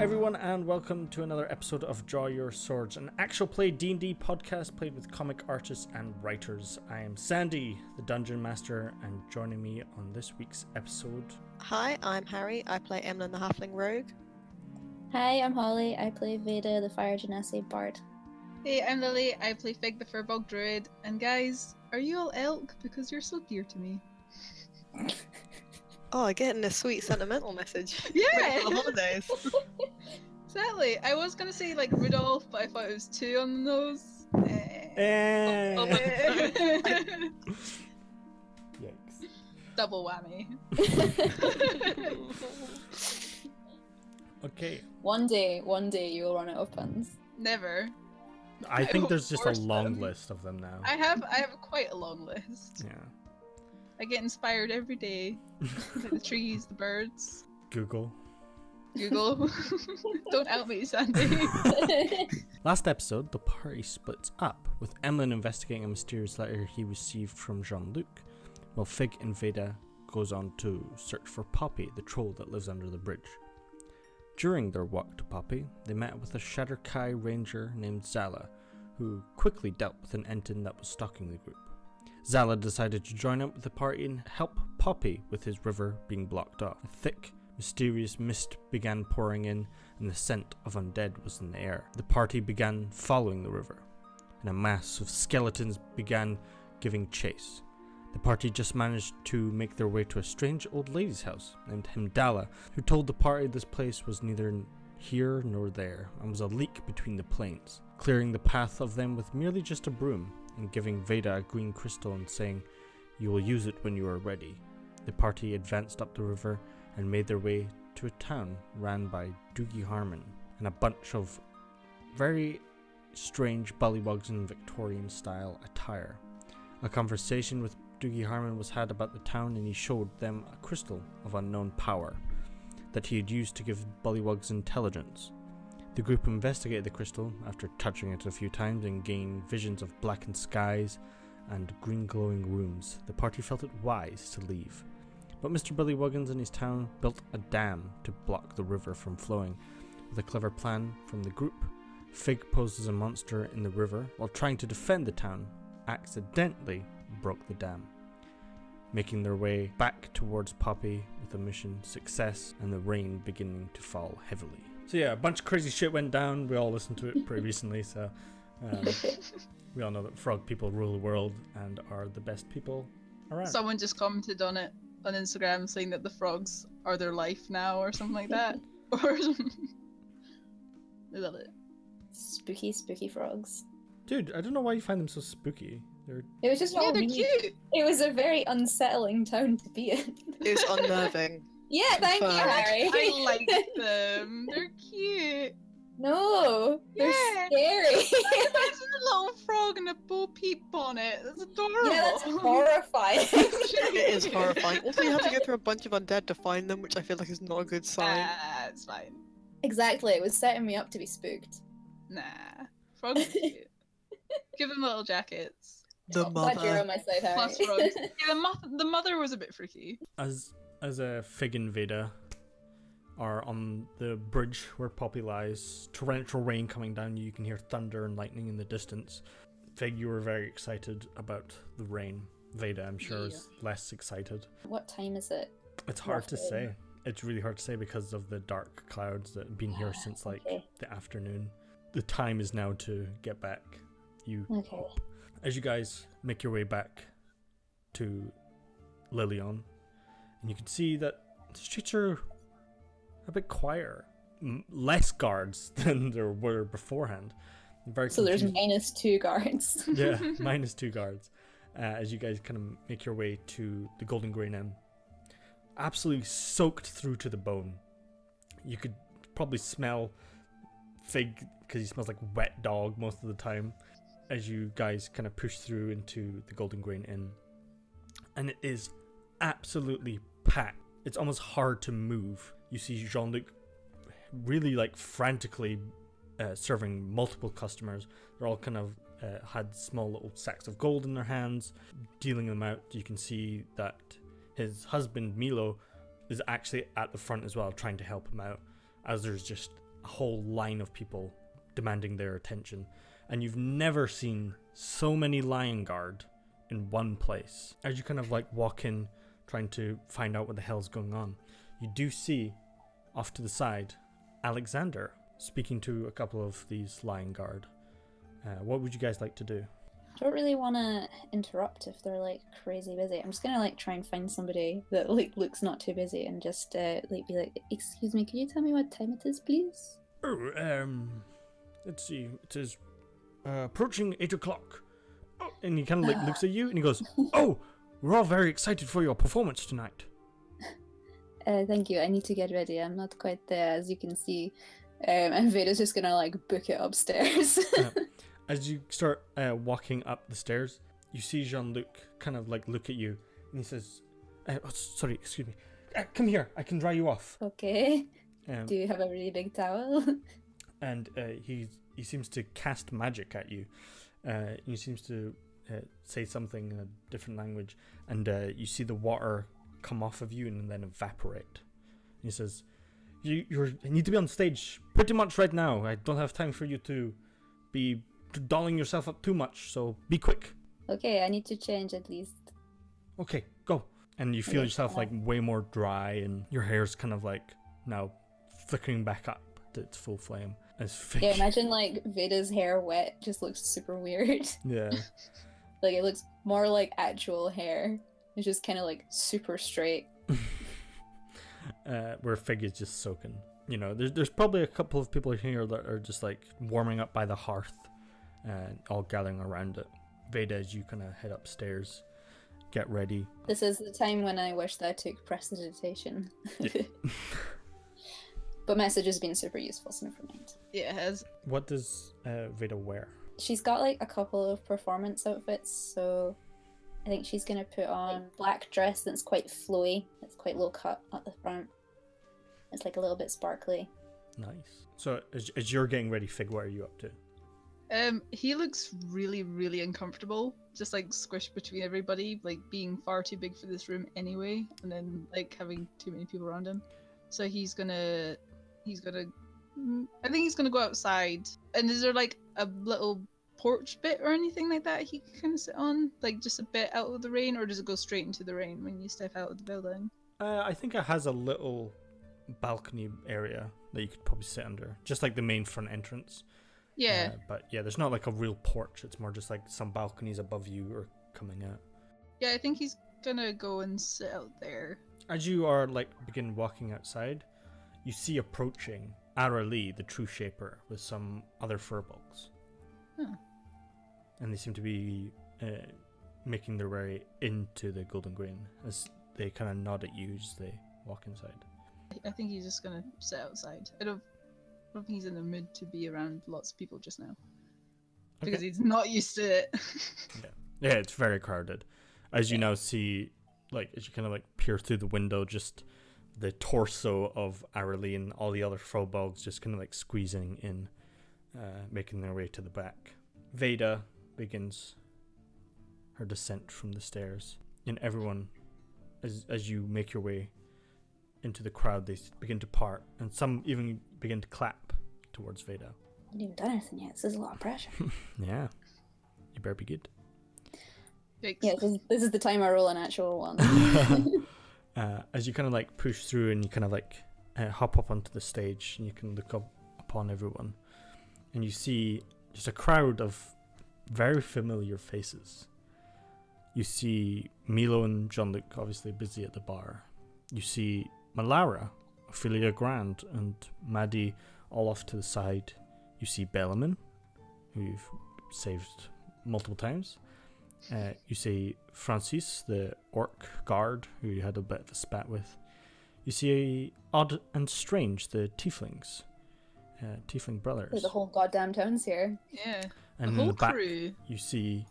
everyone, and welcome to another episode of Draw Your Swords, an actual play D&D podcast played with comic artists and writers. I am Sandy, the Dungeon Master, and joining me on this week's episode... Hi, I'm Harry. I play Emlyn the Halfling Rogue. Hi, I'm Holly. I play Veda, the Fire Genasi Bard. Hey, I'm Lily. I play Fig, the Furbog Druid. And guys, are you all elk? Because you're so dear to me. Oh, getting a sweet sentimental message. Yeah! Ready for the holidays. Exactly. I was gonna say like Rudolph, but I thought it was too on the nose. Yikes. Double whammy. Okay. One day you will run out of puns. Never. I think there's just a force long them. list of them now. I have quite a long list. Yeah. I get inspired every day. Like the trees, the birds. Google. Don't out me, Sandy. Last episode, the party splits up, with Emlyn investigating a mysterious letter he received from Jean-Luc, while Fig and Veda goes on to search for Poppy, the troll that lives under the bridge. During their walk to Poppy, they met with a Shatterkai ranger named Zala, who quickly dealt with an Enton that was stalking the group. Zala decided to join up with the party and help Poppy with his river being blocked off. A thick, mysterious mist began pouring in, and the scent of undead was in the air. The party began following the river, and a mass of skeletons began giving chase. The party just managed to make their way to a strange old lady's house named Himdala, who told the party this place was neither here nor there, and was a leak between the planes, clearing the path of them with merely just a broom, and giving Veda a green crystal and saying, "You will use it when you are ready." The party advanced up the river and made their way to a town ran by Doogie Harmon and a bunch of very strange bullywugs in Victorian-style attire. A conversation with Doogie Harmon was had about the town, and he showed them a crystal of unknown power that he had used to give bullywugs intelligence. The group investigated the crystal after touching it a few times and gained visions of blackened skies and green glowing rooms. The party felt it wise to leave. But Mr. Bullywuggins and his town built a dam to block the river from flowing. With a clever plan from the group, Fig posed as a monster in the river while trying to defend the town, accidentally broke the dam, making their way back towards Poppy with a mission success and the rain beginning to fall heavily. So yeah, a bunch of crazy shit went down. We all listened to it pretty recently, so we all know that frog people rule the world and are the best people around. Someone just commented on it on Instagram saying that the frogs are their life now or something like that. Or I love it. Spooky frogs. Dude, I don't know why you find them so spooky. It was just Yeah, they're cute. It was a very unsettling town to be in. It was unnerving. Yeah, thank you, Harry. I like them. They're cute. No, they're Yeah. scary. There's a little frog and a Bo Peep bonnet. That's adorable. Yeah, that's horrifying. It is horrifying. Also, you have to go through a bunch of undead to find them, which I feel like is not a good sign. It's fine. Exactly, it was setting me up to be spooked. Nah. Frogs are cute. Give them little jackets. The Glad you're mother. on my side, Harry. Plus frogs. Yeah, the mother was a bit freaky. As a Fig and Veda are on the bridge where Poppy lies, torrential rain coming down, you can hear thunder and lightning in the distance. Fig, you were very excited about the rain. Veda, I'm sure, is less excited. What time is it? It's hard to Roughly. say. It's really hard to say because of the dark clouds that have been here since like Okay. the afternoon. The time is now to get back. You Okay. hope. As you guys make your way back to Lilion, and you can see that the streets are a bit quieter. Less guards than there were beforehand. Very So there's confused. -2 guards. Yeah, -2 guards. As you guys kind of make your way to the Golden Grain Inn. Absolutely soaked through to the bone. You could probably smell Fig because he smells like wet dog most of the time as you guys kind of push through into the Golden Grain Inn. And it is absolutely packed. It's almost hard to move. You see Jean-Luc really like frantically serving multiple customers. They're all kind of had small little sacks of gold in their hands, dealing them out. You can see that his husband Milo is actually at the front as well, trying to help him out, as there's just a whole line of people demanding their attention. And you've never seen so many Lion Guard in one place. As you kind of like walk in, trying to find out what the hell's going on, you do see off to the side Alexander speaking to a couple of these Lion Guard. What would you guys like to do? I don't really want to interrupt if they're like crazy busy. I'm just gonna like try and find somebody that like looks not too busy and just like be like, excuse me, can you tell me what time it is, please? Oh, let's see, it is approaching 8 o'clock. Oh, and he kind of like looks at you and he goes, oh, we're all very excited for your performance tonight. Thank you. I need to get ready. I'm not quite there, as you can see. And Veda's just gonna like book it upstairs. As you start walking up the stairs, you see Jean-Luc kind of like look at you and he says, oh, sorry, excuse me. Come here, I can dry you off. Okay. Do you have a really big towel? And he seems to cast magic at you. He seems to say something in a different language, and you see the water come off of you and then evaporate. And he says, you need to be on stage pretty much right now. I don't have time for you to be dolling yourself up too much, so be quick. Okay, I need to change at least. Okay, go. And you feel yourself like way more dry, and your hair's kind of like now flickering back up to its full flame. Yeah, imagine like Veda's hair wet just looks super weird. Yeah. Like it looks more like actual hair. It's just kind of like super straight. Where Fig is just soaking. You know, there's probably a couple of people here that are just like warming up by the hearth and all gathering around it. Veda, as you kind of head upstairs, get ready. This is the time when I wish that I took prestidigitation. Yeah. But message has been super useful, so never mind. Yeah, it has. What does Veda wear? She's got like a couple of performance outfits, so I think she's gonna put on a black dress that's quite flowy. It's quite low cut at the front. It's like a little bit sparkly. Nice. So as you're getting ready, Fig, what are you up to? He looks really, really uncomfortable, just like squished between everybody, like being far too big for this room anyway, and then like having too many people around him. So I think he's gonna go outside. And is there like a little porch bit or anything like that he can kind of sit on, like just a bit out of the rain, or does it go straight into the rain when you step out of the building? I think it has a little balcony area that you could probably sit under, just like the main front entrance. Yeah. But yeah, there's not like a real porch. It's more just like some balconies above you or coming out. Yeah, I think he's gonna go and sit out there. As you are like begin walking outside, you see approaching Aralee, the True Shaper, with some other furbolgs. Huh. And they seem to be making their way into the Golden Grain as they kind of nod at you as they walk inside. I think he's just gonna sit outside. I don't think he's in the mood to be around lots of people just now. Because he's not used to it. Yeah, it's very crowded. As you now see, like, as you kind of like peer through the window, just the torso of Aralee and all the other furbolgs just kind of like squeezing in, making their way to the back. Veda begins her descent from the stairs, and everyone, as you make your way into the crowd, they begin to part, and some even begin to clap towards Veda. I haven't even done anything yet. This is a lot of pressure. Yeah, you better be good. Yikes. Yeah, this is the time I roll an actual one. As you kind of like push through and you kind of like hop up onto the stage, and you can look up upon everyone, and you see just a crowd of very familiar faces. You see Milo and Jean-Luc obviously busy at the bar. You see Malara, Ophelia Grand, and Maddie all off to the side. You see Bellaman, who you've saved multiple times. You see Francis, the orc guard, who you had a bit of a spat with. You see Odd and Strange, the tieflings, tiefling brothers. The whole goddamn town's here. Yeah. And the whole in the back, crew. you see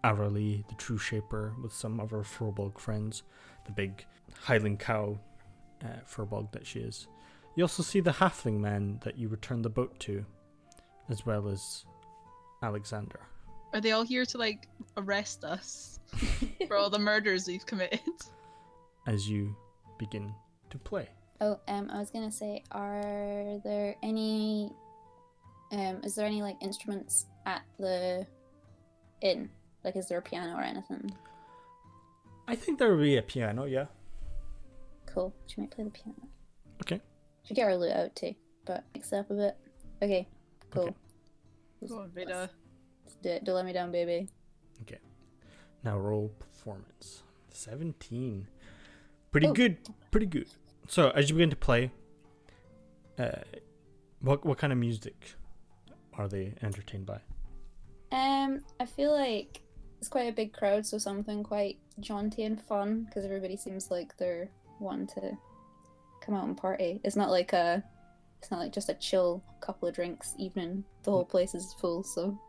Aralee, the True Shaper, with some of her furbolg friends, the big Highland cow furbolg that she is. You also see the halfling man that you returned the boat to, as well as Alexander. Are they all here to like arrest us for all the murders we've committed? As you begin to play. Oh, I was gonna say, are there any, is there any like instruments at the inn? Like, is there a piano or anything? I think there will be a piano, yeah. Cool. She might play the piano. Okay. Should get her lute out too, but mix it up a bit. Okay, cool. Okay. Go on, Veda. Let's do it. Don't let me down, baby. Okay. Now roll performance. 17. Pretty Oh. good. Pretty good. So as you begin to play, what kind of music are they entertained by? I feel like it's quite a big crowd, so something quite jaunty and fun, because everybody seems like they're wanting to come out and party. It's not like just a chill couple of drinks evening. The whole place is full, so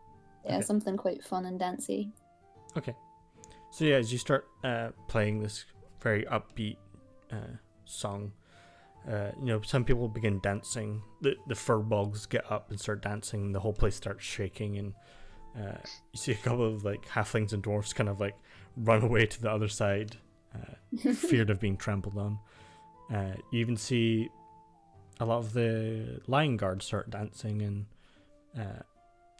yeah, Okay. something quite fun and dancey. Okay. So yeah, as you start playing this very upbeat song, some people begin dancing. The furbolgs get up and start dancing. The whole place starts shaking, and you see a couple of like halflings and dwarfs kind of like run away to the other side, feared of being trampled on. You even see a lot of the lion guards start dancing, and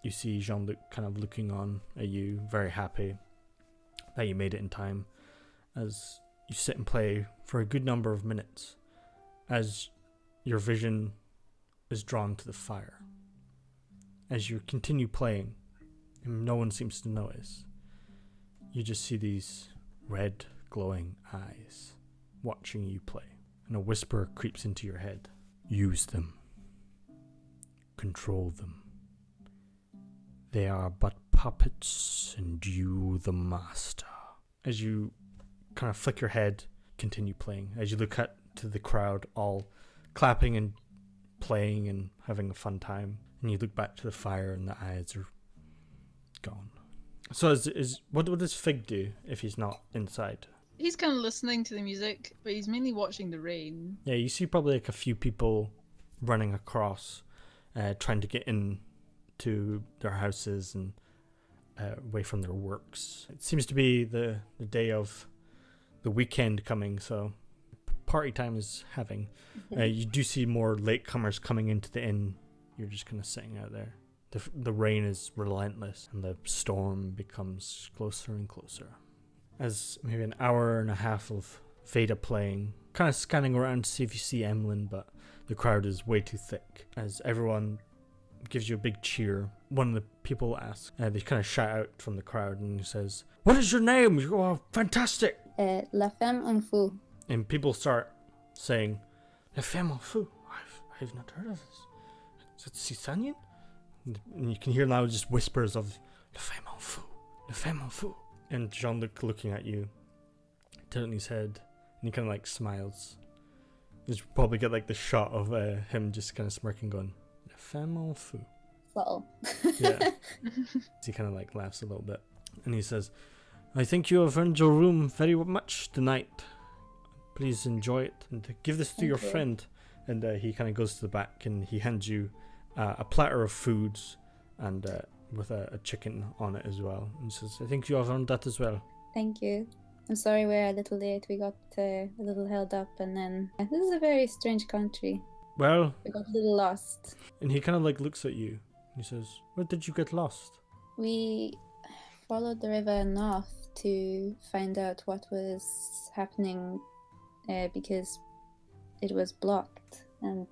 you see Jean-Luc kind of looking on at you, very happy that you made it in time, as you sit and play for a good number of minutes, as your vision is drawn to the fire. As you continue playing, and no one seems to notice, you just see these red glowing eyes watching you play, and a whisper creeps into your head. Use them. Control them. They are but puppets, and you the master. As you kind of flick your head, continue playing. As you look out to the crowd, all clapping and playing and having a fun time, and you look back to the fire, and the eyes are gone. So what does Fig do if he's not inside? He's kind of listening to the music, but he's mainly watching the rain. Yeah, you see probably like a few people running across, trying to get in to their houses and away from their works. It seems to be the day of the weekend coming, so party time is having. You do see more latecomers coming into the inn. You're just kind of sitting out there. The rain is relentless, and the storm becomes closer and closer. As maybe an hour and a half of Veda playing, kind of scanning around to see if you see Emlyn, but the crowd is way too thick. As everyone gives you a big cheer, one of the people asks, they kind of shout out from the crowd, and he says, "What is your name? You are fantastic!" La femme en fou. And people start saying, "La femme en fou." I've not heard of this. Is it Cisanian? And you can hear now just whispers of "La femme en fou, la femme en fou." And Jean-Luc looking at you, tilting his head, and he kind of like smiles. You probably get like the shot of him just kind of smirking, going, "La femme en fou." Subtle. Yeah. He kind of like laughs a little bit, and he says, "I think you have earned your room very much tonight. Please enjoy it, and give this to your Thank you. friend." And he kind of goes to the back, and he hands you a platter of foods, and with a chicken on it as well. And says, "I think you have earned that as well." Thank you. I'm sorry we're a little late. We got a little held up, and then this is a very strange country. Well, We got a little lost. and he kind of like looks at you. He says, "Where did you get lost?" We followed the river north to find out what was happening because it was blocked, and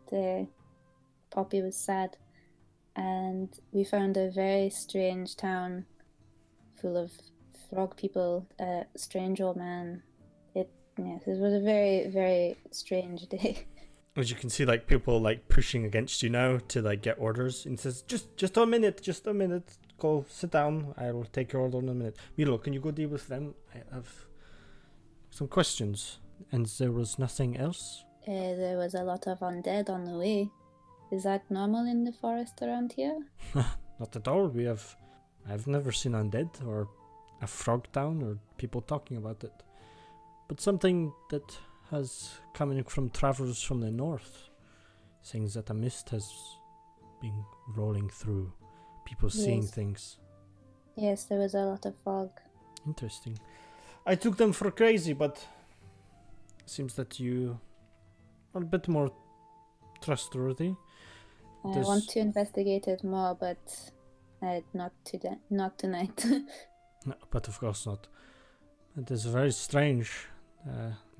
Poppy was sad. And we found a very strange town full of frog people, a strange old man. It was a very, very strange day. As you can see, like people like pushing against you now to like get orders. And he says, just a minute, Go sit down. I will take your order in a minute. Milo, can you go deal with them? I have some questions. And there was nothing else? There was a lot of undead on the way. Is that normal in the forest around here? Not at all. I've never seen undead or a frog town or people talking about it. But something that has coming from travelers from the north, saying that a mist has been rolling through, people seeing Yes. things. Yes, there was a lot of fog. Interesting. I took them for crazy, but it seems that you a bit more trustworthy. I There's- want to investigate it more, but not tonight. No, but of course not. It is very strange.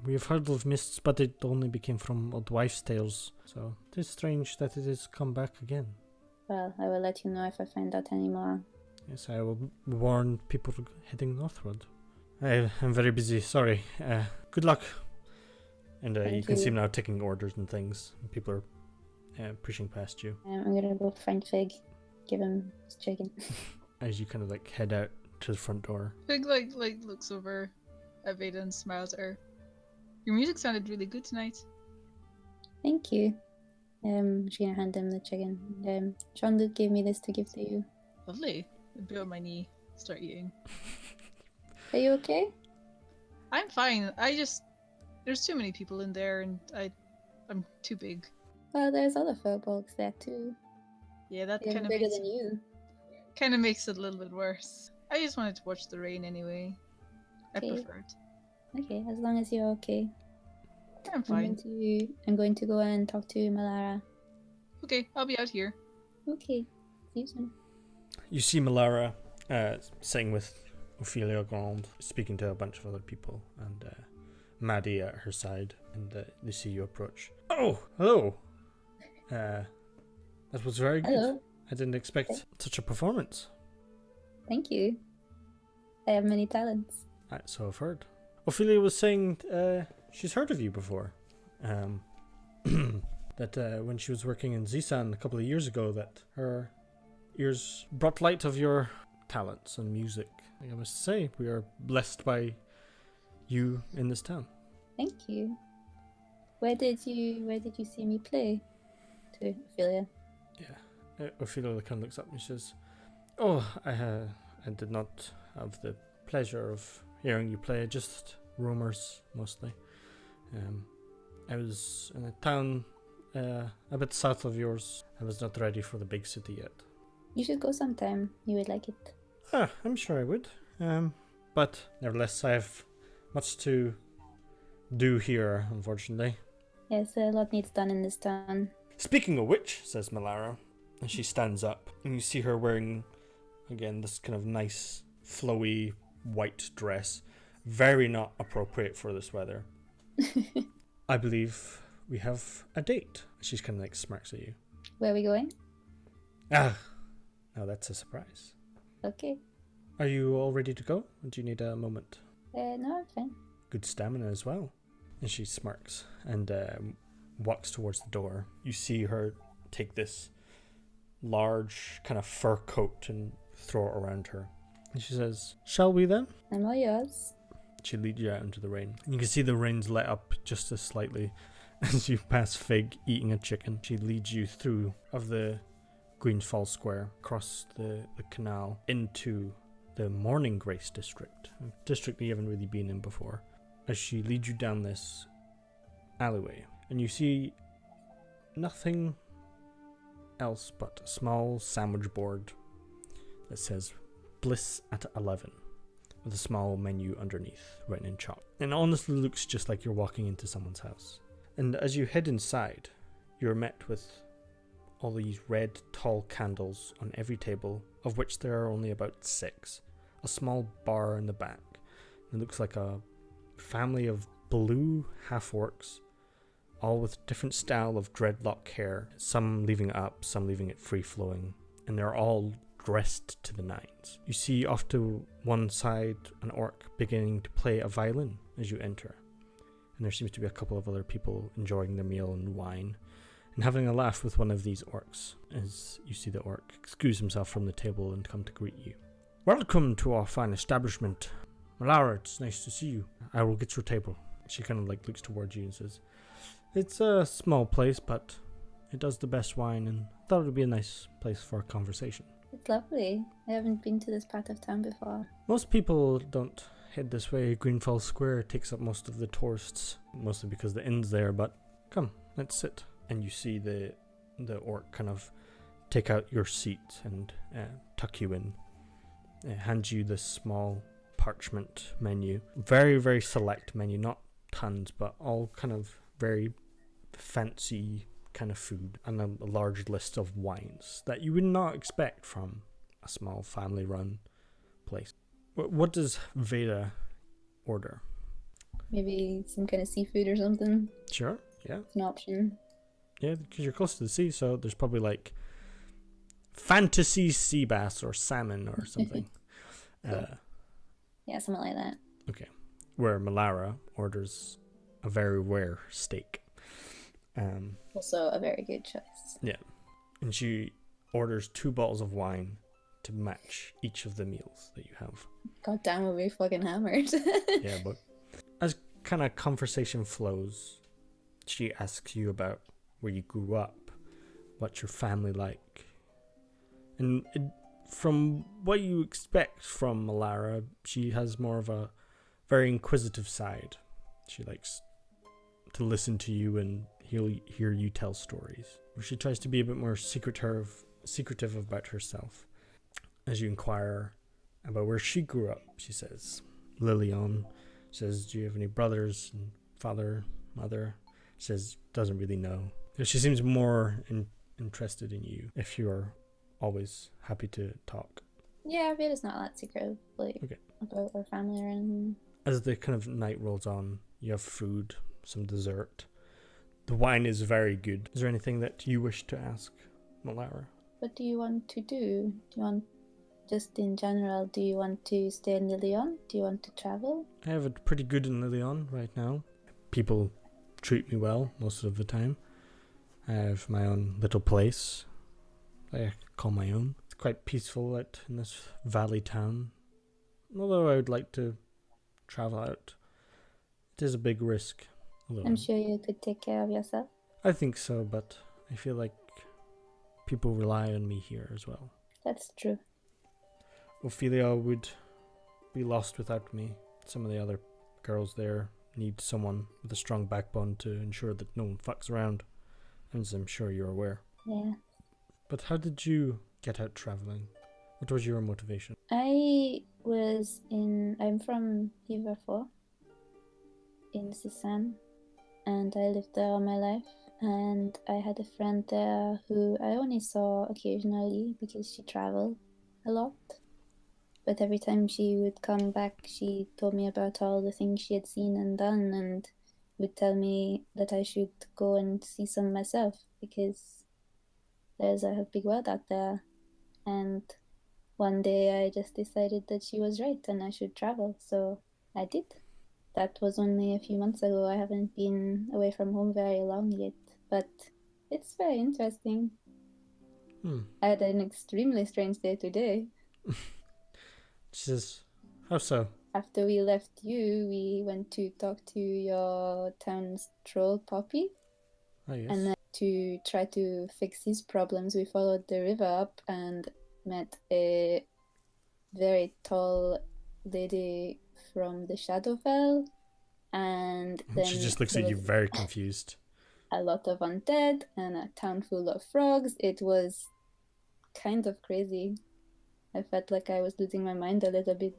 We have heard of mists, but it only became from old wives' tales. So it is strange that it has come back again. Well, I will let you know if I find out any more. Yes, I will warn people heading northward. I am very busy, sorry. Good luck. And you Thank can see you. him now taking orders and things. People are pushing past you. I'm gonna go find Fig, give him his chicken. As you kind of like head out to the front door. Big like looks over at Veda and smiles at her. Your music sounded really good tonight. Thank you. She's gonna hand him the chicken. Jean-Luc gave me this to give to you. Lovely. I bit on my knee, start eating. Are you okay? I'm fine. There's too many people in there, and I'm too big. Well, there's other furbolgs there too. Yeah, that They're kind of bigger makes than you. it a little bit worse. I just wanted to watch the rain anyway. I Okay. prefer it. Okay, as long as you're okay. I'm fine. I'm going to go and talk to Malara. Okay, I'll be out here. Okay, see you soon. You see Malara sitting with Ophelia Grand, speaking to a bunch of other people, and Maddie at her side, and they see you approach. Oh, hello! That was very good. Hello. I didn't expect such a performance. Thank you. I have many talents. So I've heard. Ophelia was saying she's heard of you before. That when she was working in Zisan a couple of years ago, that her ears brought light of your talents and music. I must say, we are blessed by you in this town. Thank you. Where did you see me play? To Ophelia. Ophelia kind of looks up and says, "Oh, I did not have the pleasure of hearing you play. Just rumors mostly. I was in a town a bit south of yours. I was not ready for the big city yet. You should go sometime. You would like it. I'm sure I would. But nevertheless, I have much to do here, unfortunately." Yes, a lot needs done in this town. "Speaking of which," says Malara, and she stands up, and you see her wearing, again, this kind of nice, flowy white dress. Very not appropriate for this weather. "I believe we have a date." She's kind of like smirks at you. Where are we going? Now that's a surprise. Okay. Are you all ready to go? Or do you need a moment? No, I'm fine. Good stamina as well. And she smirks and walks towards the door. You see her take this large kind of fur coat and throw it around her. And she says, "Shall we then?" I'm all yours. She leads you out into the rain. And you can see the rain's let up just as slightly as you pass Fig eating a chicken. She leads you through of the Greenfall Square, across the canal, into the Morning Grace district. A district you haven't really been in before. As she leads you down this alleyway. And you see nothing else but a small sandwich board that says Bliss at 11. With a small menu underneath, written in chalk. And it honestly looks just like you're walking into someone's house. And as you head inside, you're met with all these red, tall candles on every table, of which there are only about 6. A small bar in the back. It looks like a family of blue half-orcs, all with different style of dreadlock hair, some leaving it up, some leaving it free-flowing, and they're all dressed to the nines. You see off to one side an orc beginning to play a violin as you enter, and there seems to be a couple of other people enjoying their meal and wine, and having a laugh with one of these orcs as you see the orc excuse himself from the table and come to greet you. "Welcome to our fine establishment. Malara, it's nice to see you. I will get your table." She kind of like looks towards you and says, "It's a small place, but it does the best wine, and I thought it would be a nice place for a conversation." It's lovely. I haven't been to this part of town before. Most people don't head this way. Greenfall Square takes up most of the tourists, mostly because the inn's there, but come, let's sit. And you see the orc kind of take out your seat and tuck you in. Hand you this small parchment menu. Very, very select menu, not tons, but all kind of very fancy kind of food and a large list of wines that you would not expect from a small family-run place. What does Veda order? Maybe some kind of seafood or something. Sure, yeah. It's an option. Yeah, because you're close to the sea, so there's probably like fantasy sea bass or salmon or something. Yeah, something like that. Okay. Where Malara orders a very rare steak. Also a very good choice. Yeah. And she orders 2 bottles of wine to match each of the meals that you have. God damn, we'll be fucking hammered. Yeah, but as kind of conversation flows, she asks you about where you grew up, what's your family like. And from what you expect from Malara, she has more of a very inquisitive side. She likes to listen to you and hear you tell stories. She tries to be a bit more secretive about herself. As you inquire about where she grew up, she says, Lilian says, do you have any brothers and father, mother? She says, doesn't really know. She seems more interested in you if you're always happy to talk. Yeah, Veda's not that secretive, like, Okay. about our family or anything. As the kind of night rolls on, you have food, some dessert. The wine is very good. Is there anything that you wish to ask Malara? What do you want to do? Do you want, just in general, do you want to stay in Lilian? Do you want to travel? I have it pretty good in Lilian right now. People treat me well most of the time. I have my own little place I call my own. It's quite peaceful out in this valley town. Although I would like to travel out. It is a big risk. I'm sure you could take care of yourself. I think so, but I feel like people rely on me here as well. That's true. Ophelia would be lost without me. Some of the other girls there need someone with a strong backbone to ensure that no one fucks around, as I'm sure you're aware. Yeah. But how did you get out traveling? What was your motivation? I'm from Hiverford in Sisan, and I lived there all my life. And I had a friend there who I only saw occasionally because she traveled a lot. But every time she would come back, she told me about all the things she had seen and done, and would tell me that I should go and see some myself because there's a big world out there. And one day I just decided that she was right and I should travel, so I did. That was only a few months ago. I haven't been away from home very long yet, but it's very interesting. I had an extremely strange day today. She says, how so? After we left you, we went to talk to your town's troll, Poppy. Oh, yes. And then to try to fix his problems, we followed the river up and met a very tall lady from the Shadowfell. And then she just looks at you very confused. A lot of undead and a town full of frogs. It was kind of crazy. I felt like I was losing my mind a little bit.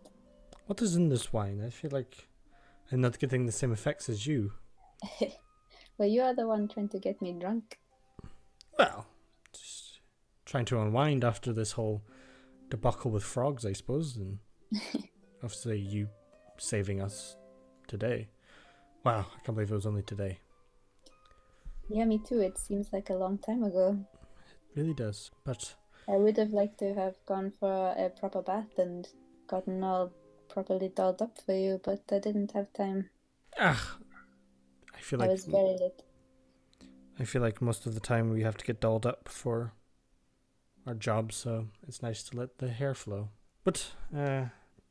What is in this wine? I feel like I'm not getting the same effects as you. Well, you are the one trying to get me drunk. Well, just trying to unwind after this whole debacle with frogs, I suppose, and obviously you saving us today. Wow, I can't believe it was only today. Yeah, me too. It seems like a long time ago. It really does, but I would have liked to have gone for a proper bath and gotten all properly dolled up for you, but I didn't have time. I feel like I was very late. I feel like most of the time we have to get dolled up for our job, so it's nice to let the hair flow. But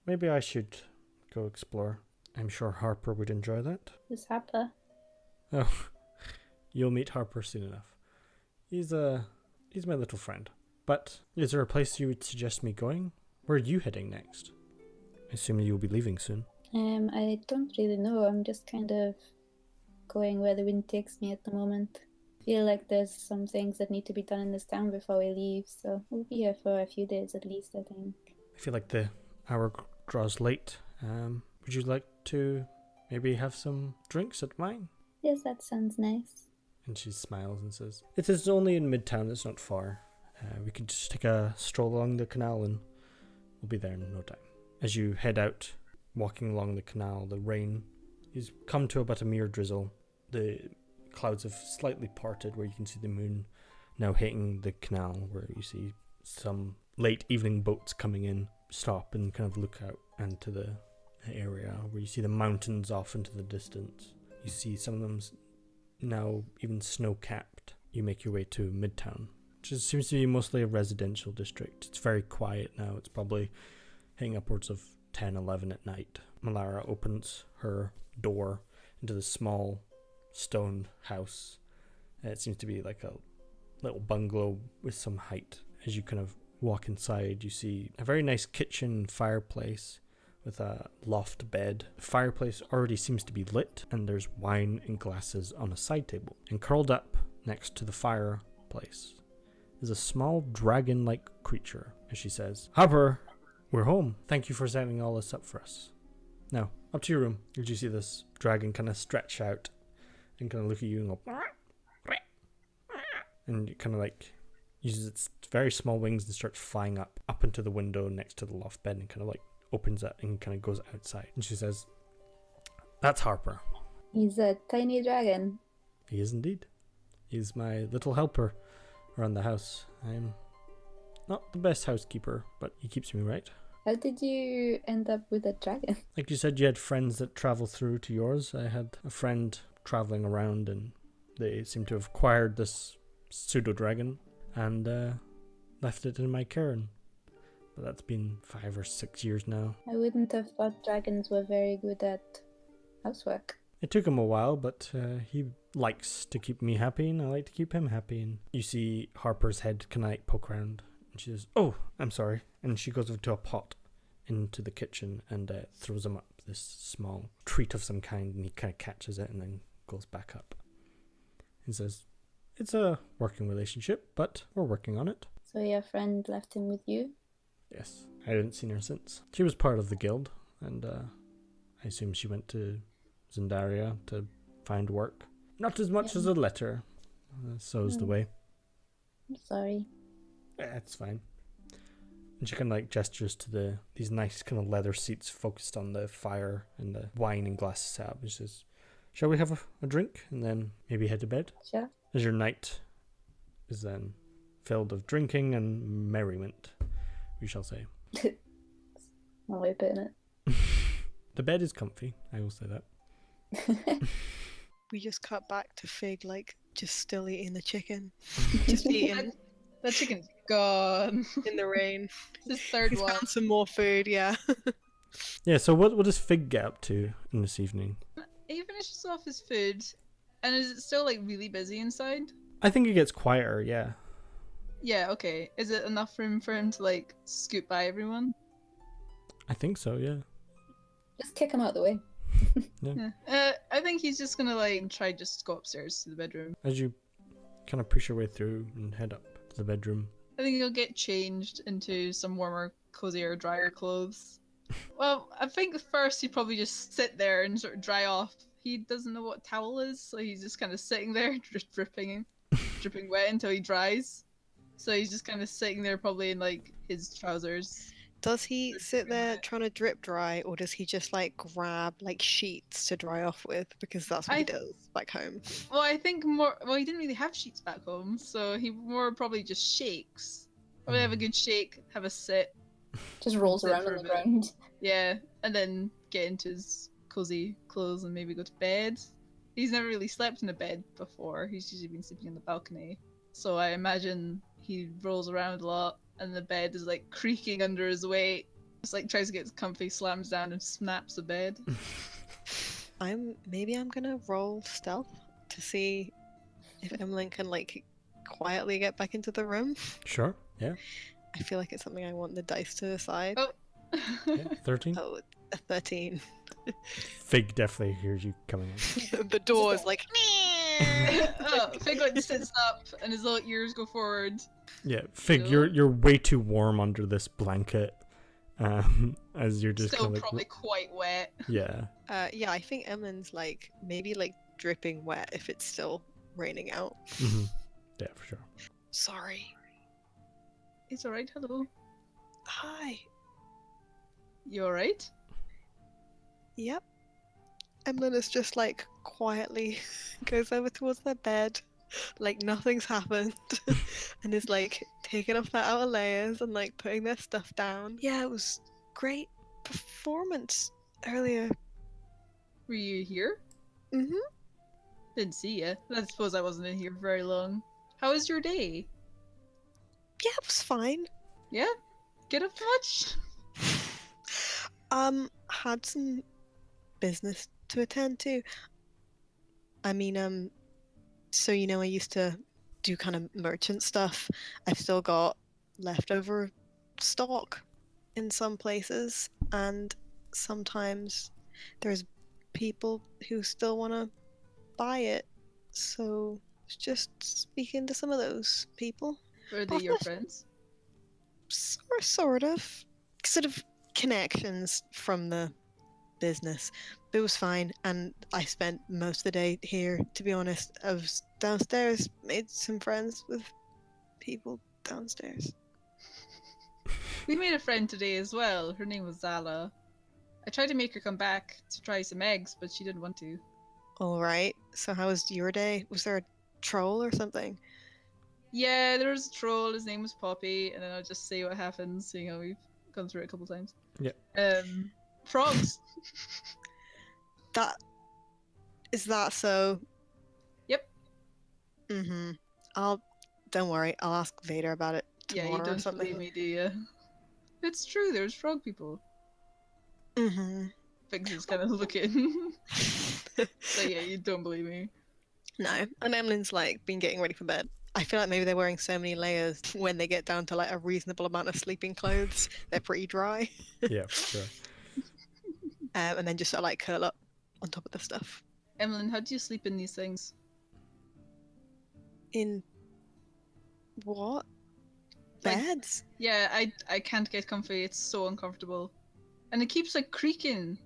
maybe I should go explore. I'm sure Harper would enjoy that. Who's Harper? Oh, you'll meet Harper soon enough. He's my little friend. But is there a place you would suggest me going? Where are you heading next? I assume you'll be leaving soon. I don't really know. I'm just kind of going where the wind takes me at the moment. I feel like there's some things that need to be done in this town before we leave, so we'll be here for a few days at least, I think. I feel like the hour draws late. Would you like to maybe have some drinks at mine? Yes, that sounds nice. And she smiles and says, "It is only in Midtown, it's not far. We could just take a stroll along the canal and we'll be there in no time." As you head out, walking along the canal, the rain has come to about a mere drizzle. The clouds have slightly parted where you can see the moon now hitting the canal, where you see some late evening boats coming in, stop and kind of look out into the area where you see the mountains off into the distance. You see some of them now even snow-capped. You make your way to Midtown, which seems to be mostly a residential district. It's very quiet now. It's probably hitting upwards of 10, 11 at night. Malara opens her door into the small stone house. It seems to be like a little bungalow with some height. As you kind of walk inside, you see a very nice kitchen fireplace with a loft bed. The fireplace already seems to be lit, and there's wine in glasses on a side table. And curled up next to the fireplace is a small dragon-like creature. As she says, "Harper, we're home. Thank you for setting all this up for us. Now, up to your room." As you see this dragon kind of stretch out and kind of look at you and go, and it kind of like uses its very small wings and starts flying up into the window next to the loft bed and kind of like opens it and kind of goes outside. And she says, "That's Harper." He's a tiny dragon. He is indeed. He's my little helper around the house. I'm not the best housekeeper, but he keeps me right. How did you end up with a dragon? Like you said, you had friends that travel through to yours. I had a friend traveling around, and they seem to have acquired this pseudo-dragon and left it in my care. But that's been 5 or 6 years now. I wouldn't have thought dragons were very good at housework. It took him a while, but he likes to keep me happy, and I like to keep him happy. And you see Harper's head kind of like poke around, and she says, "Oh, I'm sorry." And she goes over to a pot into the kitchen and throws him up this small treat of some kind, and he kind of catches it and then goes back up. And says, "It's a working relationship, but we're working on it." So your friend left him with you? Yes, I haven't seen her since. She was part of the guild, and I assume she went to Zandaria to find work. Not as much as a letter. So's the way. I'm sorry. It's fine. And she kind of like gestures to these nice kind of leather seats focused on the fire and the wine and glasses set up. And she says, "Shall we have a drink and then maybe head to bed?" Sure. As your night is then filled of drinking and merriment, we shall say. No way of putting it. The bed is comfy, I will say that. We just cut back to Fig, like, just still eating the chicken. Just eating That chicken's gone. in the rain. This third He's one. found some more food, yeah. Yeah, so what does Fig get up to in this evening? He finishes off his food, and is it still like really busy inside? I think it gets quieter, yeah. Yeah, okay. Is it enough room for him to like scoot by everyone? I think so, yeah. Just kick him out of the way. Yeah. I think he's just gonna like try just go upstairs to the bedroom. As you kind of push your way through and head up to the bedroom. I think he'll get changed into some warmer, cozier, drier clothes. Well, I think first he'd probably just sit there and sort of dry off. He doesn't know what towel is, so he's just kind of sitting there, just dripping wet until he dries. So he's just kind of sitting there, probably in like his trousers. Does he sit there trying to drip dry, or does he just like grab like sheets to dry off with? Because that's what he does back home. Well, I think more. Well, he didn't really have sheets back home, so he more probably just shakes. Probably have a good shake, have a sit. Just rolls Sit around for on a the bit. ground. Yeah, and then get into his cozy clothes and maybe go to bed. He's never really slept in a bed before. He's usually been sleeping on the balcony. So I imagine he rolls around a lot, and the bed is like creaking under his weight. Just like tries to get comfy, slams down and snaps the bed. Maybe I'm gonna roll stealth to see if Emlyn can like quietly get back into the room. Sure, yeah. I feel like it's something I want the dice to decide. Oh. Yeah, 13. Oh, a 13. Fig definitely hears you coming in. The door is like. Oh, Fig like sits up and his little ears go forward. Yeah, Fig, you're way too warm under this blanket. As you're just Still kind of probably like, quite wet. yeah. Yeah, I think Emlyn's like maybe like dripping wet if it's still raining out. Mm-hmm. Yeah, for sure. Sorry. It's alright, hello. Hi. You alright? Yep. Emlyn is just like quietly goes over towards their bed, like nothing's happened, and is like taking off their outer layers and like putting their stuff down. Yeah, it was great performance earlier. Were you here? Mhm. Didn't see you. I suppose I wasn't in here for very long. How was your day? Yeah, it was fine. Yeah? Get up to much? Had some business to attend to. I mean, so I used to do kind of merchant stuff. I've still got leftover stock in some places, and sometimes there's people who still want to buy it. So it's just speaking to some of those people. Were they your friends? Sort of connections from the business. But it was fine, and I spent most of the day here. To be honest, I was downstairs, made some friends with people downstairs. We made a friend today as well. Her name was Zala. I tried to make her come back to try some eggs, but she didn't want to. All right. So how was your day? Was there a troll or something? Yeah, there was a troll. His name was Poppy, and then I'll just say what happens, seeing how we've gone through it a couple times. Yeah. Frogs. Is that so? Yep. Don't worry. I'll ask Vader about it tomorrow Yeah, you or don't something. believe me, do you? It's true. There's frog people. Figs is kind of looking. So yeah, you don't believe me. No. And Emlyn's like been getting ready for bed. I feel like maybe they're wearing so many layers when they get down to like a reasonable amount of sleeping clothes, they're pretty dry. Yeah, for sure. And then just sort of like curl up on top of the stuff. Emlyn, how do you sleep in these things? In what? Like- Beds? Yeah, I can't get comfy. It's so uncomfortable, and it keeps like creaking,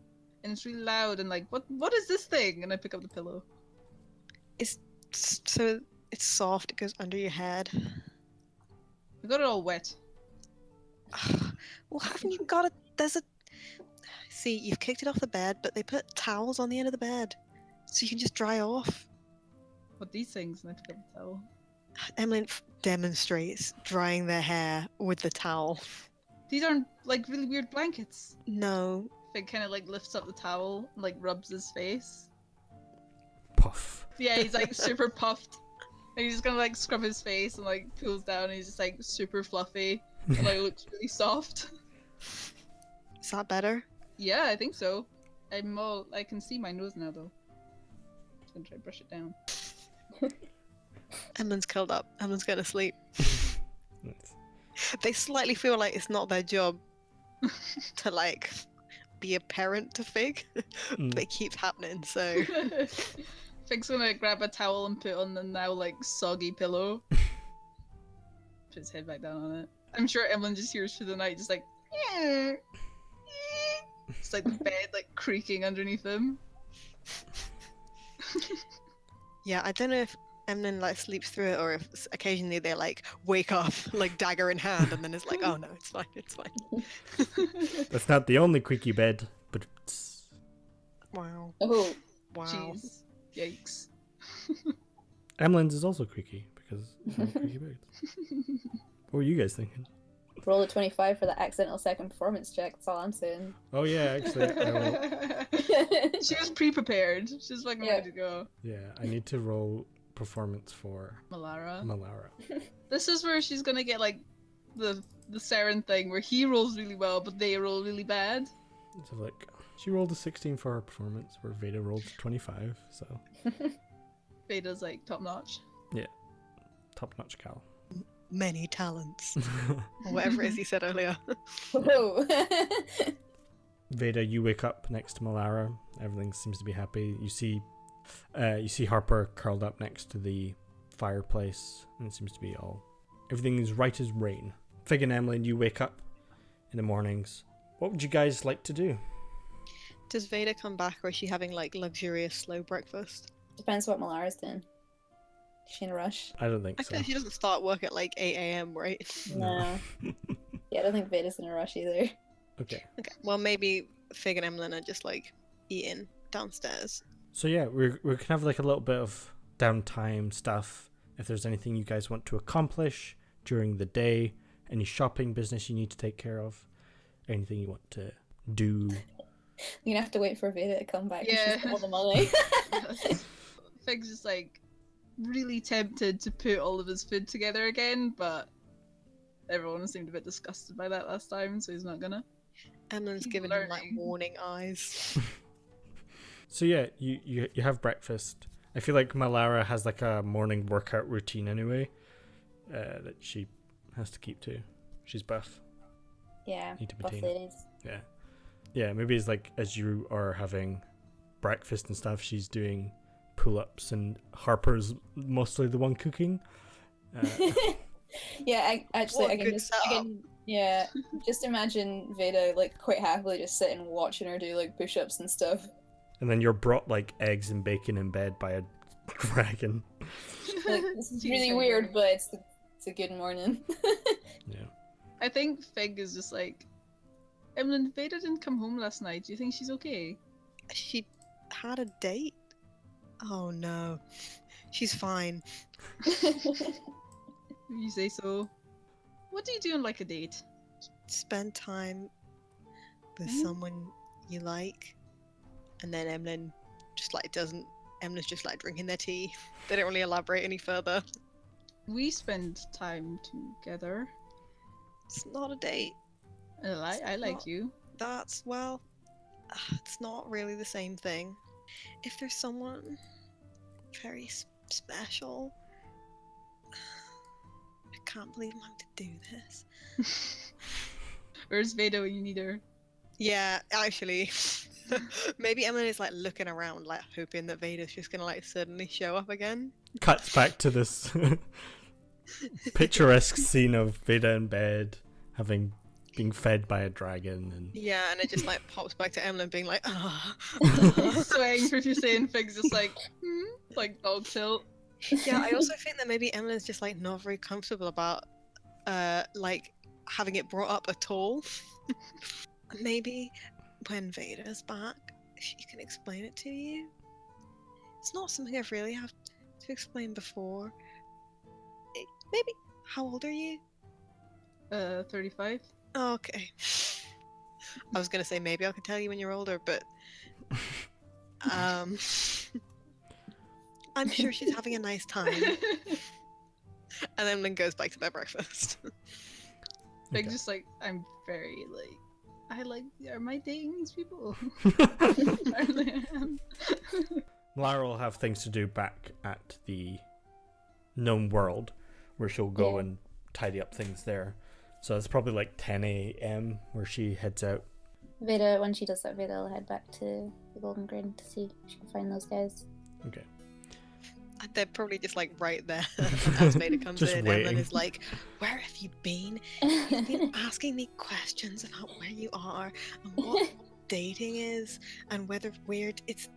and it's really loud. And like, what is this thing? And I pick up the pillow. So it's soft, it goes under your head. I got it all wet. Well, haven't you got it? See, you've kicked it off the bed, but they put towels on the end of the bed, so you can just dry off. What these things? And I pick up the towel. Emlyn demonstrates drying their hair with the towel. These aren't like really weird blankets. No. Fig kind of like lifts up the towel and like rubs his face. Puff. Yeah, he's like super puffed. And he's just gonna like scrub his face and like pulls down and he's just like super fluffy and like looks really soft. Is that better? Yeah, I think so. I can see my nose now though. I'm gonna try to brush it down. Emlyn's curled up. Emlyn's going to sleep. Nice. They slightly feel like it's not their job to like be a parent to Fig, but it keeps happening. So Fig's gonna grab a towel and put on the now like soggy pillow. Put his head back down on it. I'm sure Emlyn just hears through the night, just like, it's like the bed like creaking underneath him. yeah, I don't know if Emlyn like sleeps through it or if occasionally they like wake up like dagger in hand and then it's like, oh no, it's fine, it's fine. That's not the only creaky bed, but it's... Wow. Oh, Wow. Jeez. Yikes. Emlyn's is also creaky because of creaky beds. What were you guys thinking? roll a 25 for the accidental second performance check. That's all I'm saying. Oh yeah, actually, I will. She was pre-prepared. She's fucking Yeah. ready to go. Yeah, I need to roll performance for Malara. Malara. This is where she's gonna get like the Saren thing where he rolls really well but they roll really bad. So like, she rolled a 16 for her performance, where Veda rolled 25. So Veda's like top notch. top-notch Cal. Many talents. Or whatever it is he said earlier. Whoa. Veda, you wake up next to Malara. Everything seems to be happy. You see Harper curled up next to the fireplace, and it seems to be everything is right as rain. Fig and Emlyn, you wake up in the mornings. What would you guys like to do? Does Vader come back or is she having like luxurious slow breakfast? Depends what Malara's doing. Is she in a rush? I don't think I so. feel like she doesn't start work at like 8 a.m., right? No. Yeah, I don't think Veda's in a rush either. Okay. Okay, well, maybe Fig and Emlyn are just like eating downstairs. So yeah, we can have like a little bit of downtime stuff. If there's anything you guys want to accomplish during the day, any shopping business you need to take care of, anything you want to do. You're gonna have to wait for Veda to come back. 'Cause Yeah. she's got all the money. Fig's just like really tempted to put all of his food together again, but everyone seemed a bit disgusted by that last time, so he's not gonna. Emlyn's He's giving him like learning. warning eyes. So yeah, you have breakfast. I feel like Malara has like a morning workout routine anyway, that she has to keep to. She's buff. Yeah, Need to buff maintain it. ladies. Yeah. Yeah, maybe it's like as you are having breakfast and stuff, she's doing pull-ups and Harper's mostly the one cooking. Yeah, I What a can good just, I setup. can, yeah, just imagine Veda like quite happily just sitting watching her do like push-ups and stuff. And then you're brought like eggs and bacon in bed by a dragon. Like, this is Seems really very weird, good. but it's a good morning. Yeah. I think Fig is just like, Emlyn, Veda didn't come home last night. Do you think she's okay? She had a date? Oh no. She's fine. If you say so. What do you do on like a date? Spend time with Mhm. someone you like. And then Emlyn just like doesn't. Emlyn's just like drinking their tea. They don't really elaborate any further. We spend time together. It's not a date. And I like not- you. That's, well, it's not really the same thing. If there's someone very special, I can't believe I'm having to do this. Where's Veda when you need her? Yeah, actually, maybe Emily is like looking around, like hoping that Veda's just gonna like suddenly show up again. Cuts back to this picturesque scene of Veda in bed, being fed by a dragon, and Yeah, and it just like pops back to Emily being like, ah. Swaying profusely and Fig's just like, like dog tilt. Yeah, I also think that maybe Emily's just like not very comfortable about like having it brought up at all. Maybe when Veda's back, she can explain it to you. It's not something I've really had to explain before. Maybe. How old are you? 35. Oh, okay. I was gonna say maybe I can tell you when you're older, but I'm sure she's having a nice time. And then Lynn goes back to their breakfast. Fig Okay. just like, I'm very like, am I dating these people? Apparently I am. Lara will have things to do back at the known world, where she'll go Yeah. and tidy up things there. So it's probably like 10 a.m. where she heads out. Veda, when she does that, Veda will head back to the Golden Grin to see if she can find those guys. Okay. They're probably just like right there as Veda comes Just in. waiting. Emlyn is like, "Where have you been? You've been asking me questions about where you are and what dating is and whether it's.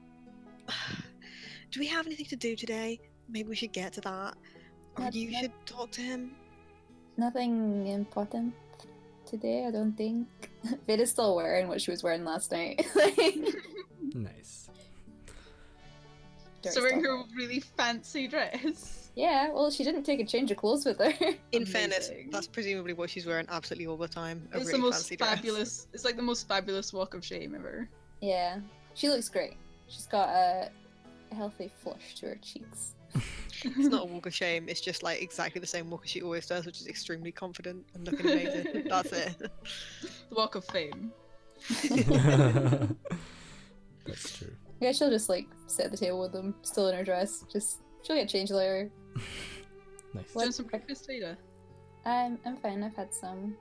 Do we have anything to do today? Maybe we should get to that, or Not- you not- should talk to him." Nothing important today, I don't think. Veda's still wearing what she was wearing last night. Nice. Dirty So wearing stuff. her really fancy dress. Yeah, well, she didn't take a change of clothes with her. In fairness, Amazing. that's presumably what she's wearing absolutely all the time. A It's really the most fancy dress. fabulous. It's like the most fabulous walk of shame ever. Yeah, she looks great. She's got a healthy flush to her cheeks. It's not a walk of shame. It's just like exactly the same walk as she always does, which is extremely confident and looking amazing. That's it. The walk of fame. That's true. Yeah, she'll just like sit at the table with them, still in her dress. She'll get changed later. Nice. What? Doing some breakfast later. I'm fine. I've had some.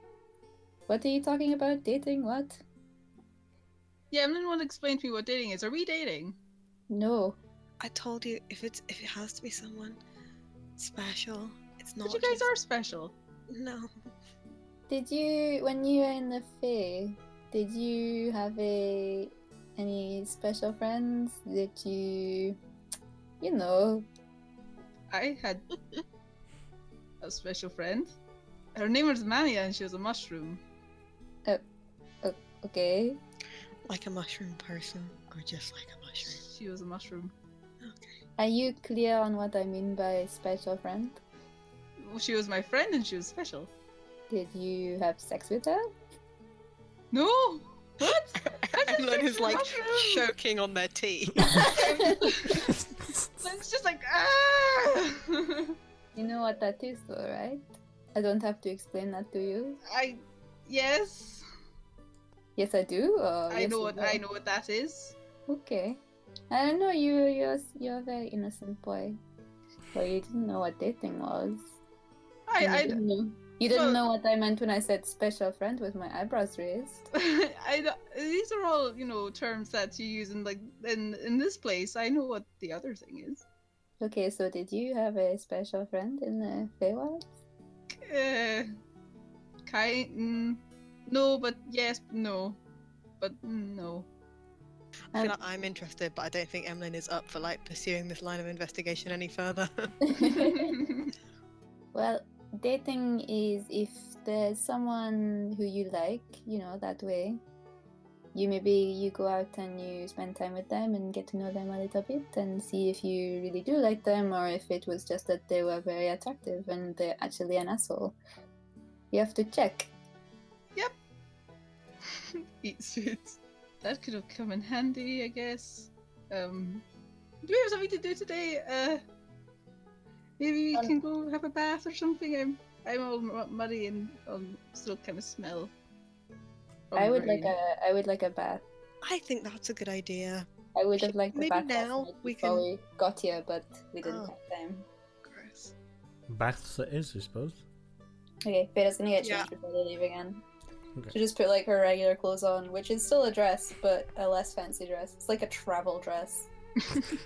What are you talking about? Dating? What? Yeah, Emlyn want to explain to me what dating is. Are we dating? No. I told you if it has to be someone special, it's not. But you guys just- are special. No. Did you, when you were in the Fae, did you have any special friends? Did you know? I had a special friend. Her name was Mania, and she was a mushroom. Okay. Like a mushroom person, or just like a mushroom? She was a mushroom. Okay. Are you clear on what I mean by special friend? Well, she was my friend, and she was special. Did you have sex with her? No. What? Emlyn is like mushroom. choking on their tea. It's just like ah. You know what that is, though, right? I don't have to explain that to you. Yes. Yes, I do. Or I yes, know you what don't? I know what that is. Okay. I don't know. You're a very innocent boy. But you didn't know what dating was. And I you didn't know. You didn't well- know what I meant when I said special friend with my eyebrows raised. these are all, you know, terms that you use in like in this place. I know what the other thing is. Okay, so did you have a special friend in the Feywild? No, but yes, no, but no. I feel like I'm interested, but I don't think Emlyn is up for like pursuing this line of investigation any further. Well, dating is if there's someone who you like, you know, that way. You go out and you spend time with them and get to know them a little bit and see if you really do like them or if it was just that they were very attractive and they're actually an asshole. You have to check. Eat sweets. That could have come in handy, I guess. Do we have something to do today? Maybe we can go have a bath or something. I'm all muddy and still kind of smell. from I would rain. like a bath. I think that's a good idea. I would have liked a Maybe bath now last night we before can- we got here, but we didn't Oh. have time. Gross. Baths it is, I suppose. Okay, Beta's gonna get Yeah. changed before they leave again. Okay. She just put like her regular clothes on, which is still a dress, but a less fancy dress. It's like a travel dress. With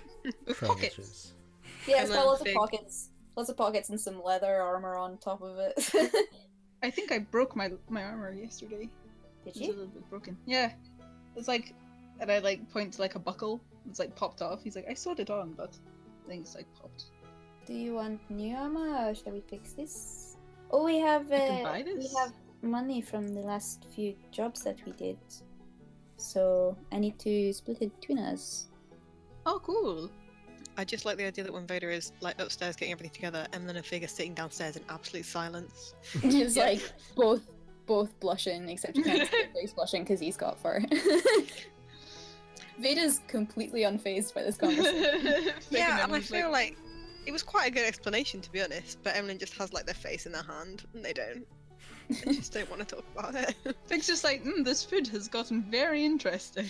Travel pockets. shoes. Yeah, it's And got then lots of big- pockets. Lots of pockets and some leather armor on top of it. I think I broke my armor yesterday. Did It's a you? little bit broken. Yeah. It's like, and I like point to like a buckle. It's like popped off. He's like, I sewed it on, but I think it's like popped. Do you want new armor or shall we fix this? Oh, we have can buy we this? have money from the last few jobs that we did. So I need to split it between us. Oh, cool. I just like the idea that when Vader is like upstairs getting everything together, Emlyn and Fig are sitting downstairs in absolute silence. Just Yeah. like both blushing, except you can't see Vader's blushing because he's got fur. Vader's completely unfazed by this conversation. Yeah, and I feel like it was quite a good explanation, to be honest. But Emlyn just has like their face in their hand, and they don't. They just don't want to talk about it. Fig's just like, this food has gotten very interesting.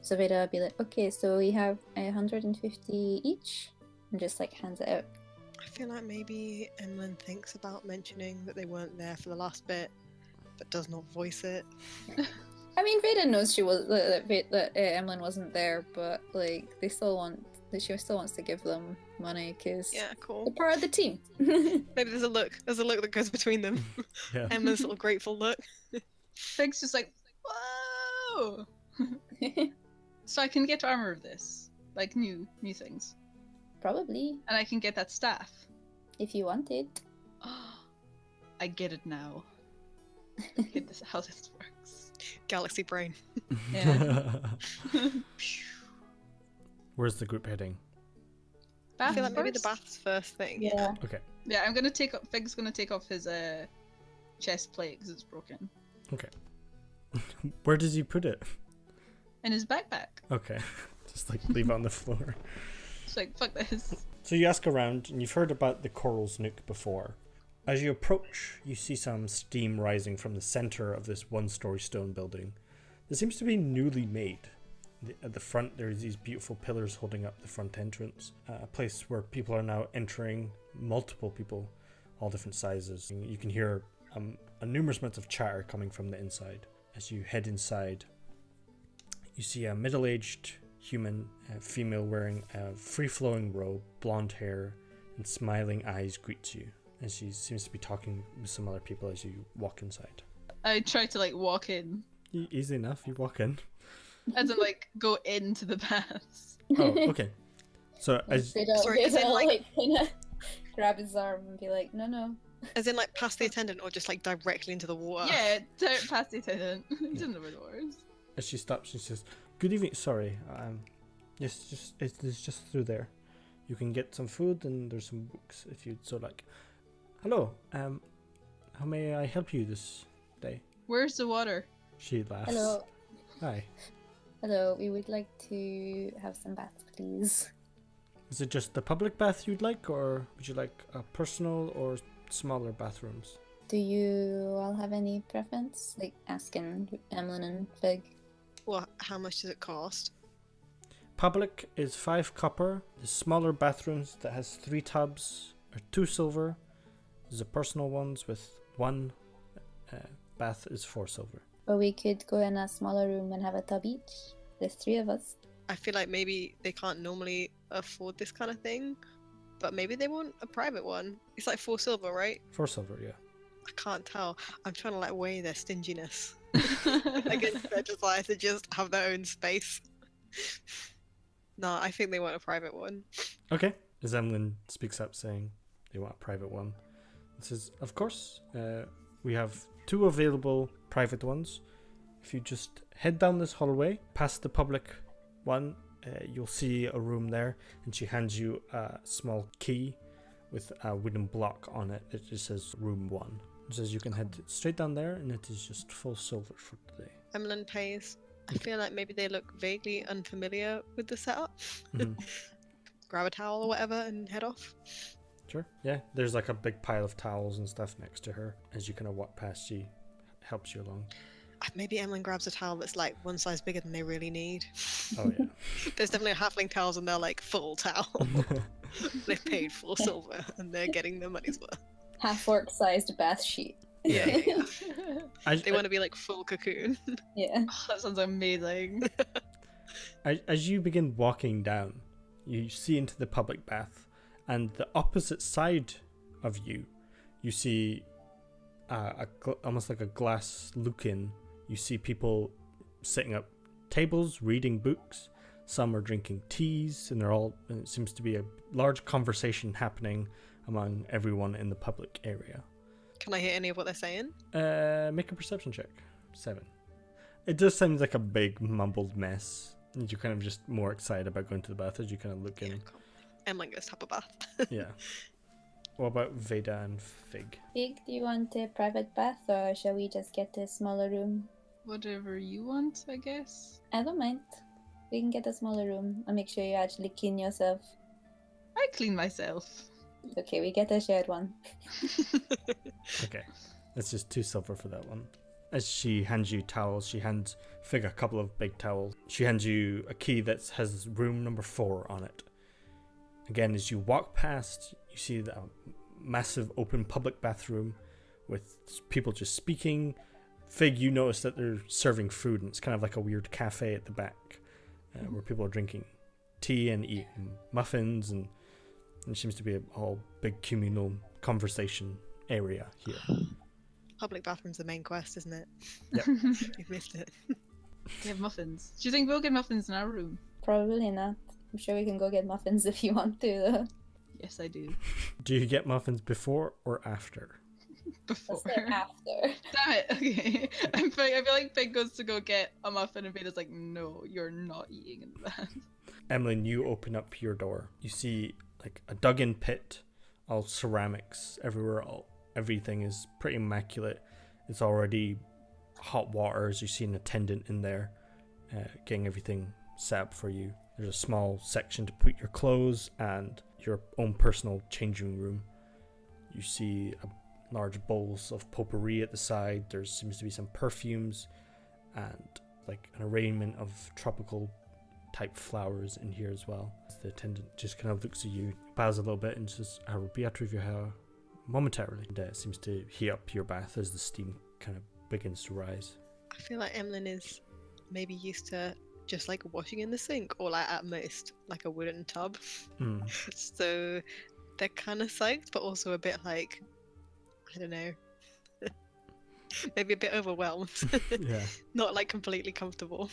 So Vader will be like, okay, so we have 150 each, and just like hands it out. I feel like maybe Emlyn thinks about mentioning that they weren't there for the last bit, but does not voice it. I mean, Vader knows she was that Emlyn wasn't there, but like she still wants to give them money because Yeah, cool. they're part of the team. Maybe there's a look that goes between them. Yeah. Emlyn's little grateful look. Fig's just like, whoa! So I can get armor of this, like new things, Probably, and I can get that staff. if you wanted. I get it now. Get this how this works. Galaxy brain. Yeah. Where's the group heading? I Bath feel like maybe the first? bath's first thing. Yeah. Okay. Yeah, I'm gonna take up. Fig's gonna take off his chest plate because it's broken Where does he put it? in his backpack. Okay. Just like leave it on the floor. It's like fuck this. So you ask around, and you've heard about the Coral's Nook before. As you approach, you see some steam rising from the center of this one-story stone building. It seems to be newly made. At the front, there's these beautiful pillars holding up the front entrance. A place where people are now entering, multiple people, all different sizes. You can hear a numerous amounts of chatter coming from the inside. As you head inside, you see a middle-aged human female wearing a free-flowing robe, blonde hair, and smiling eyes greets you. And she seems to be talking with some other people as you walk inside. I try to like walk in, Easy enough, you walk in. as in like go into the baths. Oh, okay. So as Sorry, as in, They'll like- kind of grab his arm and be like, no. As in, like, past the attendant or just, like, directly into the water? Yeah, past the attendant. It's in the doors. as she stops, she says, "Good evening. Sorry, it's just through there. You can get some food and there's some books if you'd so like. Hello. How may I help you this day?" Where's the water? She laughs. Hello. Hi. Hello, we would like to have some baths, please. Is it just the public bath you'd like, or would you like a personal or smaller bathrooms? Do you all have any preference? Like asking Emlyn and Fig. Well, how much does it cost? Public is 5 copper. The smaller bathrooms that has 3 tubs are 2 silver. The personal ones with 1 bath is 4 silver. Or we could go in a smaller room and have a tub each. There's 3 of us. I feel like maybe they can't normally afford this kind of thing, but maybe they want a private one. It's like 4 silver, right? 4 silver, yeah. I can't tell. I'm trying to like weigh their stinginess against their desire to just have their own space. No, I think they want a private one. Okay. As Emlyn speaks up saying they want a private one, it says, "Of course, we have 2 available private ones. If you just head down this hallway, past the public one, you'll see a room there," and she hands you a small key with a wooden block on it. It just says room 1. It says you can head straight down there, and it is just full silver for today. Emlyn pays. I feel like maybe they look vaguely unfamiliar with the setup. Mhm. Grab a towel or whatever and head off. Sure. Yeah, there's like a big pile of towels and stuff next to her. As you kind of walk past, she helps you along. Maybe Emlyn grabs a towel that's like one size bigger than they really need. Oh, yeah. There's definitely halfling towels and they're like full towel. They've paid full silver and they're getting their money's worth. Half-orc sized bath sheet. Yeah. As, They want to be like full cocoon. Yeah. Oh, that sounds amazing. as you begin walking down, you see into the public bath, and the opposite side of you, you see almost like a glass look-in. You see people sitting at tables, reading books. Some are drinking teas, and it seems to be a large conversation happening among everyone in the public area. Can I hear any of what they're saying? Make a perception check. 7. It does sound like a big mumbled mess. And you're kind of just more excited about going to the bath as you kind of look in. Cool. Emlyn goes to have a bath. Yeah. What about Veda and Fig? Fig, do you want a private bath or shall we just get a smaller room? Whatever you want, I guess. I don't mind. We can get a smaller room and make sure you actually clean yourself. I clean myself. Okay, we get a shared one. Okay. That's just 2 silver for that one. As she hands you towels, she hands Fig a couple of big towels. She hands you a key that has room number 4 on it. Again, as you walk past, you see the massive open public bathroom with people just speaking. Fig, you notice that they're serving food, and it's kind of like a weird cafe at the back where people are drinking tea and eating muffins, and it seems to be a whole big communal conversation area here. Public bathroom's the main quest, isn't it? Yep. You've missed it. They have muffins. Do you think we'll get muffins in our room? Probably not. I'm sure we can go get muffins if you want to, though. Yes, I do. Do you get muffins before or after? Before. Let's say after. Damn it. Okay. I feel like Pig goes to go get a muffin and Veda's like, no, you're not eating in that. Emlyn, you open up your door. You see like a dug-in pit, all ceramics everywhere. Everything is pretty immaculate. It's already hot water, as you see an attendant in there getting everything set up for you. There's a small section to put your clothes and your own personal changing room. You see large bowls of potpourri at the side. There seems to be some perfumes and like an arrangement of tropical type flowers in here as well. The attendant just kind of looks at you, bows a little bit, and says, "I will be out of your hair momentarily." And seems to heat up your bath as the steam kind of begins to rise. I feel like Emlyn is maybe used to just like washing in the sink, or like at most like a wooden tub. Mm. So they're kind of psyched, but also a bit like, I don't know, maybe a bit overwhelmed. Yeah. Not like completely comfortable.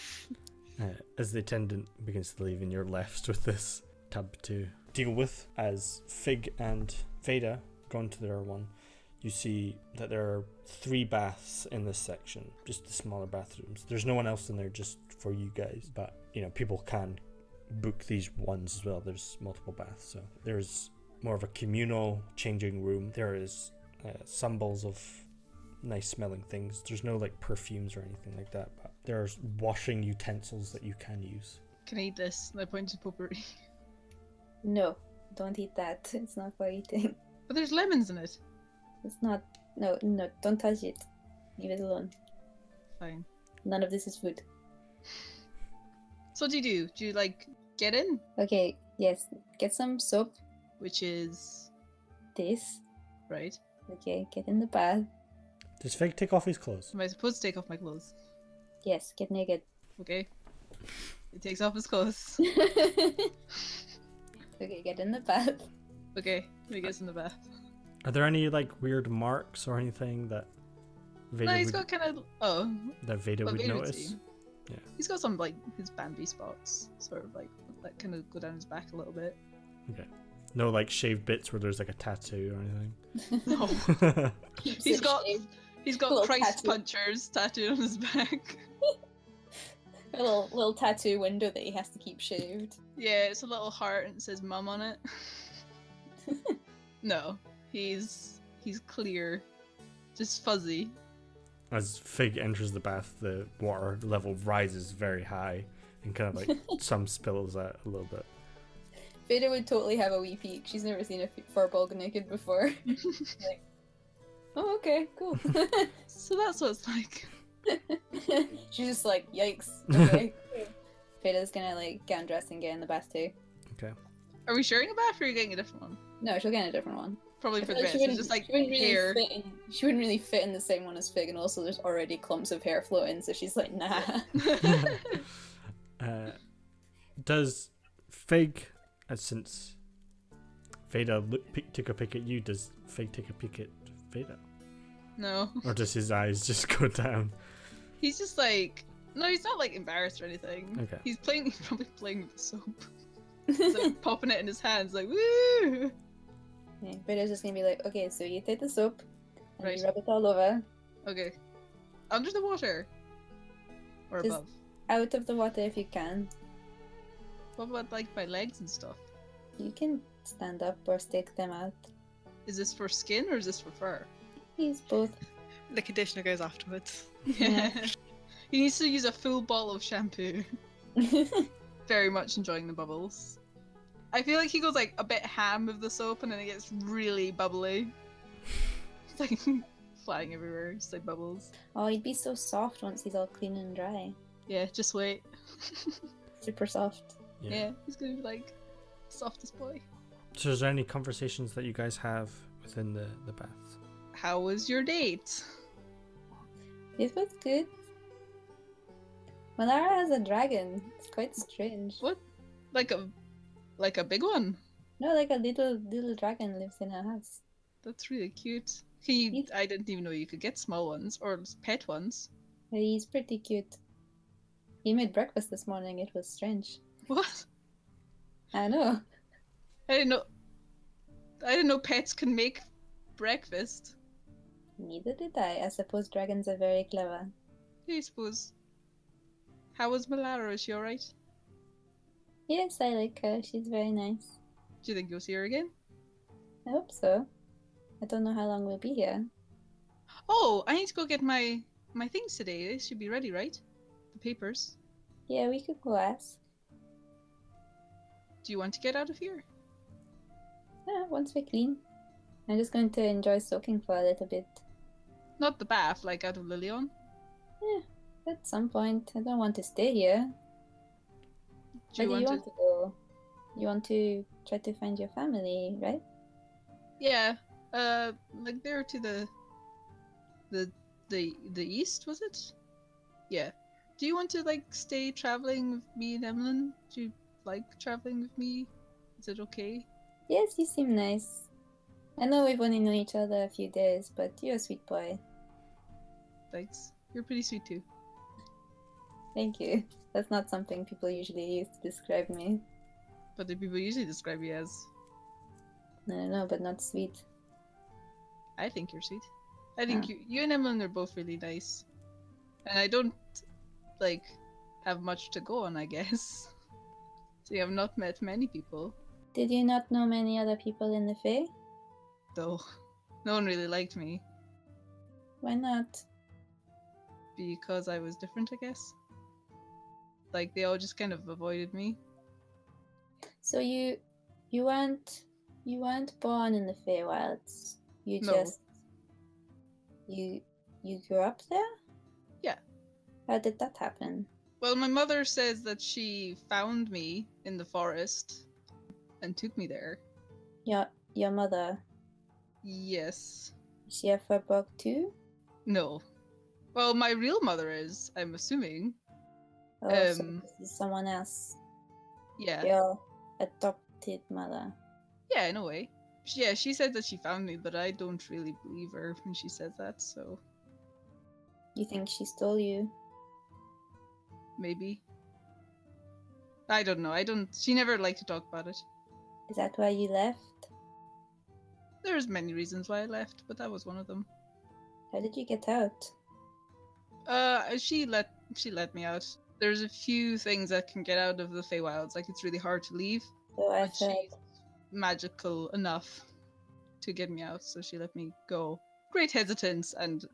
As the attendant begins to leave, and you're left with this tub to deal with. As Fig and Veda go into their one, you see that there are 3 baths in this section, just the smaller bathrooms. There's no one else in there just for you guys, but you know, people can book these ones as well. There's multiple baths, so there's more of a communal changing room. There is symbols of nice smelling things. There's no like perfumes or anything like that, but there's washing utensils that you can use. Can I eat this? And I point to potpourri. No, don't eat that. It's not for eating. But there's lemons in it. It's not. No, don't touch it. Leave it alone. Fine. None of this is food. So what do you do? Do you like get in? Okay, yes. Get some soap. Which is This. right. Okay, get in the bath. Does Fig take off his clothes? Am I supposed to take off my clothes? Yes, get naked. Okay. He takes off his clothes. Okay, get in the bath. Okay, he gets in the bath. Are there any like weird marks or anything that Veda No, he's would, got kind of that Veda would Veda would notice? see. Yeah. He's got some like his Bambi spots, sort of like that kind of go down his back a little bit. Okay. No like shaved bits where there's like a tattoo or anything. No, Keeps he's it got shaved. Little Christ tattoo. punchers tattooed on his back. A little tattoo window that he has to keep shaved. Yeah, it's a little heart and it says "Mum" on it. No, he's clear, just fuzzy. As Fig enters the bath, the water level rises very high and kind of like some spills out a little bit. Veda would totally have a wee peek. She's never seen a furball naked before. Like, oh, okay, cool. So that's what it's like. She's just like, yikes. Okay. Veda's gonna like get undressed and get in the bath too. Okay. Are we sharing a bath or are you getting a different one? No, she'll get in a different one. Probably I for feel the like best. It's just like she wouldn't really hair. she wouldn't really fit in the same one as Fig, and also there's already clumps of hair floating, so she's like, nah. Does Fig, since Veda took a peek at you, does Fig take a peek at Veda? No. Or does his eyes just go down? He's just like, no, he's not like embarrassed or anything. Okay. He's probably playing with the soap. He's like popping it in his hands, like, woo! Yeah, Veda's just gonna be like, okay, so you take the soap, and Right. you rub it all over, Okay. Under the water. Or Just- above. out of the water if you can. What about like my legs and stuff? You can stand up or stick them out. Is this for skin or is this for fur? Use both. The conditioner goes afterwards. Yeah. He needs to use a full bottle of shampoo. Very much enjoying the bubbles. I feel like he goes like a bit ham with the soap and then it gets really bubbly. It's like flying everywhere, just like bubbles. Oh, he'd be so soft once he's all clean and dry. Yeah, just wait. Super soft. Yeah, he's gonna be like softest boy. So is there any conversations that you guys have within the bath? How was your date? It was good. Malara has a dragon. It's quite strange. What? Like a big one? No, like a little dragon lives in her house. That's really cute. Can you? I didn't even know you could get small ones or pet ones. He's pretty cute. He made breakfast this morning. It was strange. What? I know. I didn't know pets can make breakfast. Neither did I. I suppose dragons are very clever. I suppose. How was Malara? Is she alright? Yes, I like her. She's very nice. Do you think you'll see her again? I hope so. I don't know how long we'll be here. Oh, I need to go get my things today. They should be ready, right? The papers. Yeah, we could go ask. Do you want to get out of here? Yeah, once we're clean. I'm just going to enjoy soaking for a little bit. Not the bath, like out of Lilion. Yeah, at some point. I don't want to stay here. Do Where you do want you want to go? You want to try to find your family, right? Yeah. Like there to the east, was it? Yeah. Do you want to like stay traveling with me and Emlyn? Do you like traveling with me? Is it okay? Yes, you seem nice. I know we've only known each other a few days, but you're a sweet boy. Thanks. You're pretty sweet too. Thank you. That's not something people usually use to describe me. What do people usually describe you as? No, but not sweet. I think you're sweet. I think Ah. you and Emlyn are both really nice. And I don't, like, have much to go on, I guess. So I've not met many people, Did you not know many other people in the Fae? though. No one really liked me Why not? because I was different, I guess. Like, they all just kind of avoided me. So you weren't born in the Feywilds. You No. just you grew up there? Yeah. How did that happen? Well, my mother says that she found me in the forest and took me there. Your mother, Yes. is she a Furbolg too? No. Well, my real mother is, I'm assuming. Oh, so this is someone else. Yeah. Your adopted mother. Yeah, in a way. Yeah, she said that she found me, but I don't really believe her when she says that, so You think she stole you? maybe. I don't know. She never liked to talk about it. Is that why you left? There's many reasons why I left, but that was one of them. How did you get out? She let me out. There's a few things that can get out of the Feywilds. Like, it's really hard to leave, So I but said, she's magical enough to get me out, so she let me go. Great hesitance and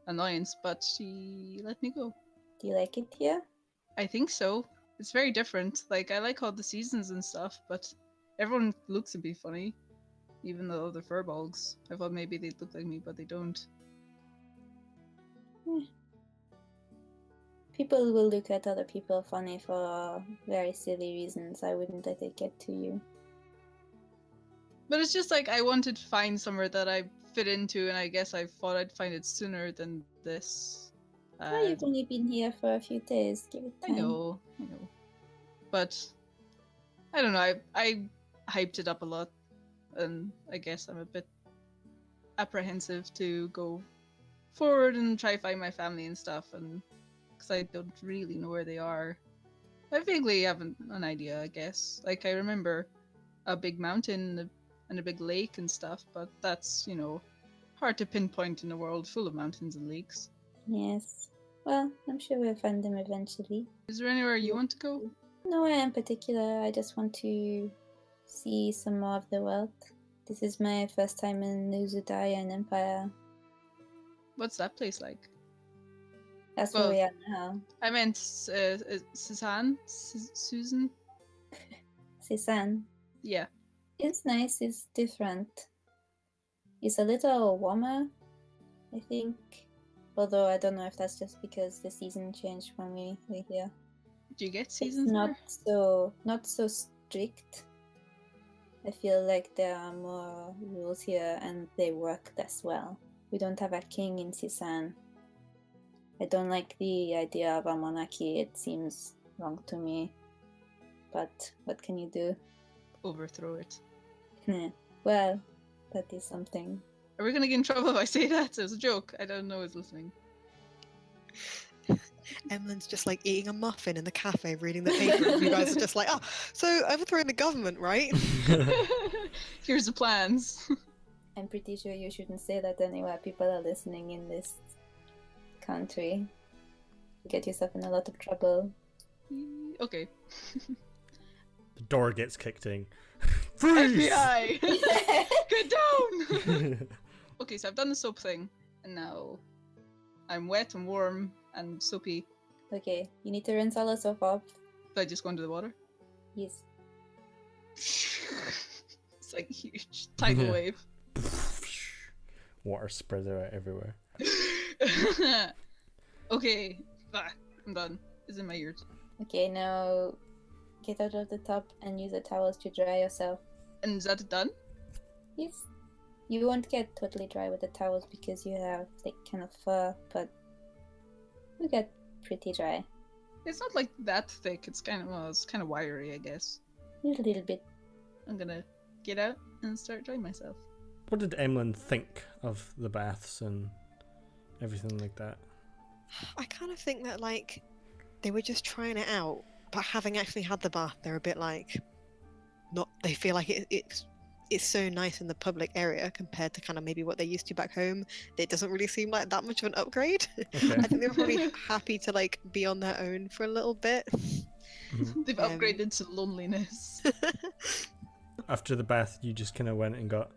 annoyance, but she let me go. do you like it here? I think so. It's very different. Like, I like all the seasons and stuff, but everyone looks a bit funny, even though they're furbolgs. I thought maybe they'd look like me, but they don't. People will look at other people funny for very silly reasons. I wouldn't let it get to you. But it's just like I wanted to find somewhere that I fit into, and I guess I thought I'd find it sooner than this. Well, you've only been here for a few days. Give it I time. know. But I don't know. I hyped it up a lot, and I guess I'm a bit apprehensive to go forward and try to find my family and stuff, and because I don't really know where they are. I vaguely have an idea, I guess. Like, I remember a big mountain and a big lake and stuff, but that's, hard to pinpoint in a world full of mountains and lakes. Yes. Well, I'm sure we'll find them eventually. Is there anywhere you want to go? No, I am particular. I just want to see some more of the world. This is my first time in New Zudaya and Empire. What's that place like? That's Well, where we are now. I meant Susan? Susan? Sisan. Yeah. It's nice, it's different. It's a little warmer, I think. Although I don't know if that's just because the season changed when we were here. Do you get It's seasons not there? not so strict. I feel like there are more rules here and they work less well. We don't have a king in Sisan. I don't like the idea of a monarchy. It seems wrong to me. But what can you do? Overthrow it. Well, that is something. Are we gonna get in trouble if I say that? It was a joke. I don't know who's listening. Emlyn's just like eating a muffin in the cafe, reading the paper, and you guys are just like, oh, so overthrowing the government, right? Here's the plans. I'm pretty sure you shouldn't say that anywhere. People are listening in this country. You get yourself in a lot of trouble. Okay. The door gets kicked in. Freeze! FBI! Get down! Okay, so I've done the soap thing, and now I'm wet and warm and soapy. Okay, you need to rinse all the soap off. Do I just go into the water? Yes. It's like a huge tidal wave. Water spreads out everywhere. Okay, I'm done. It's in my ears. Okay, now get out of the tub and use the towels to dry yourself. And is that done? Yes. You won't get totally dry with the towels because you have like kind of fur, but you get pretty dry. It's not like that thick. It's kind of wiry, I guess. A little bit. I'm gonna get out and start drying myself. What did Emlyn think of the baths and everything like that? I kind of think that, like, they were just trying it out, but having actually had the bath, they're a bit like, not, they feel like it's so nice in the public area compared to kind of maybe what they're used to back home. It doesn't really seem like that much of an upgrade. Okay. I think they were probably happy to like be on their own for a little bit. They've upgraded to loneliness. After the bath, you just kind of went and got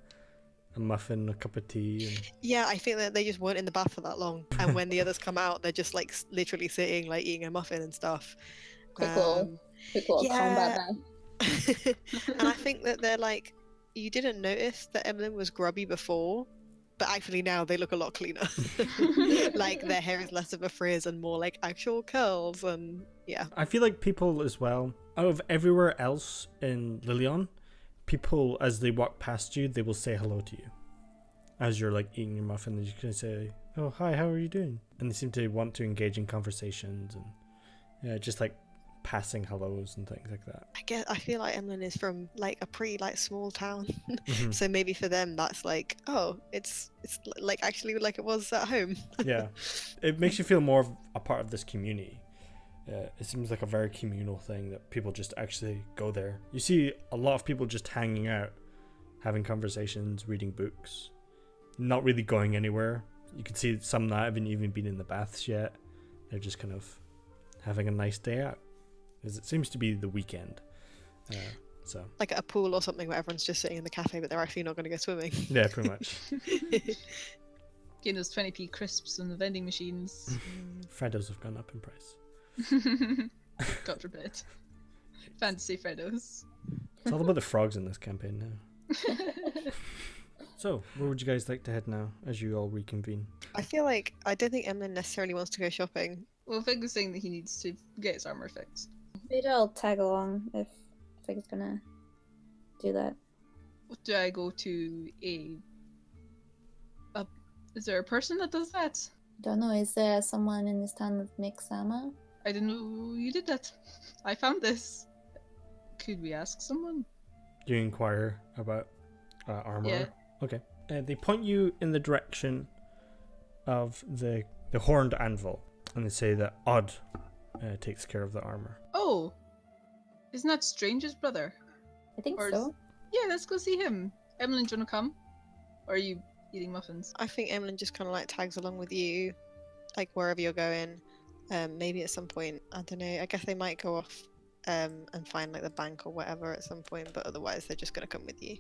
a muffin, a cup of tea, and Yeah, I think that they just weren't in the bath for that long, and when the others come out, they're just like literally sitting, like eating a muffin and stuff. Quick little yeah. combat And I think that they're like, you didn't notice that Emlyn was grubby before, but actually now they look a lot cleaner. Like their hair is less of a frizz and more like actual curls, and yeah. I feel like people as well, out of everywhere else in Lilion, people as they walk past you, they will say hello to you. As you're like eating your muffin, you can say, "Oh, hi, how are you doing?" And they seem to want to engage in conversations and yeah, just like passing hellos and things like that. I feel like Emlyn is from like a pretty like small town, so maybe for them that's like, oh, it's like actually like it was at home. Yeah, it makes you feel more of a part of this community. It seems like a very communal thing that people just actually go there. You see a lot of people just hanging out, having conversations, reading books, not really going anywhere. You can see some that haven't even been in the baths yet. They're just kind of having a nice day out, because it seems to be the weekend. So Like at a pool or something where everyone's just sitting in the cafe, but they're actually not going to go swimming. yeah, pretty much. Getting those 20p crisps in the vending machines. Freddos have gone up in price. God forbid. Fantasy Freddos. It's all about the frogs in this campaign now. So, where would you guys like to head now, as you all reconvene? I feel like I don't think Emlyn necessarily wants to go shopping. Well, Fig was saying that he needs to get his armor fixed. Maybe I'll tag along if Fig's gonna do that. Do I go to a... Is there a person that does that? Don't know, is there someone in this town that makes ammo? I didn't know you did that. I found this. Could we ask someone? You inquire about armor. Yeah. Okay. They point you in the direction of the horned anvil, and they say that Odd takes care of the armor. Oh! Isn't that Strange's brother? I think Or so. Yeah, let's go see him. Emily, do you want to come? Or are you eating muffins? I think Emlyn just kind of like tags along with you, like wherever you're going. Maybe at some point, I don't know. I guess they might go off and find like the bank or whatever at some point, but otherwise they're just gonna come with you.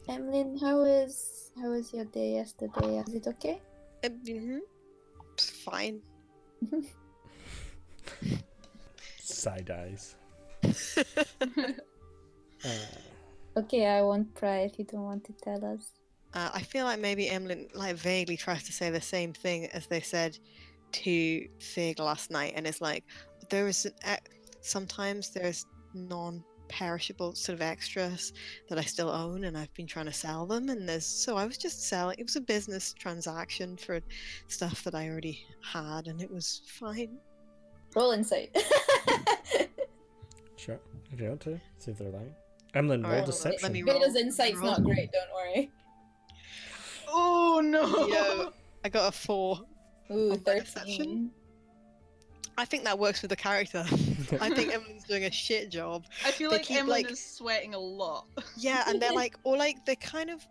Emlyn, how was your day yesterday? Is it okay? It's fine. Side eyes. Okay, I won't pry if you don't want to tell us. I feel like maybe Emlyn like vaguely tries to say the same thing as they said to Fig last night, and it's like sometimes there's non-perishable sort of extras that I still own, and I've been trying to sell them. And so I was just selling. It was a business transaction for stuff that I already had, and it was fine. Roll insight. Sure. If you want to, see if they're lying. Emlyn, roll Alright, deception. let me roll. Beta's insight's roll. not great, don't worry. Oh no! Yo, I got a 4. Ooh, On my deception? I think that works with the character. I think Emlyn's doing a shit job. I feel They like keep, Emily like- is sweating a lot. Yeah, and they're like, or like they're kind of,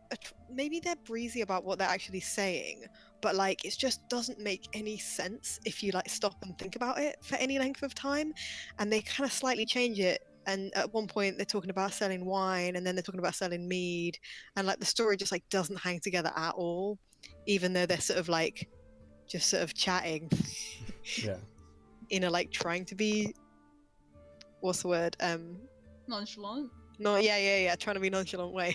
maybe they're breezy about what they're actually saying, but like it just doesn't make any sense if you like stop and think about it for any length of time. And they kind of slightly change it. And at one point they're talking about selling wine, and then they're talking about selling mead, and like the story just like doesn't hang together at all, even though they're sort of like just sort of chatting Yeah. in a like trying to be, what's the word, Nonchalant. no, yeah, trying to be nonchalant way.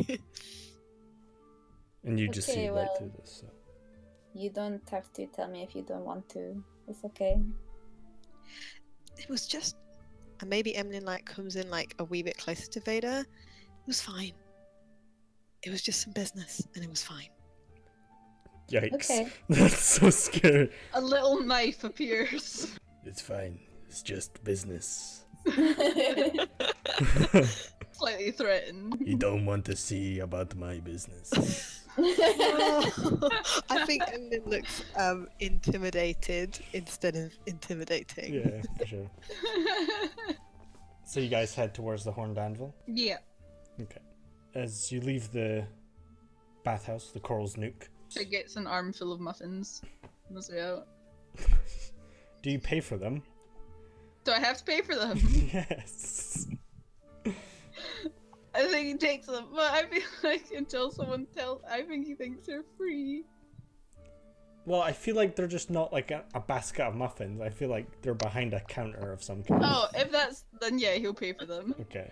And you just see Okay, right well- through this. So. You don't have to tell me if you don't want to. It's okay. It was just, and maybe Emlyn like comes in like a wee bit closer to Vader. It was fine. It was just some business, and it was fine. Yikes. Okay. That's so scary. A little knife appears. It's fine. It's just business. Slightly threatened. You don't want to see about my business. I think Emlyn looks intimidated instead of intimidating. Yeah, for sure. So you guys head towards the horned anvil. Yeah. Okay. As you leave the bathhouse, the Coral's Nook, She gets an armful of muffins on his way out. do you pay for them? Do I have to pay for them? Yes. I think he takes them, but I feel like until someone tells, I think he thinks they're free. Well, I feel like they're just not like a basket of muffins. I feel like they're behind a counter of some kind. Oh, if that's, then yeah, he'll pay for them. Okay.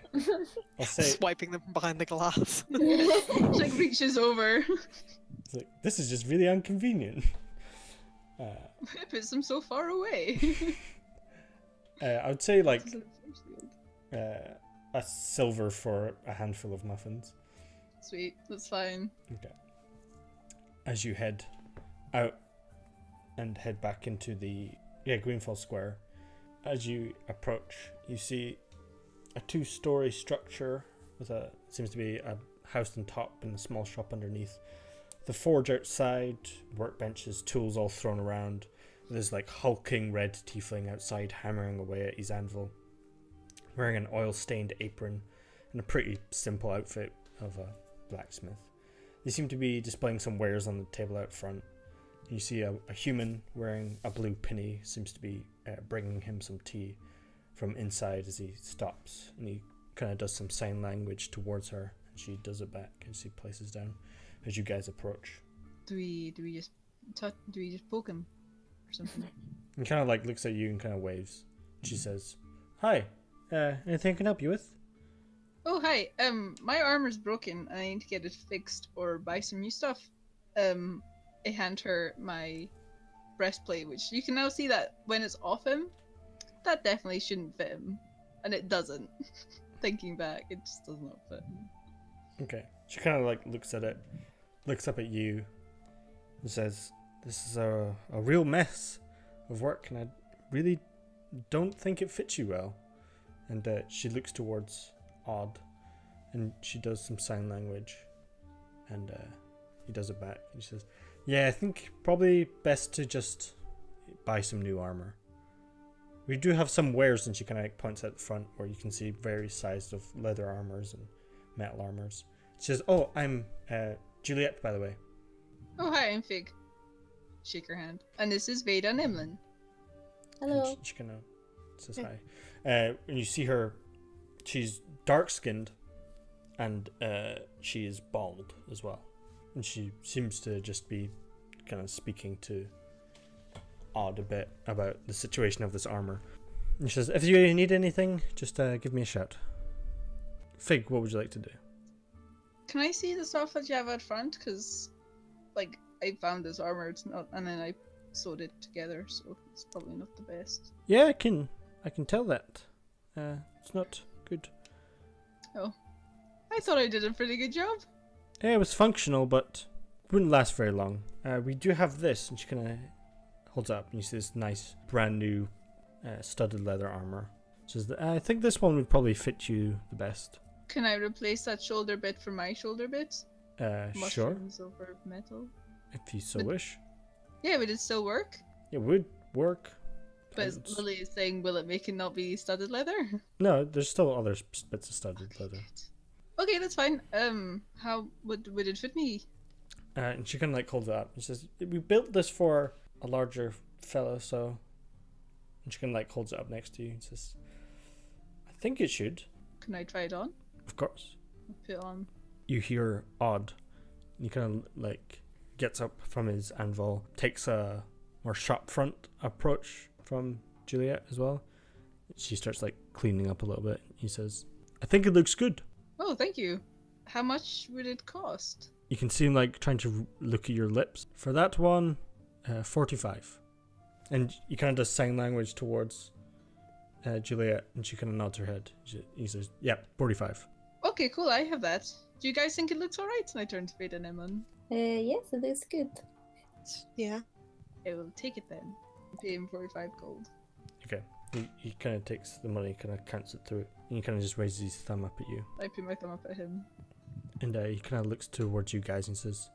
I'll say, Swiping them from behind the glass. She like reaches over. it's like, this is just really inconvenient. It puts them so far away. I would say like a silver for a handful of muffins. Sweet, that's fine. Okay. As you head out and head back into the Greenfall Square, as you approach, you see a 2-story structure with seems to be a house on top and a small shop underneath. The forge outside, workbenches, tools all thrown around. There's like hulking red tiefling outside hammering away at his anvil, wearing an oil-stained apron and a pretty simple outfit of a blacksmith. They seem to be displaying some wares on the table out front. You see a human wearing a blue pinny seems to be bringing him some tea from inside as he stops, and he kind of does some sign language towards her, and she does it back as he places down as you guys approach. Do we just poke him or something? He kind of like looks at you and kind of waves. She says, "Hi, anything I can help you with?" Oh hi, my armor's broken and I need to get it fixed or buy some new stuff. I hand her my breastplate, which you can now see that when it's off him, that definitely shouldn't fit him. And it doesn't. Thinking back, it just does not fit him. Okay. She kind of like looks at it, looks up at you, and says, "This is a real mess of work, and I really don't think it fits you well." And she looks towards Odd, and she does some sign language, and he does it back. And she says, "Yeah, I think probably best to just buy some new armor. We do have some wares," and she kind of like points at the front where you can see various sizes of leather armors and metal armors. She says, "Oh, I'm Juliet, by the way." Oh hi, I'm Fig. Shake her hand. And this is Veda and Emlyn. Hello. And she kind of says hi. And you see her, she's dark-skinned, and she is bald as well. And she seems to just be kind of speaking to Odd a bit about the situation of this armor. And she says, "If you need anything, just give me a shout." Fig, what would you like to do? Can I see the stuff that you have out front? Because, like, I found this armor, it's not, and then I sewed it together, so it's probably not the best. Yeah, I can tell that. It's not good. Oh. I thought I did a pretty good job. Yeah, it was functional, but wouldn't last very long. We do have this, and she kind of holds up, and you see this nice, brand new, studded leather armor. She says, "I think this one would probably fit you the best." Can I replace that shoulder bit for my shoulder bit? Sure, Mushrooms over metal? if you so But- wish. Yeah, would it still work? It would work. But It's- Lily is saying, will it make it not be studded leather? No, there's still other bits of studded leather. Okay, that's fine. How would it fit me? And she kind of like holds it up. She says, "We built this for a larger fellow, so." And she kind of like holds it up next to you and says, "I think it should." Can I try it on? Of course. I'll put it on. You hear Odd. He kind of like gets up from his anvil, takes a more shop front approach from Juliet as well. She starts like cleaning up a little bit. He says, "I think it looks good." Oh, thank you. How much would it cost? You can see him like trying to look at your lips. For that one, 45. And he kind of does sign language towards Juliet, and she kind of nods her head. He says, "Yeah, 45. Okay, cool, I have that. Do you guys think it looks alright? And I turn to Veda and Emlyn. Yes, it looks good. Yeah. I will take it then. Pay him 45 gold. Okay. He kind of takes the money, kind of counts it through, and he kind of just raises his thumb up at you. I put my thumb up at him. And he kind of looks towards you guys and says,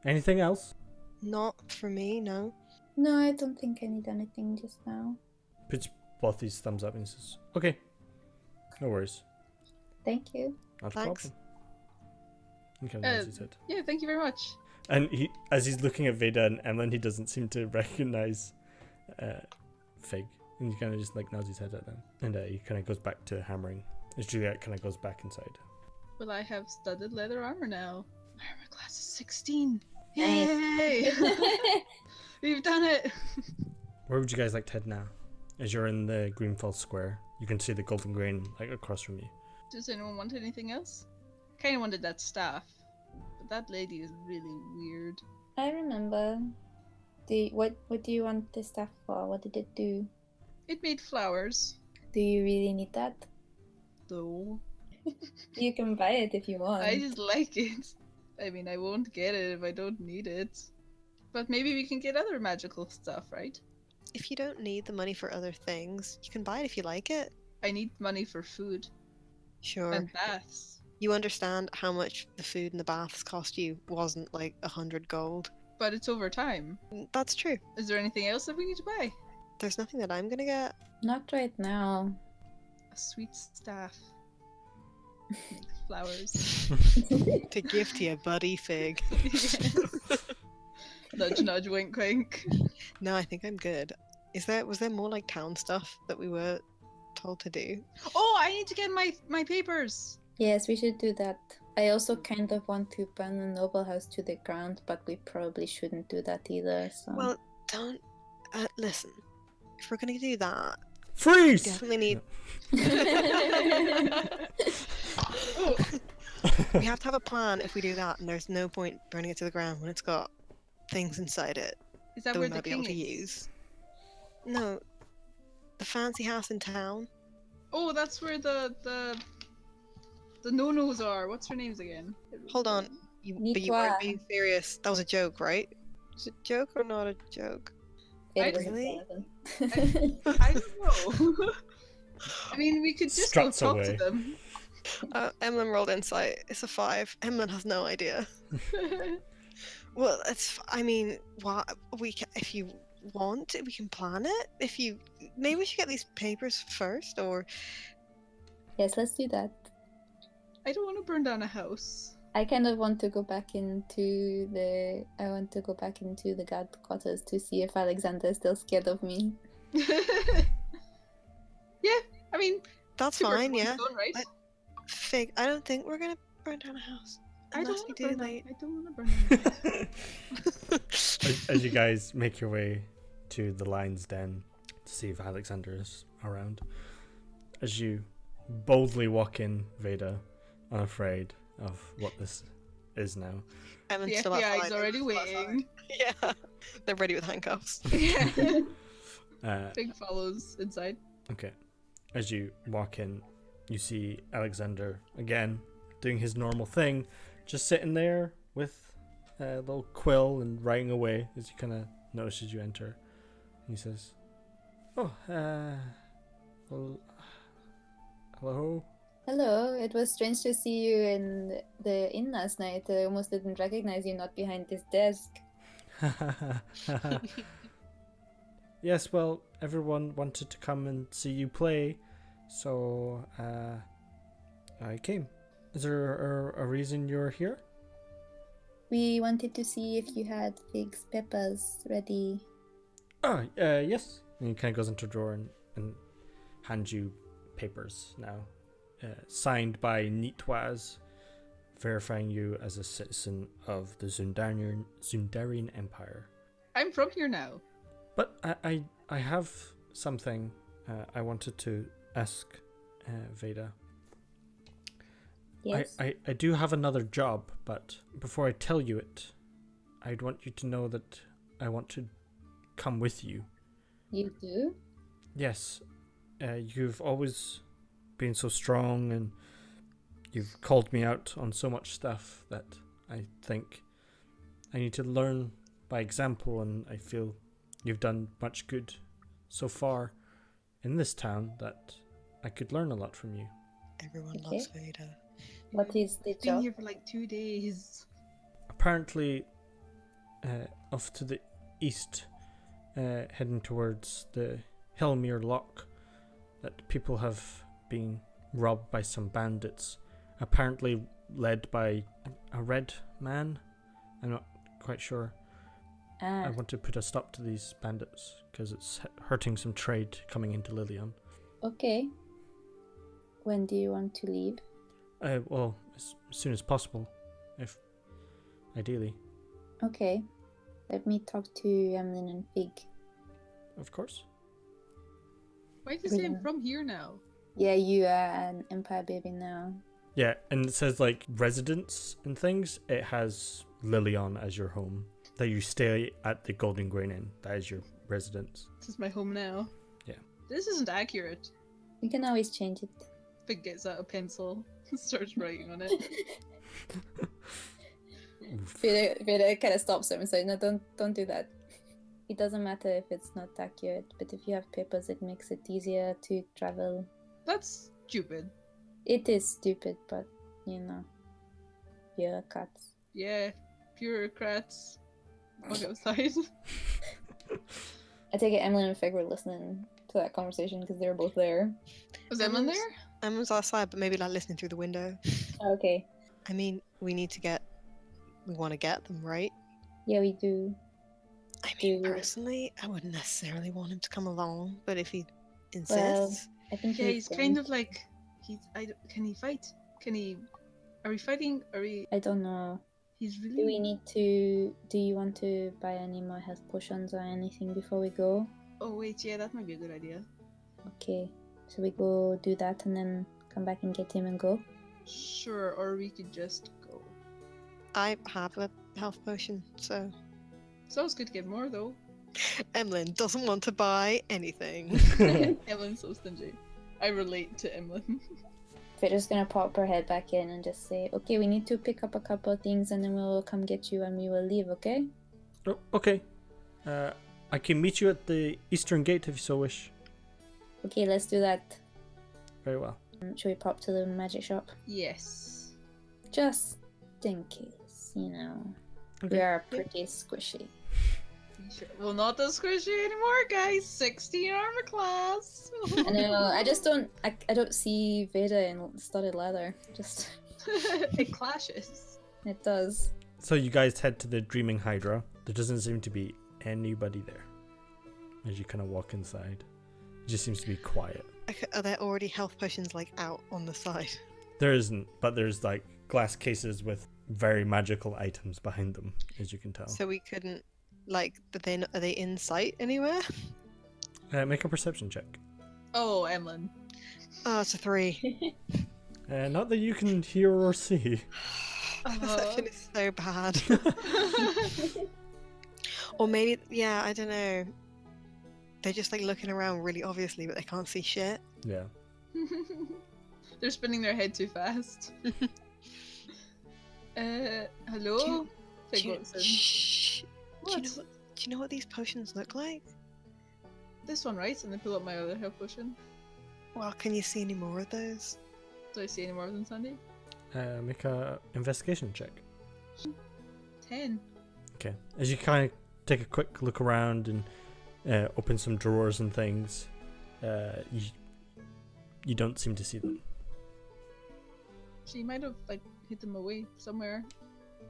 "Anything else?" Not for me, no. No, I don't think I need anything just now. Puts both his thumbs up and says, "Okay, no worries." Thank you. Not a Thanks. problem. He kind of nods his head. Yeah, thank you very much. And as he's looking at Veda and Emlyn, he doesn't seem to recognize Fig. And he kind of just like nods his head at them. And he kind of goes back to hammering as Juliet kind of goes back inside. Well, I have studded leather armor now. My armor class is 16. Nice. Yay! We've done it. Where would you guys like to head now? As you're in the Greenfall Square, you can see the Golden Grain like across from you. Does anyone want anything else? Kind of wanted that staff, but that lady is really weird. I remember. What do you want the stuff for? What did it do? It made flowers. Do you really need that? Though. You can buy it if you want. I just like it. I mean, I won't get it if I don't need it. But maybe we can get other magical stuff, right? If you don't need the money for other things, you can buy it if you like it. I need money for food Sure. and baths. You understand how much the food and the baths cost you wasn't like 100 gold. But it's over time. That's true. Is there anything else that we need to buy? There's nothing that I'm gonna get. Not right now. A sweet staff. Flowers. To give to your buddy Fig. Nudge, nudge, wink, wink. No, I think I'm good. Was there more like town stuff that we were told to do? Oh, I need to get my papers. Yes, we should do that. I also kind of want to burn the noble house to the ground, but we probably shouldn't do that either. So. Well, don't listen. If we're gonna do that, Freeze! definitely need. We have to have a plan if we do that, and there's no point burning it to the ground when it's got things inside it Is that that we where the might be able king to is? use. No, the fancy house in town. Oh, that's where the no-nos are. What's her names again? Hold on, but you weren't Nitwa. being serious. That was a joke, right? Is it a joke or not a joke? It was Really? a 7. I don't know. I mean, we could just go Struts talk away. to them. Emlyn rolled insight. It's a 5. Emlyn has no idea. Well, I mean, what if you want, we can plan it. Maybe we should get these papers first, or Yes, let's do that. I don't want to burn down a house. I kind of want to go back into the. I want to go back into the guard quarters to see if Alexander is still scared of me. Yeah, I mean, that's two birds, fine. one Yeah. stone, right? Fig, I don't think we're gonna burn down a house I unless don't we want to do burn like. I don't want to burn down. As you guys make your way to the lion's den to see if Alexander is around, as you boldly walk in, Veda, unafraid of what this is now. Emlyn's The still FBI outside. is already Emlyn's still waiting. outside. Yeah, they're ready with handcuffs. Yeah. Big follows inside. Okay. As you walk in, you see Alexander again doing his normal thing, just sitting there with a little quill and writing away as he kind of notices you enter. And he says, "Oh, well, hello." Hello, it was strange to see you in the inn last night. I almost didn't recognize you not behind this desk. Yes, well, everyone wanted to come and see you play, so I came. Is there a reason you're here? We wanted to see if you had figs, peppers ready. Oh, yes. And he kind of goes into a drawer and hands you papers now, signed by DYS, verifying you as a citizen of the Zundarian Empire. I'm from here now. But I have something I wanted to ask Veda. Yes. I do have another job, but before I tell you it, I'd want you to know that I want to come with you. You do? Yes, you've always been so strong and you've called me out on so much stuff that I think I need to learn by example, and I feel you've done much good so far in this town that I could learn a lot from you. Everyone Okay. loves Veda. What is the Been job? here for like 2 days. Apparently, off to the east, heading towards the Hillmere Lock, that people have been robbed by some bandits, apparently led by a red man. I'm not quite sure. I Ah, want to put a stop to these bandits because it's hurting some trade coming into Lilian. okay. When do you want to leave? Well, as soon as possible, if ideally, Okay. Let me talk to Emlyn and Fig. of course. Why does it say I'm from here now? Yeah, you are an Empire baby now. Yeah, and it says like residence and things. It has Lilian as your home. That you stay at the Golden Grain Inn. That is your residence. This is my home now. Yeah. This isn't accurate. We can always change it. Fig gets out a pencil and starts writing on it. Veda kind of stops him and says, "No, don't do that. It doesn't matter if it's not accurate, but if you have papers, it makes it easier to travel." That's stupid. It is stupid, but bureaucrats. Yeah, bureaucrats. I'll go outside. I take it Emily and Fig were listening to that conversation because they were both there. Was Emma there? Emma's outside, but maybe like listening through the window. Okay. I mean, we want to get them, right? Yeah, we do. I mean, Do- personally, I wouldn't necessarily want him to come along, but if he insists, Well, I think Yeah, he's going. kind of like can he fight? Can he? Are we fighting? Are we? I don't know. He's Do really. we need to? Do you want to buy any more health potions or anything before we go? Oh wait, yeah, that might be a good idea. Okay. So we go do that and then come back and get him and go. Sure, or we could just go. I have a health potion, so It's always good to get more though. Emlyn doesn't want to buy anything. Emlyn's so stingy. I relate to Emlyn. We're just gonna pop her head back in and just say, "Okay, we need to pick up a couple of things and then we'll come get you and we will leave." Okay? Oh, okay. I can meet you at the eastern gate if you so wish. Okay, let's do that. Very well. Should we pop to the magic shop? Yes. Just in case, we Okay. are pretty squishy. Sure. Well, not the squishy anymore, guys. 16 armor class. I know. I just don't. I don't see Veda in studded leather. Just It clashes. it does. So you guys head to the Dreaming Hydra. There doesn't seem to be anybody there. As you kind of walk inside, it just seems to be quiet. Okay, are there already health potions like out on the side? There isn't, but there's like glass cases with very magical items behind them, as you can tell. So we couldn't, like, are they in sight anywhere? Make a perception check. Oh, Emlyn. Oh, it's a 3. Not that you can hear or see. Perception is so bad. Or maybe, yeah, I don't know. They're just like looking around really obviously, but they can't see shit. Yeah. They're spinning their head too fast. Hello? Fig Do you, walks in. shh. What? Do you know what these potions look like? This one, right? And then pull up my other health potion. Well, can you see any more of those? Do I see any more than Sandy? Make a investigation check. 10. Okay. As you kind of take a quick look around and open some drawers and things, you don't seem to see them. She might have like hid them away somewhere.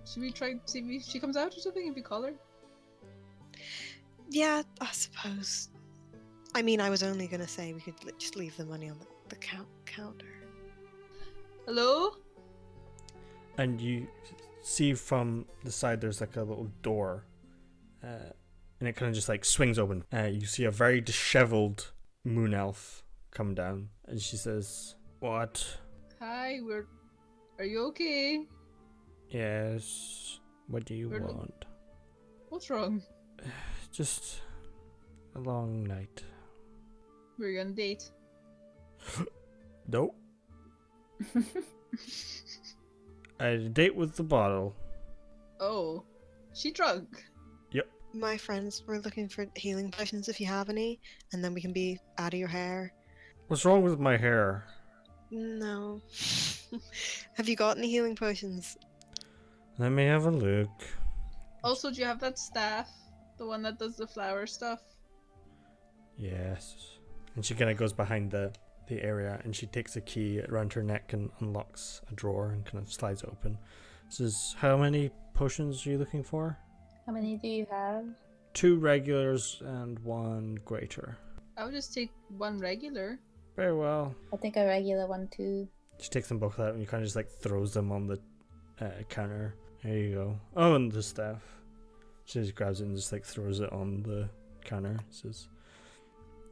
Should we try see if she comes out or something if we call her? Yeah, I suppose. I mean, I was only gonna say we could just leave the money on the counter. Hello? And you see from the side there's like a little door, and it kind of just like swings open. You see a very disheveled moon elf come down, and she says, "What? Hi, are you okay? Yes. What do you We're- want? What's wrong? Just a long night." We're you on a date. Nope. I had a date with the bottle. Oh. She drunk. My friends were looking for healing potions if you have any, and then we can be out of your hair. What's wrong with my hair? No. Have you got any healing potions? Let me have a look. Also, do you have that staff? The one that does the flower stuff? Yes. And she kind of goes behind the the area, and she takes a key around her neck and unlocks a drawer and kind of slides it open. Says, how many potions are you looking for? How many do you have? 2 regulars and 1 greater. I'll just take 1 regular. Very well. I'll take a regular one too. She takes them both out and you kind of just like throws them on the counter. There you go. Oh, and the staff. She just grabs it and just like throws it on the counter. Says,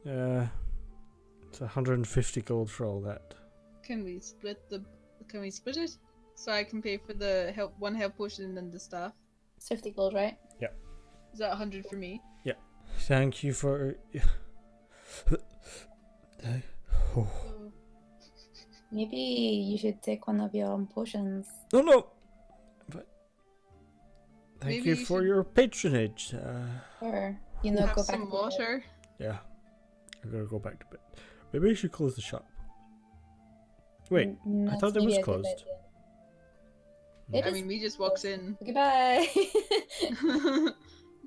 it's 150 gold for all that. Can we split it? So I can pay for the 1 health potion and the staff. It's 50 gold, right? Is that 100 for me? Yeah. Thank you for. Oh. So, Maybe you should take one of your own potions. No. But thank Maybe you you for should- your patronage. Or, you know, have go back some to bed. water. Yeah. I'm gonna go back to bed. Maybe we should close the shop. Wait, I thought it maybe was a good closed. idea. It I is mean, we just walks in. Goodbye.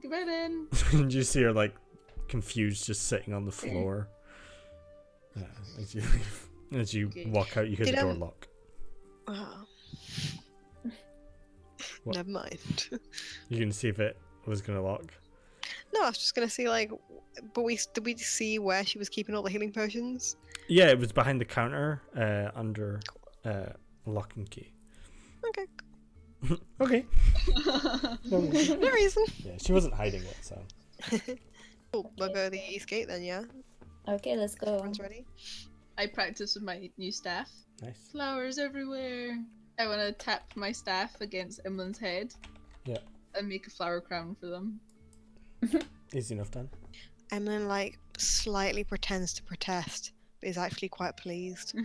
Goodbye then. And you see her like confused, just sitting on the floor. As you leave. As you Okay. walk out, you hear the Did, door lock. Oh. What? Never mind. You can see if it was gonna lock. No, I was just gonna see like, but did we see where she was keeping all the healing potions? Yeah, it was behind the counter, under lock and key. Okay, Okay. No reason. no reason. Yeah, she wasn't hiding it, so. Cool. We'll go to the east gate then. Yeah, Okay, let's go. everyone's ready. I practice with my new staff. Nice. Flowers everywhere. I want to tap my staff against Emlyn's head. Yeah. And make a flower crown for them. Easy enough done. Emlyn like slightly pretends to protest, but is actually quite pleased.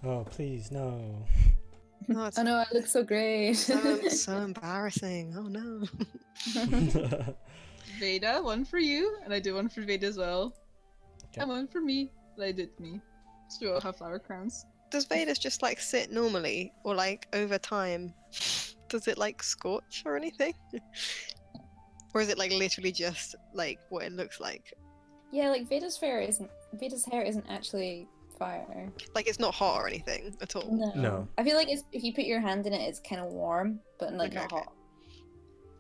Oh, please, no. Oh, it's Oh no, I look so great. so embarrassing. Oh no. Veda, 1 for you, and I do 1 for Veda as well. Okay. And 1 for me, and I did me. So we all have flower crowns. Does Vedas just like sit normally, or like over time? Does it like scorch or anything? Or is it like literally just like what it looks like? Yeah, like Veda's hair isn't actually fire. Like it's not hot or anything at all. No. No. I feel like if you put your hand in it, it's kind of warm, but like Okay, not okay. hot.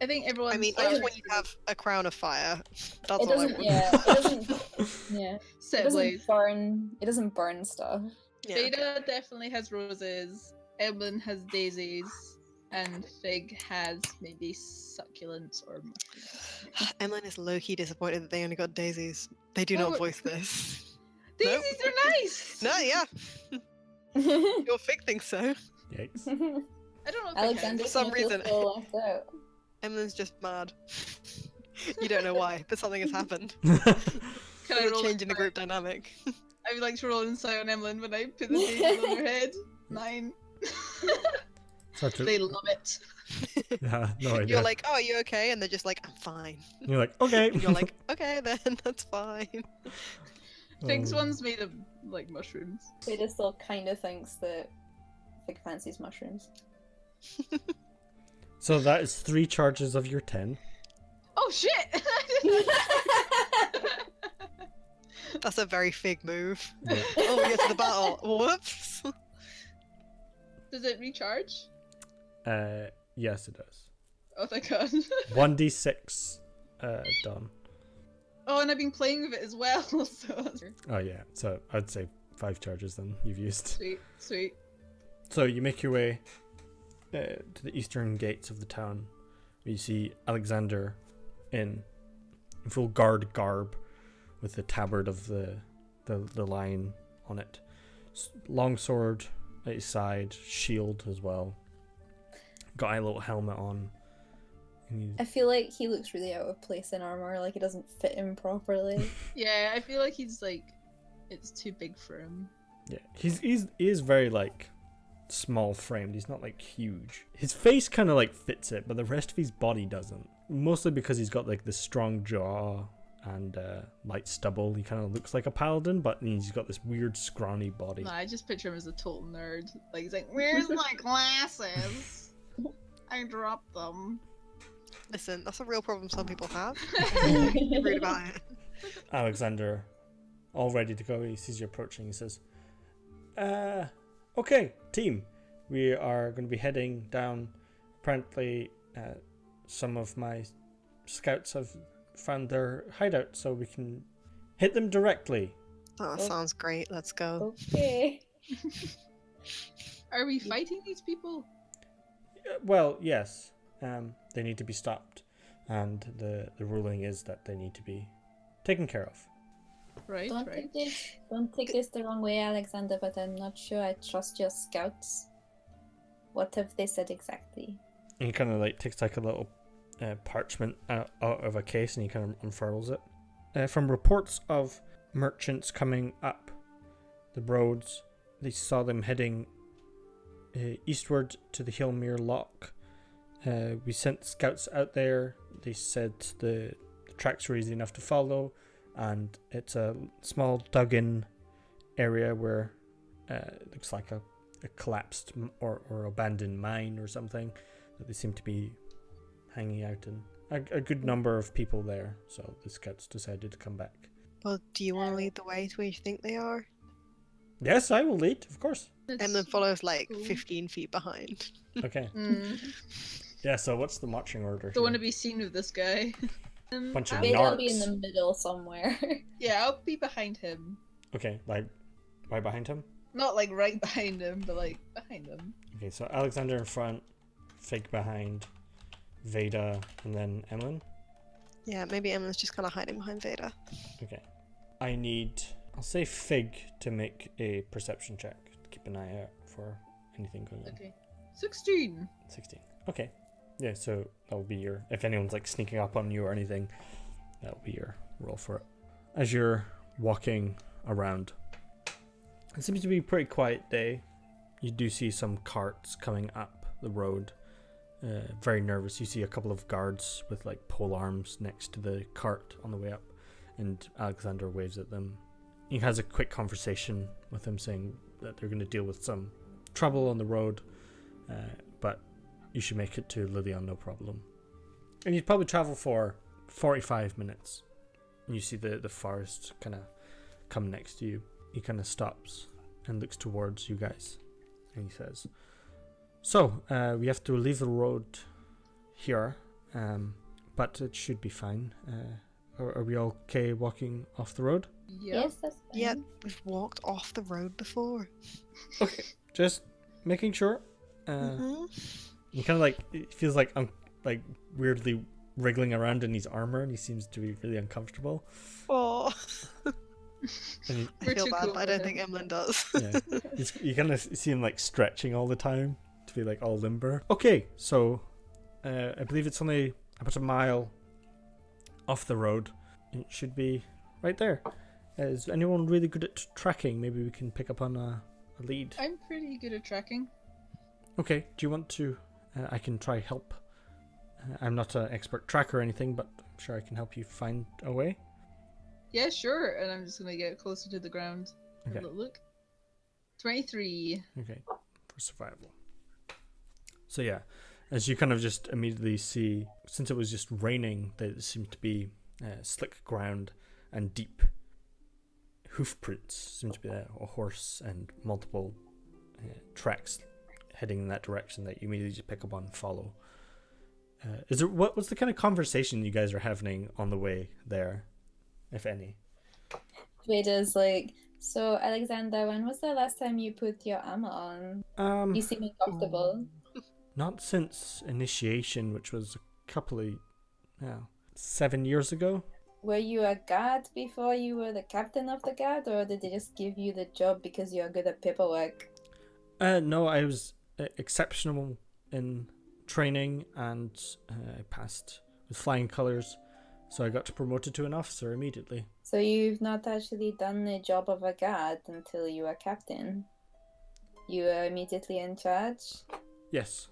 I think everyone. I mean, even when you have a crown of fire, that's It all I doesn't. want. Yeah, it doesn't. Yeah, it Set doesn't blaze. burn. It doesn't burn stuff. Yeah. Veda definitely has roses. Emlyn has daisies. And Fig has maybe succulents or mushrooms. Emlyn is low-key disappointed that they only got daisies. They do Oh, not voice this. Daisies are nice! No, yeah, your Fig thinks so. Yikes. I don't know if Alexander, For some can you feel reason. so left out? Emlyn's just mad. You don't know why, but something has happened. Can I There's a roll change in the insight? group dynamic. I would like to roll insight on Emlyn when I put the daisies on her head. 9. Start to- They love it. Yeah, no idea. You're like, oh, are you okay? And they're just like, I'm fine. You're like, okay. And you're like, okay, then that's fine. Fig's Oh. one's made of like mushrooms. Veda still kind of thinks that Fig fancies mushrooms. So that is 3 charges of your 10. Oh shit! That's a very Fig move. Yeah. Oh, we get to the battle. Whoops. Does it recharge? Yes, it does. Oh thank god. 1d6 done. Oh, and I've been playing with it as well, so Oh yeah, so I'd say 5 charges then you've used. sweet, sweet. So you make your way to the eastern gates of the town, where you see Alexander in full guard garb, with the tabard of the lion on it, long sword at his side, shield as well. Got a little helmet on. And I feel like he looks really out of place in armor. Like it doesn't fit him properly. Yeah, I feel like he's like, it's too big for him. yeah, he is very like small framed. He's not like huge. His face kind of like fits it, but the rest of his body doesn't. Mostly because he's got like this strong jaw and light stubble. He kind of looks like a paladin, but he's got this weird scrawny body. Nah, I just picture him as a total nerd. Like he's like, where's my glasses? I dropped them. Listen, that's a real problem some people have. Rude about it. Alexander all ready to go. He sees you approaching. He says, okay, team, we are going to be heading down. Apparently, some of my scouts have found their hideout, so we can hit them directly. That sounds great. Let's go. Okay. Are we fighting these people? Well, yes. They need to be stopped, and the ruling is that they need to be taken care of. Right, Don't right. take this the wrong way, Alexander, but I'm not sure I trust your scouts. What have they said exactly? And he kind of like takes like a little parchment out of a case, and he kind of unfurls it. From reports of merchants coming up the roads, they saw them heading eastward to the Hillmere Lock. We sent scouts out there. They said the tracks were easy enough to follow, and it's a small dug-in area where it looks like a collapsed or abandoned mine or something that they seem to be hanging out in. A good number of people there, so the scouts decided to come back. Well, do you want to lead the way to where you think they are? Yes, I will lead, of course. And then follows like cool. 15 feet behind. Okay. Mm. Yeah, so what's the marching order? Don't want to here? be seen with this guy. Bunch of They'll be in narcs. the middle somewhere. Yeah, I'll be behind him. Okay, like right behind him? Not like right behind him, but like behind him. Okay, so Alexander in front, Fig behind, Veda, and then Emlyn. Yeah, maybe Emma's just kind of hiding behind Veda. Okay. I'll say Fig to make a perception check to keep an eye out for anything going on. Okay. 16. 16. Okay. Yeah, so that'll be your, if anyone's like sneaking up on you or anything, that'll be your roll for it. As you're walking around, it seems to be a pretty quiet day. You do see some carts coming up the road. Very nervous. You see a couple of guards with like pole arms next to the cart on the way up, and Alexander waves at them. He has a quick conversation with them, saying that they're going to deal with some trouble on the road, but you should make it to Lilian no problem. And you'd probably travel for 45 minutes. And you see the forest kind of come next to you. He kind of stops and looks towards you guys, and he says, so, we have to leave the road here, but it should be fine. Are we all okay walking off the road? Yeah. Yes, that's fine. Yeah, we've walked off the road before. Okay, just making sure. He kind of like, it feels like I'm like weirdly wriggling around in his armor, and he seems to be really uncomfortable. Oh, And I We're feel too bad, cool but I for don't him. think Emlyn does. you kind of see him like stretching all the time to be like all limber. Okay, so I believe it's only about a mile off the road. It should be right there. Is anyone really good at tracking? Maybe we can pick up on a lead. I'm pretty good at tracking. Okay, do you want to? I can try help. I'm not an expert tracker or anything, but I'm sure I can help you find a way. Yeah, sure. And I'm just gonna get closer to the ground. Have Okay. a look. 23. Okay, for survival. So yeah, as you kind of just immediately see, since it was just raining, there seemed to be slick ground and deep hoof prints. Seemed to be a horse and multiple tracks heading in that direction that you immediately just pick up on and follow. What's the kind of conversation you guys are having on the way there, if any? Vader's like, so Alexander, when was the last time you put your armor on? You seem uncomfortable. Not since initiation, which was a couple of 7 years ago. Were you a guard before you were the captain of the guard, or did they just give you the job because you're good at paperwork? No, I was exceptional in training, and I passed with flying colours, so I got promoted to an officer immediately. So you've not actually done the job of a guard until you were captain? You were immediately in charge? Yes.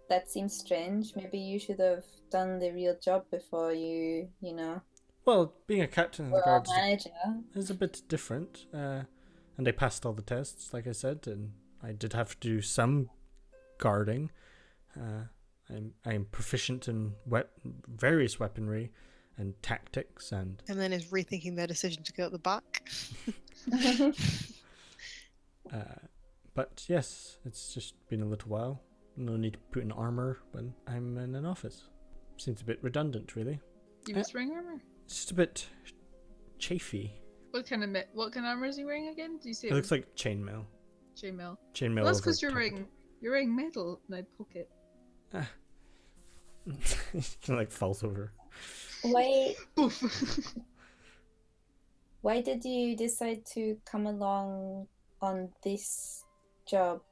That seems strange. Maybe you should have done the real job before you know, Well, being a captain of the were a guards manager. is a bit different, and I passed all the tests, like I said, and I did have to do some guarding. I'm proficient in various weaponry, and tactics and Emlyn is rethinking their decision to go at the back. but yes, it's just been a little while. No need to put in armor when I'm in an office. Seems a bit redundant, really. You was wearing armor? It's just a bit chafy. What kind of armor is he wearing again? Did you say It looks like chainmail. chainmail? Chainmail. Well, that's over because you're top. wearing metal, and I'd poke it. Kind of falls over. Why Oof. why did you decide to come along on this job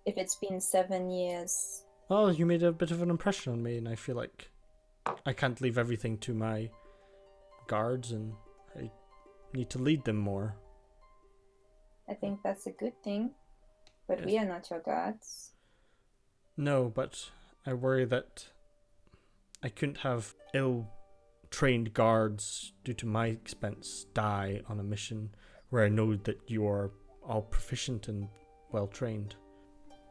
if it's been 7 years? Well, you made a bit of an impression on me, and I feel like I can't leave everything to my guards, and I need to lead them more. I think that's a good thing. But we Yes. are not your guards. No, but I worry that I couldn't have ill-trained guards due to my expense die on a mission where I know that you are all proficient and well-trained.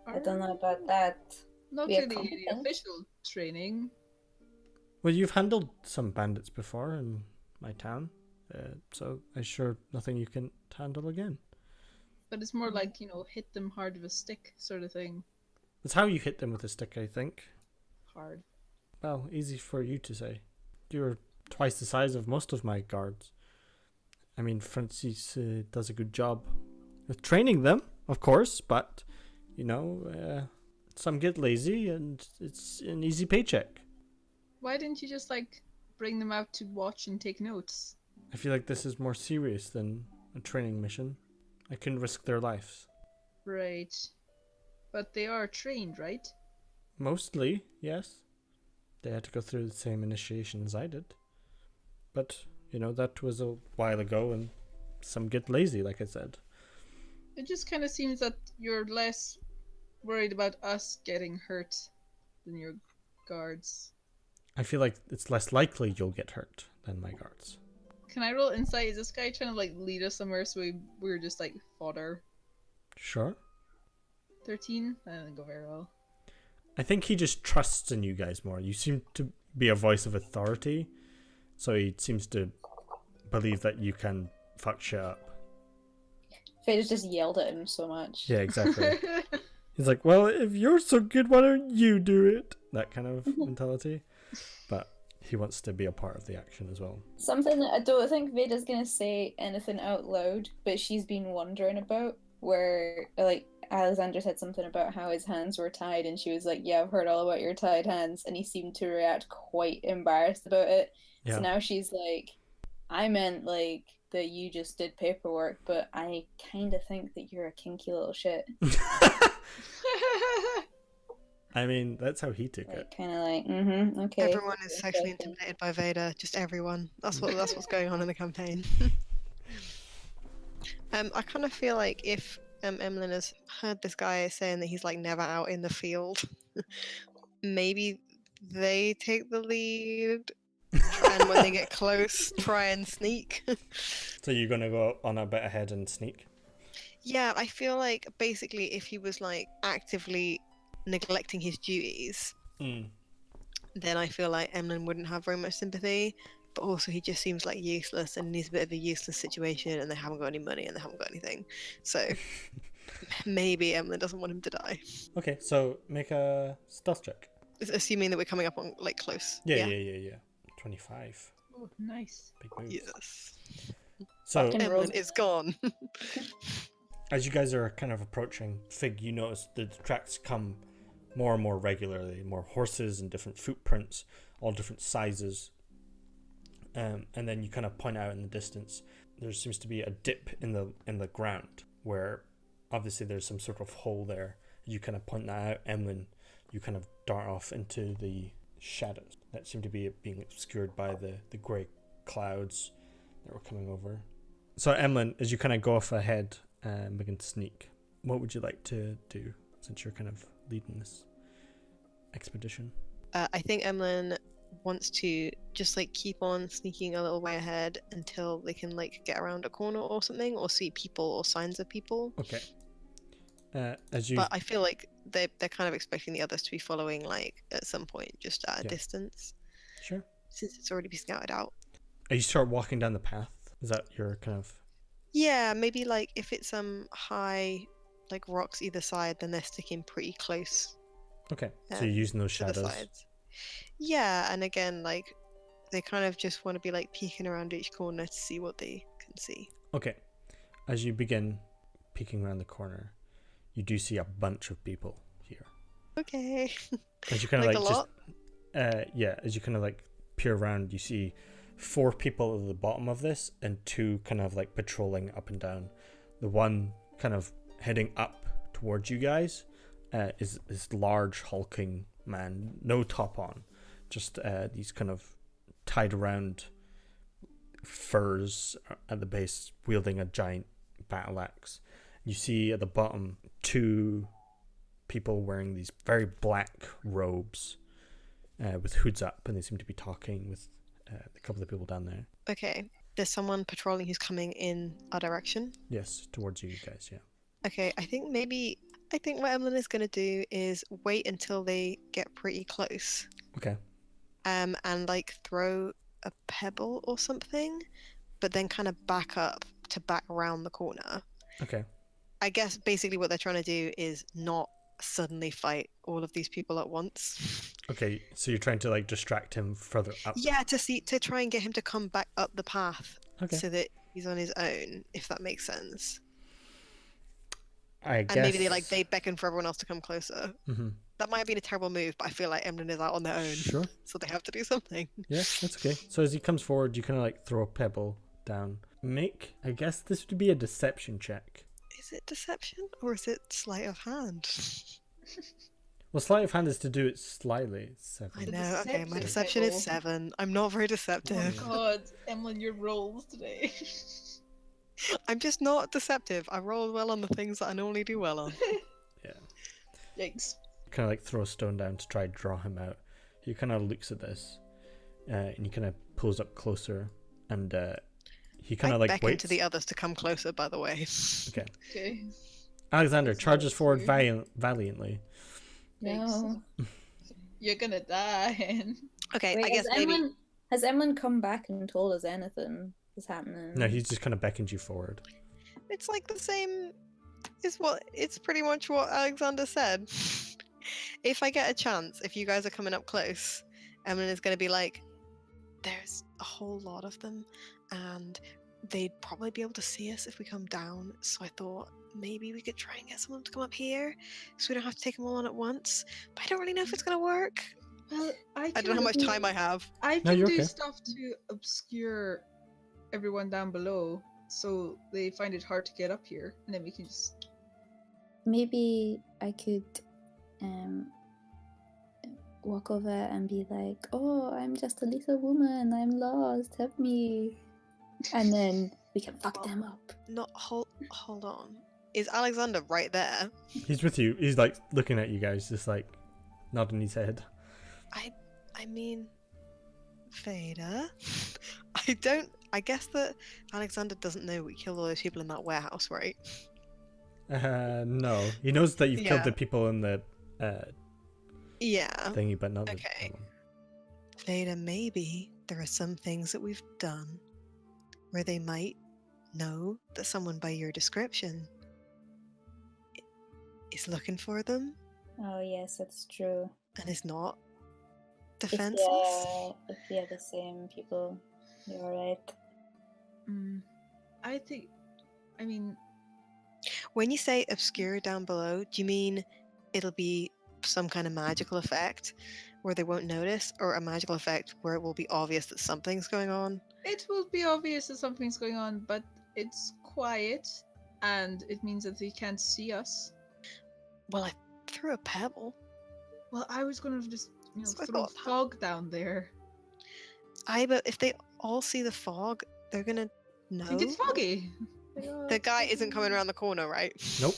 I don't know about that. Not We are really the competent. official training. Well, you've handled some bandits before in my town, so I'm sure nothing you can handle again. But it's more like, hit them hard with a stick sort of thing. That's how you hit them with a stick, I think. Hard. Well, easy for you to say. You're twice the size of most of my guards. I mean, Francis does a good job with training them, of course, but, some get lazy and it's an easy paycheck. Why didn't you just, bring them out to watch and take notes? I feel like this is more serious than a training mission. I couldn't risk their lives. Right. But they are trained, right? Mostly, yes. They had to go through the same initiation as I did. But, that was a while ago, and some get lazy, like I said. It just kind of seems that you're less worried about us getting hurt than your guards. I feel like it's less likely you'll get hurt than my guards. Can I roll insight? Is this guy trying to lead us somewhere so we're just fodder? Sure. 13? That didn't go very well. I think he just trusts in you guys more. You seem to be a voice of authority, so he seems to believe that you can fuck shit up. Fader's just yelled at him so much. Yeah, exactly. He's like, well, if you're so good, why don't you do it? That kind of mentality. But he wants to be a part of the action as well. Something that I don't think Veda's gonna say anything out loud, but she's been wondering about, where Alexander said something about how his hands were tied, and she was like, yeah, I've heard all about your tied hands, and he seemed to react quite embarrassed about it. Yeah. So now she's like, I meant that you just did paperwork, but I kind of think that you're a kinky little shit. I mean, that's how he took it. Kind of okay. Everyone is sexually intimidated by Vader. Just everyone. That's what's going on in the campaign. I kind of feel like if Emlyn has heard this guy saying that he's never out in the field, maybe they take the lead. And when they get close, try and sneak. So you're gonna go on a bit ahead and sneak? Yeah, I feel like basically if he was actively neglecting his duties, then I feel like Emlyn wouldn't have very much sympathy. But also he just seems useless and he's a bit of a useless situation, and they haven't got any money and they haven't got anything. So maybe Emlyn doesn't want him to die. Okay, so make a stealth check. Assuming that we're coming up on close. Yeah. 25. Oh, nice. Big move. Yes. So Emlyn is gone. as you guys are kind of approaching Fig, you notice the tracks come more and more regularly, more horses and different footprints, all different sizes. And then you kind of point out in the distance, there seems to be a dip in the ground where obviously there's some sort of hole there. You kind of point that out, Emlyn, you kind of dart off into the shadows that seem to be being obscured by the grey clouds that were coming over. So Emlyn, as you kind of go off ahead and begin to sneak, what would you like to do since you're kind of leading this expedition? I think Emlyn wants to just keep on sneaking a little way ahead until they can get around a corner or something, or see people or signs of people. Okay. But I feel like they're kind of expecting the others to be following at some point, just at a distance. Sure. since it's already been scouted out. You start walking down the path. Is that your kind of... Yeah, maybe like if it's high, like rocks either side, then they're sticking pretty close Okay, so you're using those to the shadows. sides. Yeah, and again, like they kind of just want to be like peeking around each corner to see what they can see. Okay, as you begin peeking around the corner, you do see a bunch of people here. Okay. As you kind of Like a lot? as you kind of like peer around, you see 4 people at the bottom of this and 2 kind of like patrolling up and down. The one kind of heading up towards you guys is this large hulking man, no top on, just these kind of tied around furs at the base, wielding a giant battle axe. You see at the bottom 2 people wearing these very black robes with hoods up, and they seem to be talking with a couple of people down there. Okay. There's someone patrolling who's coming in our direction. Yes, towards you guys, yeah. Okay, I think what Emlyn is going to do is wait until they get pretty close. Okay. And like throw a pebble or something, but then kind of back up to back around the corner. Okay. I guess basically what they're trying to do is not suddenly fight all of these people at once. Okay, so you're trying to like distract him further up. Yeah, to try and get him to come back up the path, Okay. so that he's on his own, if that makes sense. I guess. And maybe they beckon for everyone else to come closer. Mm-hmm. That might have been a terrible move, but I feel like Emlyn is out on their own. Sure. So they have to do something. Yeah, that's okay. So as he comes forward, you kind of like throw a pebble down. Make, I guess this would be a deception check. Is it deception or is it sleight of hand? Well, sleight of hand is to do it slyly. It's I 7. know. Okay, my deception deception is pebble. 7. I'm not very Oh deceptive. god, Emlyn, your rolls today. I'm just not deceptive. I roll well on the things that I normally do well on. Yeah. Yikes. Kind of like throw a stone down to try and draw him out. He kind of looks at this, and he kind of pulls up closer, and he kind I of like beckon waits. to the others to come closer, by the way. Okay. Okay. Alexander That's charges not forward true. valiantly. No. You're gonna die. Okay, Wait, I guess maybe. has Emlyn come back and told us anything is happening? No, he's just kind of beckoned you forward. It's like the same. It's pretty much what Alexander said. If I get a chance, if you guys are coming up close, Emlyn is going to be like, "There's a whole lot of them, and they'd probably be able to see us if we come down. So I thought maybe we could try and get someone to come up here, so we don't have to take them all on at once. But I don't really know if it's going to work. Well, I don't know how much time I have. I No, can you're do okay. stuff to obscure everyone down below, so they find it hard to get up here, and then we can just. Maybe I could walk over and be like, "Oh, I'm just a little woman. I'm lost. Help me." And then we can fuck them up. Not hold on. Is Alexander right there? He's with you. He's like looking at you guys, just like nodding his head. I mean, Vader. I guess that Alexander doesn't know we killed all those people in that warehouse, right? No. He knows that you've killed Yeah. the people in the Yeah. thingy, but not the Okay. other one. Vader, maybe there are some things that we've done where they might know that someone by your description is looking for them Oh yes, that's true. and is not If defenseless. they're the same people, you're right. I think. I mean, When you say obscure down below, do you mean it'll be some kind of magical effect where they won't notice, or a magical effect where it will be obvious that something's going on? it will be obvious that something's going on, but it's quiet, and it means that they can't see us. Well, I threw a pebble. Well, I was gonna just, So I throw thought- fog down there. But if they all see the fog, they're gonna know. Think it's foggy. The guy isn't coming around the corner, right? Nope.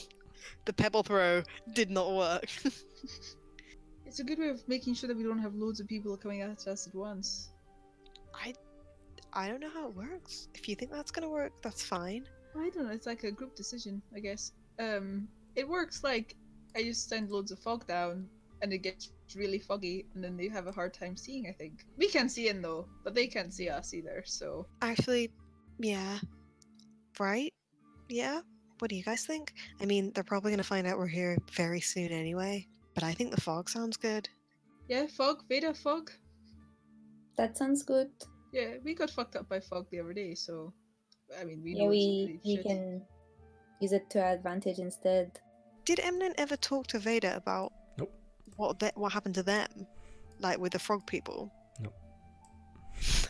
The pebble throw did not work. It's a good way of making sure that we don't have loads of people coming at us at once. I don't know how it works. If you think that's gonna work, that's fine. I don't know. It's like a group decision, I guess. It works like I just send loads of fog down, and it gets it's really foggy, and then they have a hard time seeing, I think. We can see in though, but they can't see us either, so... Actually, yeah. Right? Yeah? What do you guys think? I mean, they're probably going to find out we're here very soon anyway, but I think the fog sounds good. Yeah, fog, Veda, fog. That sounds good. Yeah, we got fucked up by fog the other day, so... I mean, we Yeah, know it's we really shitty. can use it to our advantage instead. Did Emlyn ever talk to Veda about Nope. what happened to them? Like with the frog people? Nope.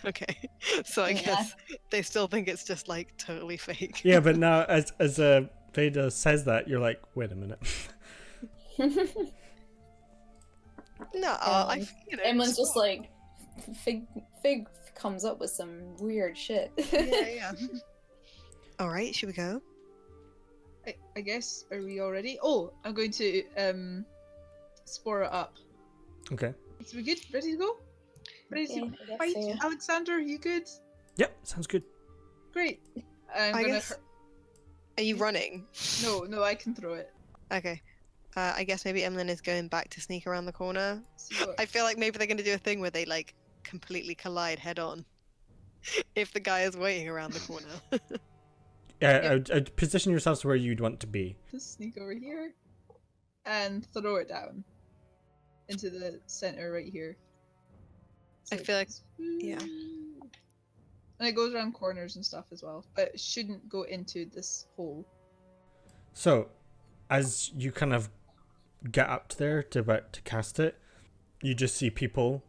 Okay. So I Yeah. guess they still think it's just like totally fake. Yeah, but now as Veda says that, you're like, wait a minute. No, Emlyn's just like, Fig comes up with some weird shit. yeah. All right, should we go? I guess, are we all ready? Oh, I'm going to spore it up. Okay. So we good? Ready to go? Ready Okay, to I guess fight? so. Alexander, you good? Yep, sounds good. Great. I'm I gonna... guess. Are you running? No, I can throw it. Okay. I guess maybe Emlyn is going back to sneak around the corner. See what... I feel like maybe they're going to do a thing where they like completely collide head on. If the guy is waiting around the corner. Yeah, I'd position yourselves where you'd want to be. Just sneak over here and throw it down into the center right here. I feel like- yeah. And it goes around corners and stuff as well, but it shouldn't go into this hole. So, as you kind of get up there to about to cast it, you just see people,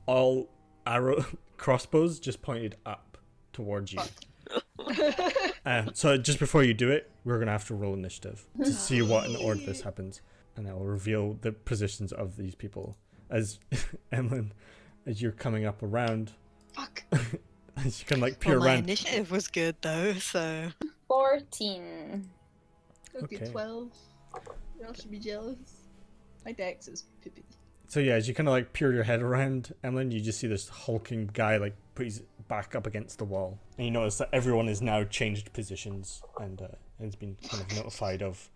all arrow crossbows just pointed up towards you. So just before you do it, we're gonna have to roll initiative to see what in order this happens, and that will reveal the positions of these people. As Emlyn, as you're coming up around, Fuck. as you can like peer Well, my around. initiative was good though, so 14. Okay, Okay. 12. Y'all should be jealous. My dex is poopy. So yeah, as you kind of like peer your head around, Emlyn, you just see this hulking guy like put his back up against the wall, and you notice that everyone is now changed positions and has been kind of notified of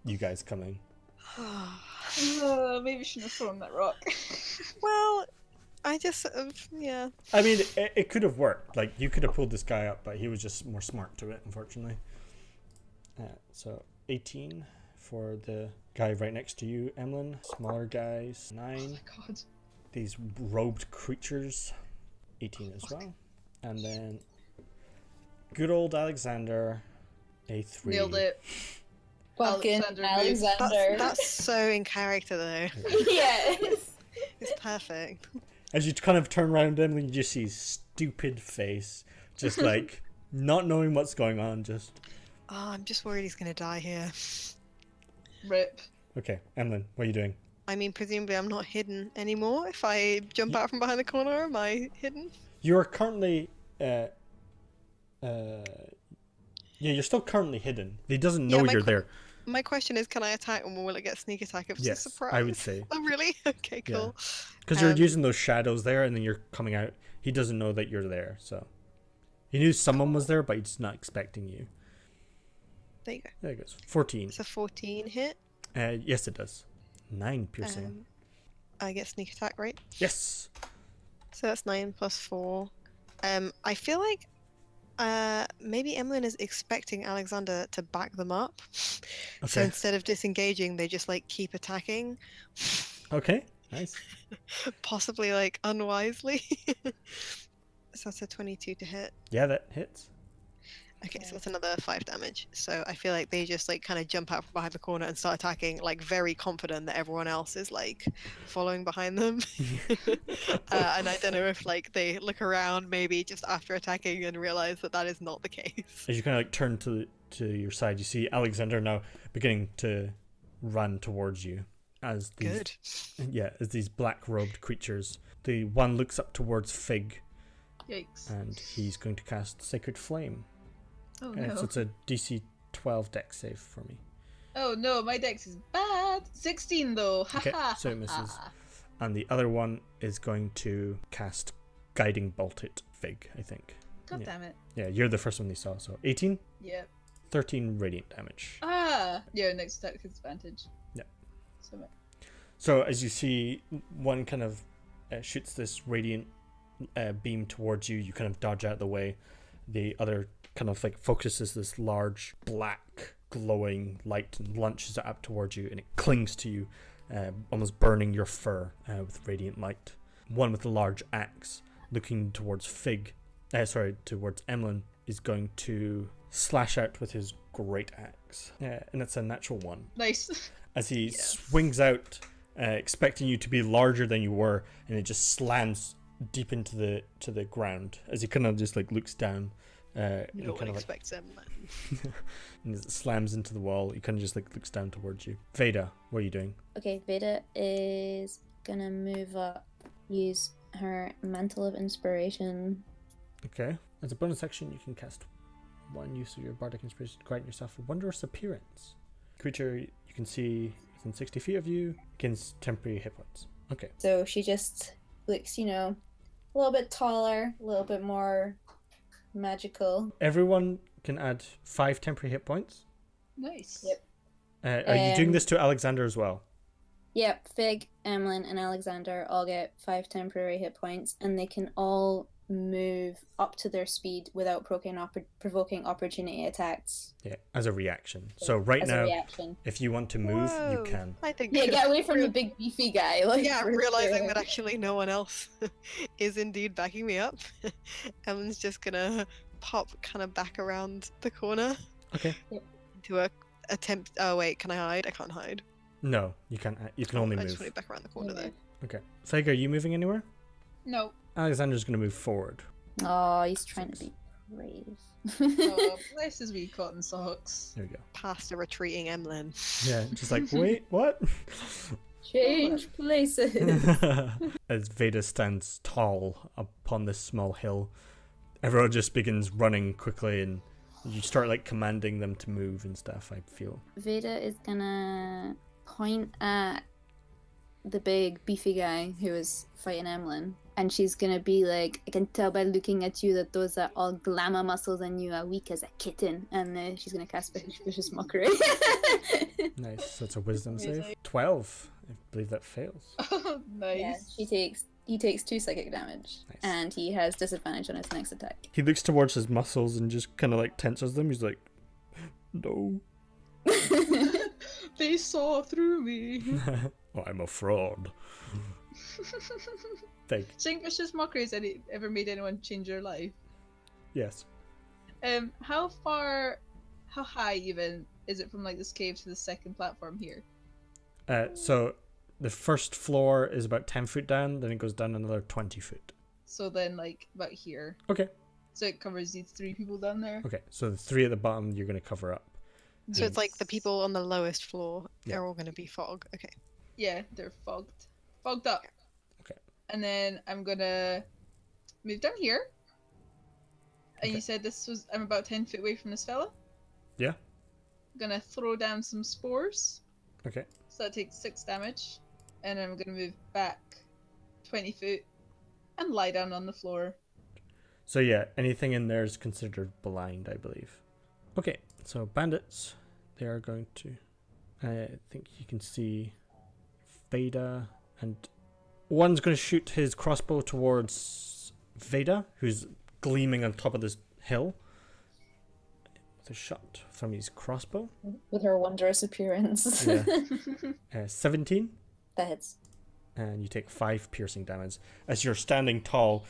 you guys coming. Maybe I shouldn't have thrown that rock. well, I just yeah. I mean, it could have worked. Like you could have pulled this guy up, but he was just more smart to it, unfortunately. So 18 for the guy right next to you, Emlyn. Smaller guys, 9. Oh my god. These robed creatures, 18 as well. And then good old Alexander, a 3. Nailed it. Fucking Alexander Alexander. That's so in character though. Yes. It's perfect. As you kind of turn around, Emily, you just see his stupid face, just like not knowing what's going on. Just Oh, I'm just worried he's gonna die here. Rip. okay, Emlyn, what are you doing? I mean, presumably I'm not hidden anymore. If I jump out from behind the corner, am I hidden? You are currently, yeah, you're still currently hidden. He doesn't know my you're que- there. My question is, can I attack and will it get sneak attack if it's Yes, a surprise? I would say. Oh, really? Okay, Yeah. cool. Because you're using those shadows there, and then you're coming out. He doesn't know that you're there, so he knew someone was there, but he's not expecting you. There you go. There it goes. 14. It's a 14 hit. Yes, it does. 9 piercing. I get sneak attack, right? Yes. So that's 9 plus 4. I feel like maybe Emlyn is expecting Alexander to back them up. So Okay. instead of disengaging, they just like keep attacking. Okay. Nice. Possibly like unwisely. So that's a 22 to hit. Yeah, that hits. Okay, so that's another 5 damage. So I feel like they just like kind of jump out from behind the corner and start attacking, like very confident that everyone else is like following behind them. And I don't know if like they look around maybe just after attacking and realize that that is not the case. As you kind of like turn to your side, you see Alexander now beginning to run towards you as these Good. as these black robed creatures. The one looks up towards Fig, Yikes. and he's going to cast Sacred Flame. Oh So no. it's a DC 12 dex save for me. Oh no, my dex is bad. 16 though. Okay, so it misses. And the other one is going to cast Guiding Bolt at Fig, I think. God Yeah. damn it. Yeah, you're the first one they saw. So 18, Yep. 13 radiant damage. Ah! Yeah, next attack is advantage. Yeah. So So as you see, one kind of shoots this radiant beam towards you. You kind of dodge out of the way. The other kind of like focuses this large black glowing light and launches it up towards you, and it clings to you, almost burning your fur with radiant light. One with a large axe looking towards towards Emlyn, is going to slash out with his great axe, and it's a natural one. Nice. As he swings out, expecting you to be larger than you were, and it just slams deep into the ground as he kind of just like looks down. No one expects Emlyn. And as it slams into the wall, he kind of just like looks down towards you. Veda, what are you doing? Okay, Veda is gonna move up, use her Mantle of Inspiration. Okay. As a bonus action, you can cast one use of your bardic inspiration to grant yourself a wondrous appearance. Creature you can see within 60 feet of you gains temporary hit points. Okay. So she just looks, a little bit taller, a little bit more magical. Everyone can add 5 temporary hit points. Nice. Yep. Are you doing this to Alexander as well? Yep, Fig, Emlyn, and Alexander all get 5 temporary hit points, and they can all move up to their speed without provoking opportunity attacks. Yeah, as a reaction. So right as now, a reaction. if you want to move, you can. I think. Yeah, get away from the big beefy guy. Realizing that actually no one else is indeed backing me up. Emlyn's just gonna pop kind of back around the corner. Okay. Yep. To a attempt. Oh wait, can I hide? I can't hide. No, you can't. You can only I move. just want to back around the corner though. Okay. Fig, are you moving anywhere? No. Alexander's going to move forward. Oh, he's trying to be brave. Oh, bless his wee cotton socks. There we go. Past a retreating Emlyn. Yeah, just like, wait, what? Change places. As Veda stands tall upon this small hill, everyone just begins running quickly, and you start like commanding them to move and stuff, I feel. Veda is gonna point at the big beefy guy who is fighting Emlyn, and she's gonna be like, I can tell by looking at you that those are all glamour muscles and you are weak as a kitten. And she's gonna cast Vicious Mockery. Nice. So it's a wisdom save. 12. I believe that fails. Oh, nice. Yeah, he takes 2 psychic damage. Nice. And he has disadvantage on his next attack. He looks towards his muscles and just kind of like tenses them. He's like, no. They saw through me. Oh, I'm a fraud. Fig. Think Vicious Mockery has ever made anyone change their life? Yes. How high even is it from like this cave to the second platform here? So the first floor is about 10 foot down, then it goes down another 20 foot. So then like about here. Okay. So it covers these 3 people down there. Okay, so the 3 at the bottom you're going to cover up. So it's like the people on the lowest floor, Yeah. they're all going to be fog. Okay. Yeah, they're fogged up. Okay. And then I'm gonna move down here. And Okay. you said I'm about 10 feet away from this fella. Yeah. I'm gonna throw down some spores. Okay. So that takes 6 damage. And I'm gonna move back 20 foot and lie down on the floor. So yeah, anything in there is considered blind, I believe. Okay, so bandits, they are going to... I think you can see Veda, and one's going to shoot his crossbow towards Veda, who's gleaming on top of this hill. With a shot from his crossbow. With her wondrous appearance. Yeah. 17. That hits. And you take 5 piercing damage. As you're standing tall,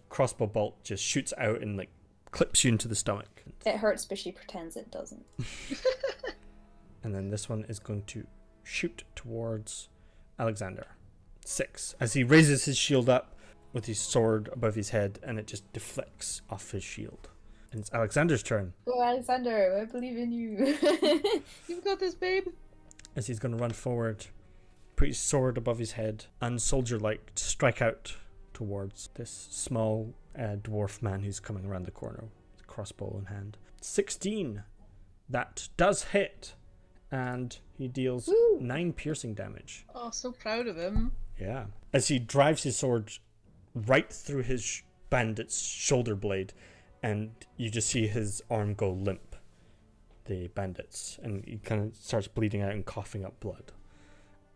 crossbow bolt just shoots out and like clips you into the stomach. It hurts, but she pretends it doesn't. And then this one is going to shoot towards Alexander. 6. As he raises his shield up with his sword above his head, and it just deflects off his shield. And it's Alexander's turn. Oh, Alexander, I believe in you. You've got this, babe. As he's going to run forward, put his sword above his head, and soldier-like strike out towards this small dwarf man who's coming around the corner with a crossbow in hand. 16. That does hit. And he deals 9 piercing damage. Oh, so proud of him. Yeah. As he drives his sword right through his bandit's shoulder blade, and you just see his arm go limp, the bandit's, and he kind of starts bleeding out and coughing up blood.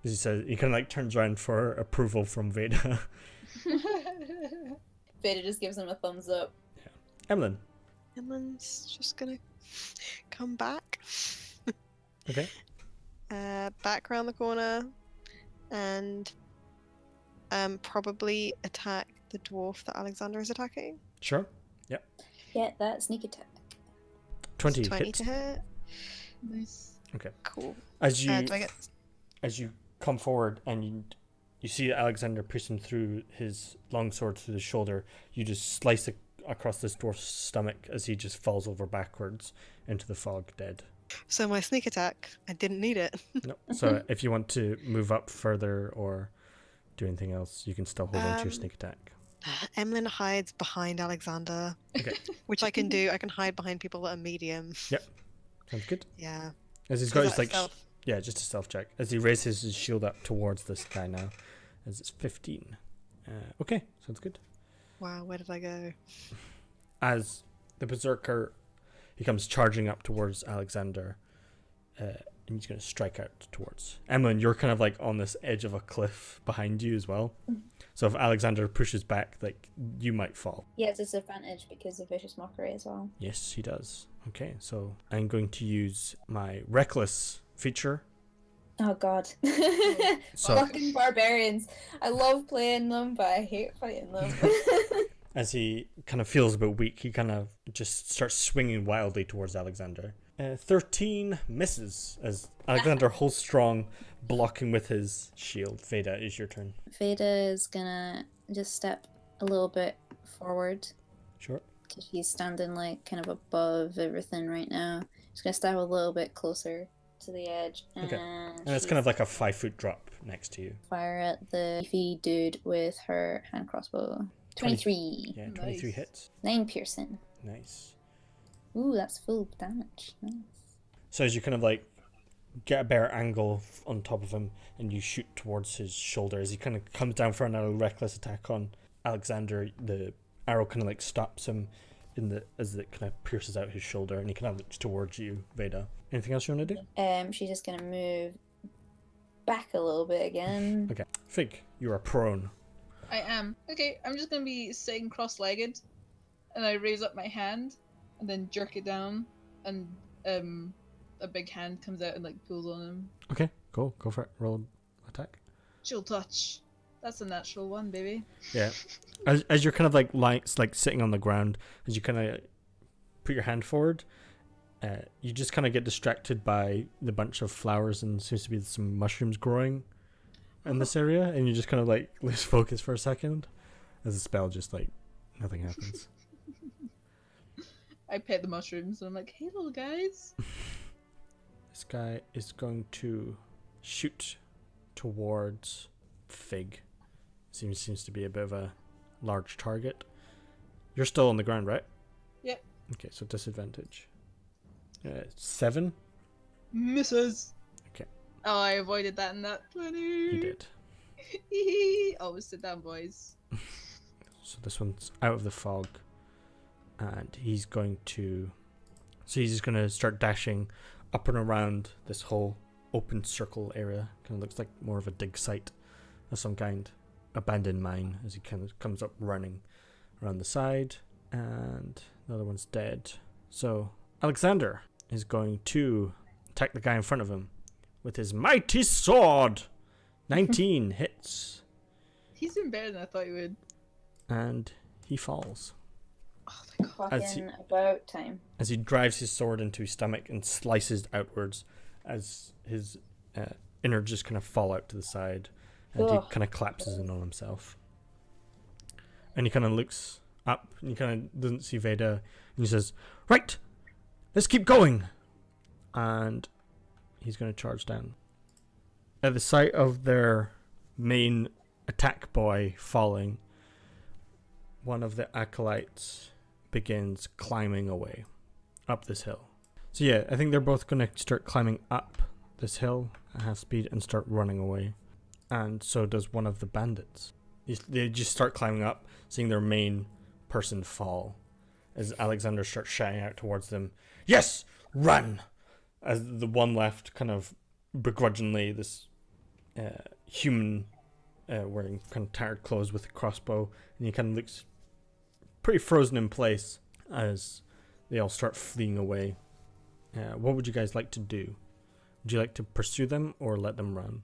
As he says, he kind of like turns around for approval from Veda. Veda just gives him a thumbs up. Emlyn. Emlyn's just gonna come back. Okay. Back around the corner, and probably attack the dwarf that Alexander is attacking. Sure. Yep. Yeah, that sneak attack. 20 20 hits. to hit. Nice. Okay. Cool. As you Do I get? as you come forward and you see Alexander piercing through his longsword through the shoulder, you just slice it across this dwarf's stomach as he just falls over backwards into the fog, dead. So my sneak attack, I didn't need it. No. So if you want to move up further or do anything else, you can still hold on to your sneak attack. Emlyn hides behind Alexander, Okay. which I can do. I can hide behind people that are medium. Yep. Sounds good. Yeah. As he's Is got that his like stealth? yeah, just a stealth check. As he raises his shield up towards this guy now, as it's 15. Okay, sounds good. Wow, where did I go? As the berserker, he comes charging up towards Alexander, and he's going to strike out towards Emlyn. You're kind of like on this edge of a cliff behind you as well. So if Alexander pushes back, like you might fall. He has disadvantage because of vicious mockery as well. Yes, he does. Okay, so I'm going to use my reckless feature. Oh god. So Fucking barbarians. I love playing them, but I hate fighting them. as he kind of feels a bit weak, he kind of just starts swinging wildly towards Alexander. 13 misses as Alexander holds strong, blocking with his shield. Veda, is your turn. Veda is gonna just step a little bit forward Sure. because she's standing like kind of above everything right now. She's gonna step a little bit closer to the edge, and, Okay. And it's kind of like a 5-foot drop next to you. fire at the beefy dude with her hand crossbow. 23. Yeah, 23 Nice. hits. 9 piercing. Nice. Ooh, that's full damage. Nice. So as you kind of like get a better angle on top of him and you shoot towards his shoulder, as he kind of comes down for another reckless attack on Alexander, the arrow kind of like stops him as it kind of pierces out his shoulder, and he kind of looks towards you, Veda. Anything else you want to do? She's just gonna move back a little bit again. Okay. Fig, you are prone. I am. Okay, I'm just gonna be sitting cross-legged, and I raise up my hand, and then jerk it down, and a big hand comes out and like pulls on him. Okay, cool. Go for it. Roll attack. Chill touch. That's a natural one, baby. Yeah. As you're kind of like sitting on the ground, as you kind of put your hand forward, you just kind of get distracted by the bunch of flowers and seems to be some mushrooms growing in this area, and you just kind of like lose focus for a second as the spell just like nothing happens. I pet the mushrooms and I'm like, hey little guys. This guy is going to shoot towards Fig. Seems to be a bit of a large target. You're still on the ground, right? Yep. Okay, so disadvantage. 7. Misses. Okay. Oh, I avoided that in that 20. You did. Always sit down, boys. So this one's out of the fog, and he's going to. So he's just going to start dashing up and around this whole open circle area. Kind of looks like more of a dig site of some kind, abandoned mine. As he kind of comes up running around the side, and the other one's dead. So Alexander is going to attack the guy in front of him with his mighty sword. 19 hits, He's doing better than I thought he would. and he falls. Oh my god. As he- Fucking about time. As he drives his sword into his stomach and slices outwards, as his innards just kind of fall out to the side, and he Ugh. kind of collapses in on himself. And he kind of looks up, and he kind of doesn't see Veda, and he says, "Right, let's keep going." And he's going to charge down. At the sight of their main attack boy falling, one of the acolytes begins climbing away up this hill. So yeah, I think they're both going to start climbing up this hill at half speed and start running away. And so does one of the bandits. They just start climbing up, seeing their main person fall. As Alexander starts shouting out towards them, "Yes, run!" As the one left kind of begrudgingly, this human wearing kind of tattered clothes with a crossbow, and he kind of looks pretty frozen in place as they all start fleeing away. What would you guys like to do? Would you like to pursue them or let them run?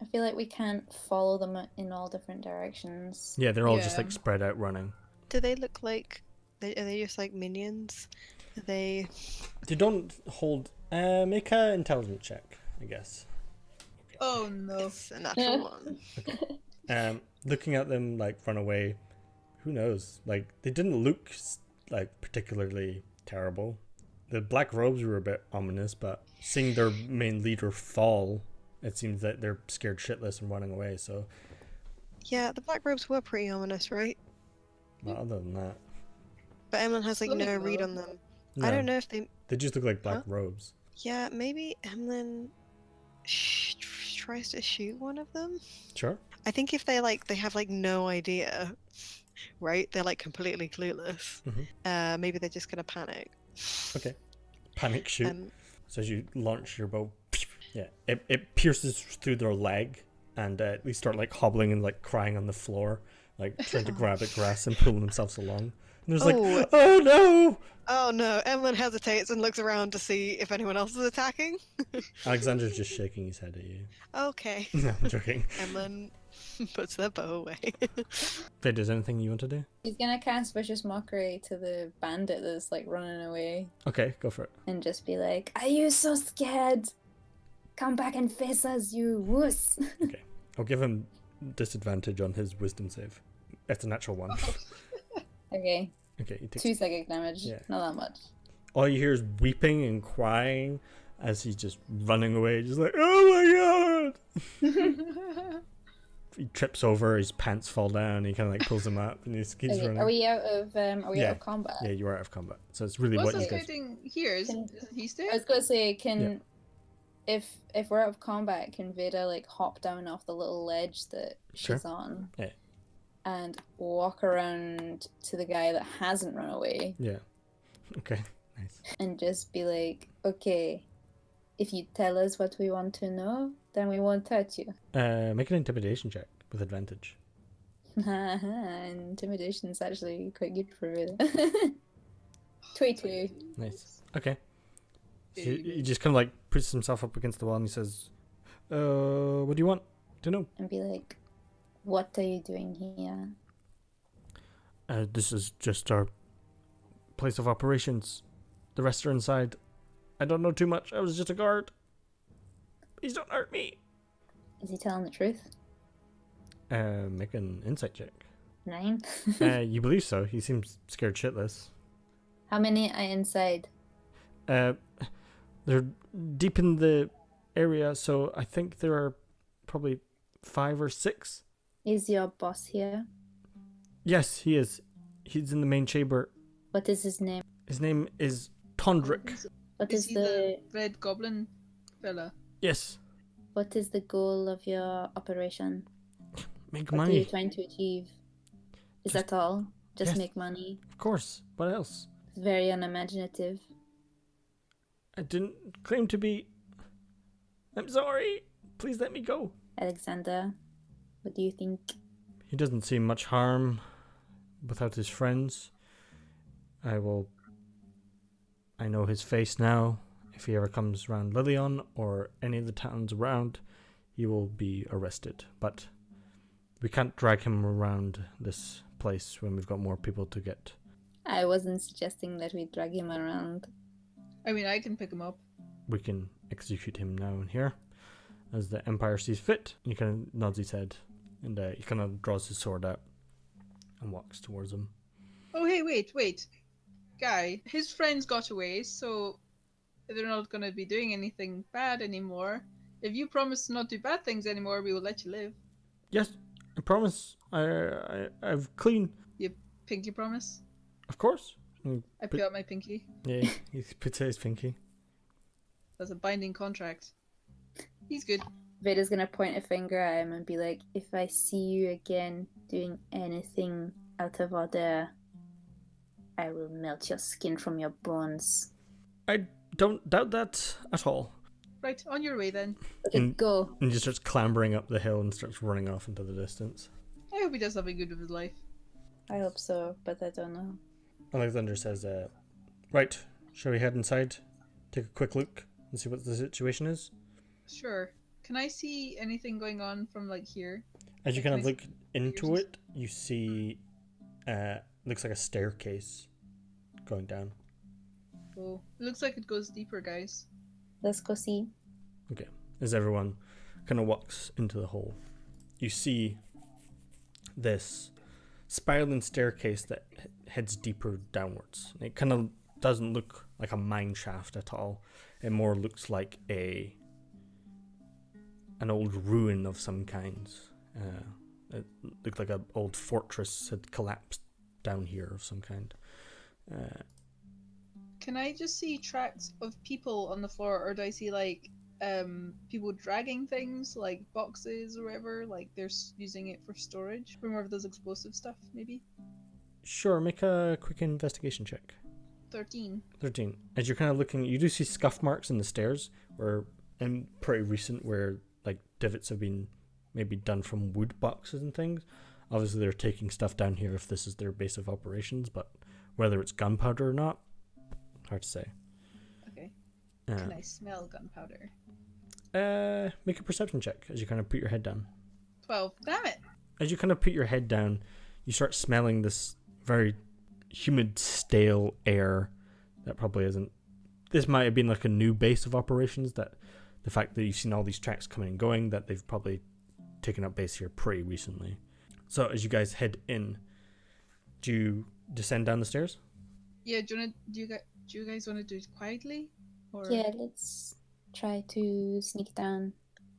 I feel like we can't follow them in all different directions. Yeah, they're all just Yeah. like spread out running. Do they look like? Are they just like minions? Are they? They don't hold. Make a intelligence check, I guess. Oh no. It's a natural one. Looking at them like run away, who knows? Like they didn't look like particularly terrible. The black robes were a bit ominous, but seeing their main leader fall, it seems that they're scared shitless and running away. So, Yeah, the black robes were pretty ominous, right? well, other than that, But Emlyn has like no Something read though. on them. I don't know if they. They just look like black Huh? robes. Yeah, maybe Emlyn tries to shoot one of them. Sure. I think if they have like no idea, right? They're like completely clueless. Mhm. Maybe they're just gonna panic. Okay. Panic shoot. Um, So as you launch your bow, yeah, it pierces through their leg, and they start like hobbling and like crying on the floor, like trying to grab at grass and pull themselves along. And there's like, Oh. oh no! Oh no, Emlyn hesitates and looks around to see if anyone else is attacking. Alexander's just shaking his head at you. Okay. No, I'm joking. Emlyn puts their bow away. Fid, is there anything you want to do? He's gonna cast Vicious Mockery to the bandit that's like running away Okay, go for it. and just be like, "Are you so scared? Come back and face us, you wuss!" I'll give him disadvantage on his wisdom save. It's a natural one. Okay, Okay, he takes 2 psychic damage. Yeah. Not that much. all you hear is weeping and crying as he's just running away, just like, oh my god! He trips over, his pants fall down, he kind of like pulls them up, and he just keeps Okay, running. are we out of Yeah. out of combat? Yeah, you are out of combat, so it's really What's what you this guy guys. doing here? Isn't he I staying? was gonna say, if we're out of combat, can Veda like hop down off the little ledge that Sure. she's on? Yeah. And walk around to the guy that hasn't run away Yeah. Okay. Nice. and just be like, "Okay, if you tell us what we want to know, then we won't touch you." Make an intimidation check with advantage. Intimidation's actually quite good for Veda. 22. Nice. Okay. So he just kind of like puts himself up against the wall and he says, what do you want to know? And be like, "What are you doing here?" This is just our place of operations. The rest are inside. I don't know too much. I was just a guard. Please don't hurt me. Is he telling the truth? Make an insight check. 9. You believe so. He seems scared shitless. How many are inside? They're deep in the area, so I think there are probably 5 or 6. Is your boss here? Yes, he is. He's in the main chamber. What is his name? His name is Tondrick. What Is is he the the red goblin fella? Yes. what is the goal of your operation? Make What are you money. trying to achieve? Is Just- that all? Just yes. make money? Of course. What else? Very unimaginative. I didn't claim to be. I'm sorry. Please let me go. Alexander, what do you think? He doesn't seem much harm without his friends. I know his face now. If he ever comes around Lilion or any of the towns around, he will be arrested. But we can't drag him around this place when we've got more people to get. I wasn't suggesting that we drag him around. I mean, I can pick him up. We can execute him now and here, as the Empire sees fit. He kind of nods his head, and he kind of draws his sword out and walks towards him. Oh, hey, wait. Guy, his friends got away, so they're not going to be doing anything bad anymore. If you promise to not do bad things anymore, we will let you live. Yes, I promise. I've clean. Pinky promise? Of course. And I put out my pinky. yeah, he puts out his pinky. That's a binding contract. He's good. Veda's gonna point a finger at him and be like, "If I see you again doing anything out of order, I will melt your skin from your bones." I don't doubt that at all. Right, on your way then. Okay, And- go. And he starts clambering up the hill and starts running off into the distance. I hope he does something good with his life. I hope so, but I don't know. Alexander says, right, shall we head inside? Take a quick look and see what the situation is? Sure. Can I see anything going on from like here? As you kind of Can I look into it, you see, looks like a staircase going down. Oh, it looks like it goes deeper, guys. Let's go see. Okay. As everyone kind of walks into the hole, you see this spiraling staircase that heads deeper downwards. It kind of doesn't look like a mine shaft at all. It more looks like an old ruin of some kind. It looked like an old fortress had collapsed down here of some kind. Can I just see tracks of people on the floor, or do I see like people dragging things like boxes or whatever, like they're using it for storage for more of those explosive stuff, maybe? Sure, make a quick investigation check. 13. 13. As you're kind of looking, you do see scuff marks in the stairs, and pretty recent, where like divots have been maybe done from wood boxes and things. Obviously, they're taking stuff down here if this is their base of operations, but whether it's gunpowder or not, hard to say. Okay. Can I smell gunpowder? Make a perception check as you kind of put your head down. 12. Damn it! As you kind of put your head down, you start smelling this very humid, stale air that probably isn't. This might have been like a new base of operations, that the fact that you've seen all these tracks coming and going, that they've probably taken up base here pretty recently. So as you guys head in, do you descend down the stairs? Yeah, do you guys want to do it quietly? Or... Yeah, let's try to sneak down.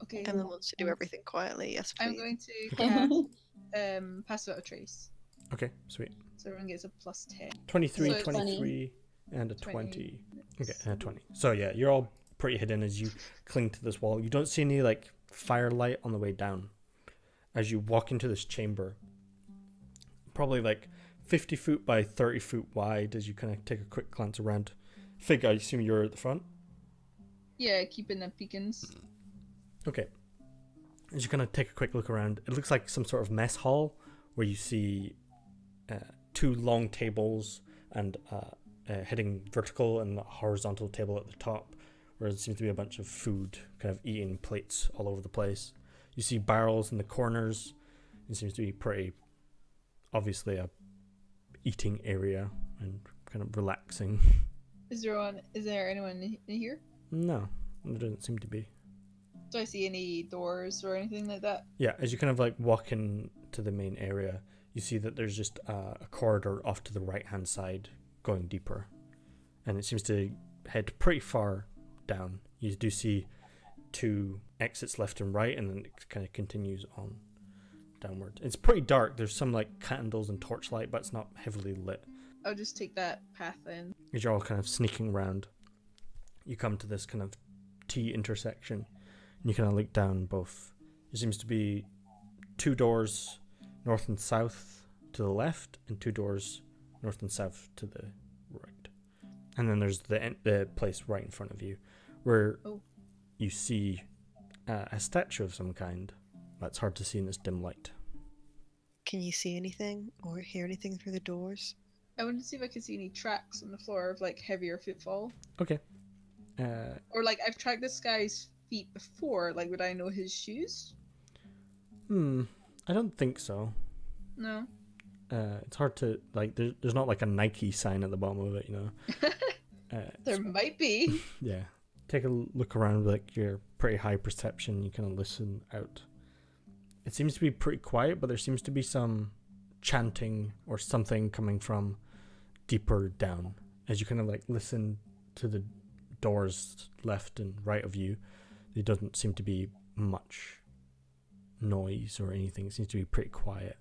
Okay. Emma wants to do everything quietly. Yes, please. I'm going to cast Pass Without a Trace. Okay, sweet. So everyone gets a plus 10. 23, So it's 23, and a 20. 20. Okay, and a 20. So yeah, you're all pretty hidden as you cling to this wall. You don't see any like firelight on the way down. As you walk into this chamber, probably like 50 foot by 30 foot wide, as you kind of take a quick glance around. Fig, I assume you're at the front? Yeah, keeping them peekins. Okay. As you kind of take a quick look around, it looks like some sort of mess hall where you see two long tables and heading vertical and a horizontal table at the top, where there seems to be a bunch of food kind of eating plates all over the place. You see barrels in the corners. It seems to be pretty obviously a eating area and kind of relaxing. Is there anyone in here? No, there doesn't seem to be. Do I see any doors or anything like that? Yeah, as you kind of like walk into the main area, you see that there's just a corridor off to the right hand side going deeper, and it seems to head pretty far down. You do see two exits left and right, and then it kind of continues on downward. It's pretty dark. There's some like candles and torchlight, but it's not heavily lit. I'll just take that path then. As you're all kind of sneaking around, you come to this kind of T intersection, and you kind of look down both. There seems to be two doors north and south to the left, and two doors north and south to the right. And then there's the place right in front of you, where you see a statue of some kind. That's hard to see in this dim light. Can you see anything or hear anything through the doors? I wanted to see if I could see any tracks on the floor of like heavier footfall. Okay. Or like I've tracked this guy's feet before. Like, would I know his shoes? I don't think so. No. It's hard to like. There's not like a Nike sign at the bottom of it, you know. There might be. Yeah. Take a look around with like your pretty high perception. You kind of listen out. It seems to be pretty quiet, but there seems to be some chanting or something coming from deeper down. As you kind of like listen to the doors left and right of you, there doesn't seem to be much noise or anything. It seems to be pretty quiet.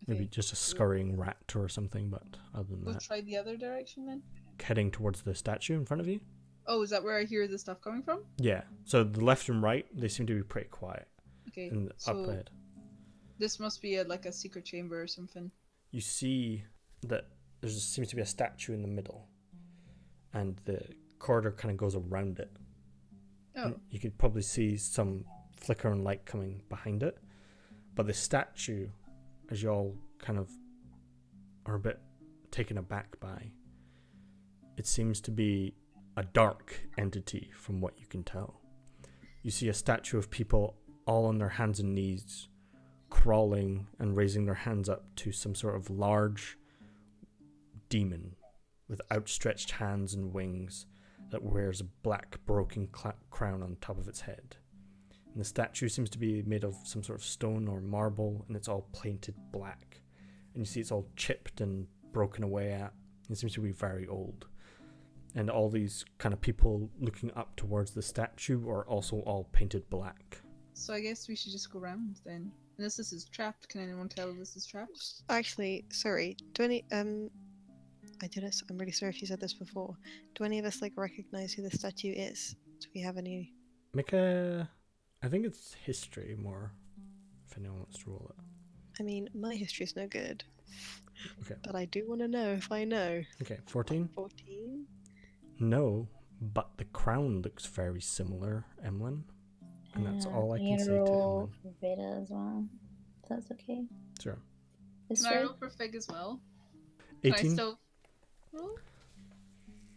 Maybe just a scurrying rat or something, but other than We'll that. try the other direction then. Heading towards the statue in front of you? Oh, is that where I hear the stuff coming from? Yeah. So the left and right, they seem to be pretty quiet. Okay. And So up ahead, this must be like a secret chamber or something. you see that there seems to be a statue in the middle, and the corridor kind of goes around it. Oh, You could probably see some flicker and light coming behind it. But the statue, as you all kind of are a bit taken aback by, it seems to be a dark entity from what you can tell. You see a statue of people all on their hands and knees, crawling and raising their hands up to some sort of large demon with outstretched hands and wings that wears a black broken crown on top of its head. And the statue seems to be made of some sort of stone or marble, and it's all painted black. And you see it's all chipped and broken away at. It seems to be very old. And all these kind of people looking up towards the statue are also all painted black. so I guess we should just go round then. Unless this is trapped, can anyone tell this is trapped? Actually, sorry. Do any I didn't. I'm really sorry if you said this before. Do any of us like recognize who the statue is? Do we have any? Make a... I think it's history more, if anyone wants to roll it. I mean, my history's no good. Okay. But I do want to know if I know. Okay, 14? 14. No, but the crown looks very similar, Emlyn. And that's all I can say to roll Emlyn. for Veda as well. If that's okay. Sure. This Can I way? roll for Fig as well? Can I 18? still roll?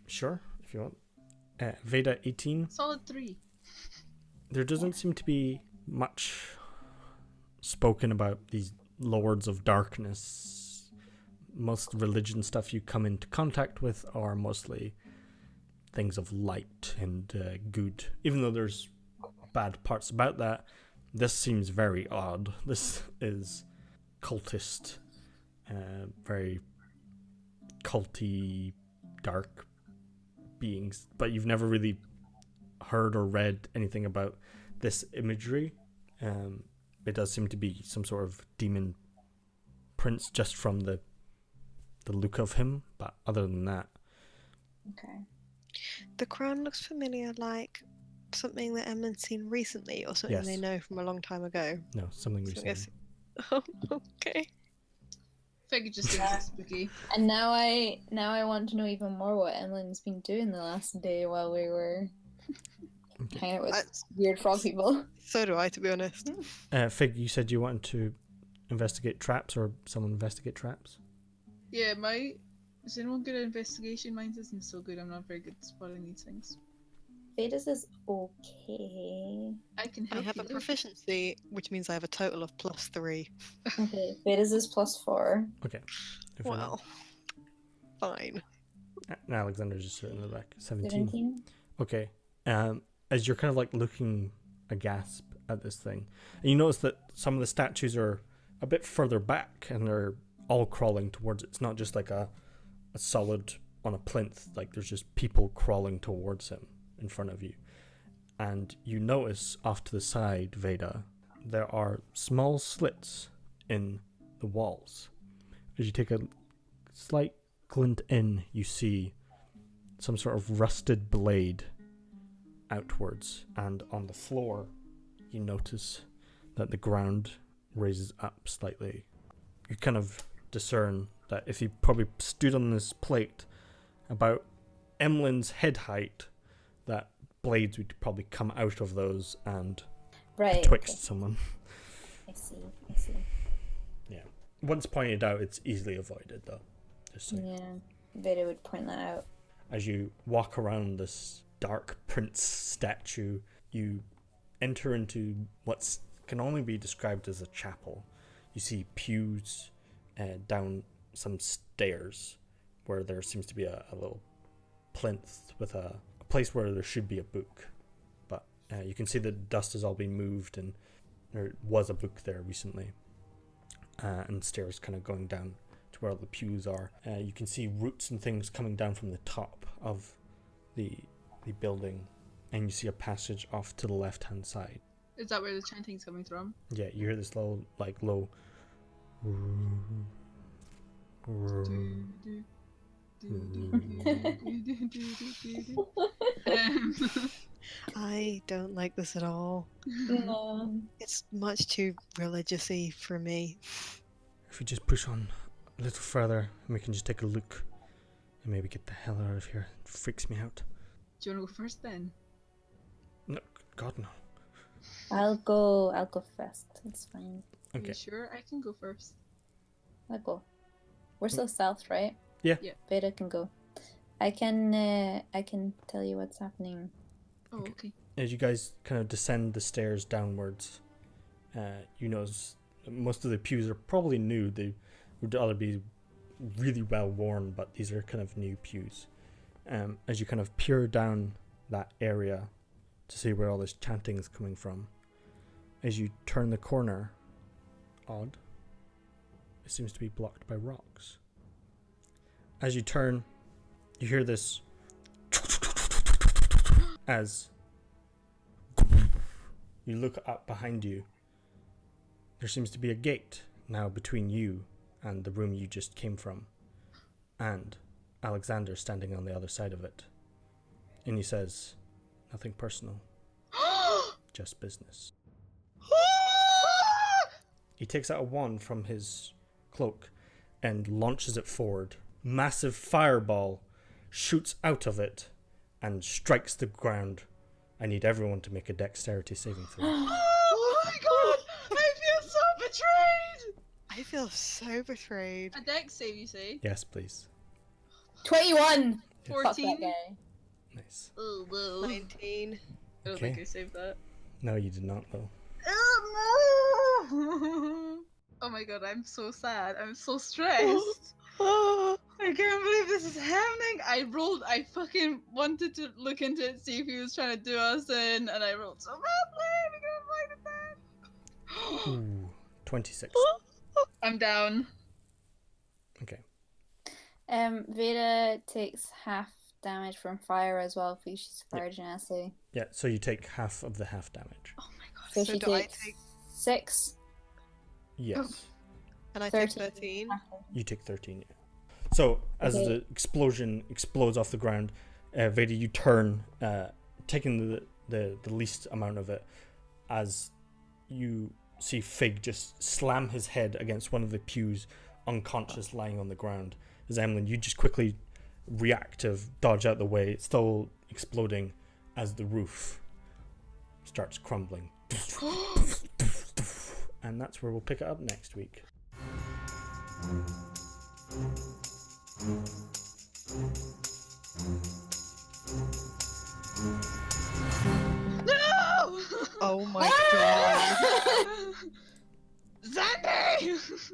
Sure, if you want. Veda, 18. Solid 3. There doesn't seem to be much spoken about these lords of darkness. Most religion stuff you come into contact with are mostly things of light and good. Even though there's bad parts about that, this seems very odd. This is cultist, very culty, dark beings, but you've never really heard or read anything about this imagery. It does seem to be some sort of demon prince just from the look of him, but other than that, Okay. The crown looks familiar, like something that Emma's seen recently, or something Yes. they know from a long time ago. no, something So I recent. guess- Oh, okay. Fig just thinks it's spooky. And now I want to know even more what Emily's been doing the last day while we were hanging out with I- weird frog people. So do I, to be honest. Fig, you said you wanted to investigate traps, or someone investigate traps? Yeah, is anyone good at investigation? Mine isn't so good. I'm not very good at spotting these things. Veda's is okay. I can I help have a you. proficiency, which means I have a total of +3. Okay, Veda's is +4. Okay. If you're not- Well, fine. Alexander's just sitting in the back. 17. 17. Okay. As you're kind of like looking aghast at this thing, and you notice that some of the statues are a bit further back and they're all crawling towards it. It's not just like a solid on a plinth, like there's just people crawling towards him in front of you. And you notice off to the side, Veda, there are small slits in the walls. As you take a slight glint in, you see some sort of rusted blade outwards, and on the floor you notice that the ground raises up slightly. You kind of discern that if you probably stood on this plate about Emlyn's head height, that blades would probably come out of those and Right. betwixt okay. someone. I see. Yeah. Once pointed out, it's easily avoided though. Just so. Yeah. Veda would point that out. As you walk around this dark prince statue, you enter into what can only be described as a chapel. You see pews down some stairs where there seems to be a little plinth with a place where there should be a book. But you can see the dust has all been moved, and there was a book there recently. And stairs kind of going down to where all the pews are. You can see roots and things coming down from the top of the building, and you see a passage off to the left hand side. Is that where the chanting's coming from? Yeah, you hear this low I don't like this at all. No. It's much too religious-y for me. If we just push on a little further, and we can just take a look and maybe get the hell out of here. It freaks me out. Do you want to go first then? Look, God, no. I'll go first. It's fine. Are Okay. you sure? I can go first. I'll go. We're still south, right? Yeah. Yeah. Veda can go. I can tell you what's happening. Oh, okay. As you guys kind of descend the stairs downwards, you notice most of the pews are probably new. They would either be really well worn, but these are kind of new pews. As you kind of peer down that area to see where all this chanting is coming from, as you turn the corner, odd, it seems to be blocked by rocks. As you turn, you hear this as you look up behind you. There seems to be a gate now between you and the room you just came from, and Alexander standing on the other side of it. And he says, "Nothing personal, just business." He takes out a wand from his cloak and launches it forward. Massive fireball shoots out of it and strikes the ground. I need everyone to make a dexterity saving throw. Oh my god! I feel so betrayed! I feel so betrayed. A dex save, you say? Yes, please. 21. Fuck 14? that guy. Nice. Oh, no. 19. I don't think I saved that. No, you did not, though. Oh no! Oh my god, I'm so sad. I'm so stressed. I can't believe this is happening. I fucking wanted to look into it, see if he was trying to do us in, and I rolled so badly. Ooh, 26. I'm down. Okay. Veda takes half damage from fire as well because she's fire genasi. Yeah, so you take half of the half damage. Oh my god. So So she do I takes take- 6. Yes. And I take 13. 13. You take 13, yeah. So, as Okay. the explosion explodes off the ground, Veda, you turn, taking the least amount of it, as you see Fig just slam his head against one of the pews, unconscious, lying on the ground. As Emlyn, you just quickly reactive, dodge out the way, it's still exploding as the roof starts crumbling. And that's where we'll pick it up next week. No! Oh my god. Xander!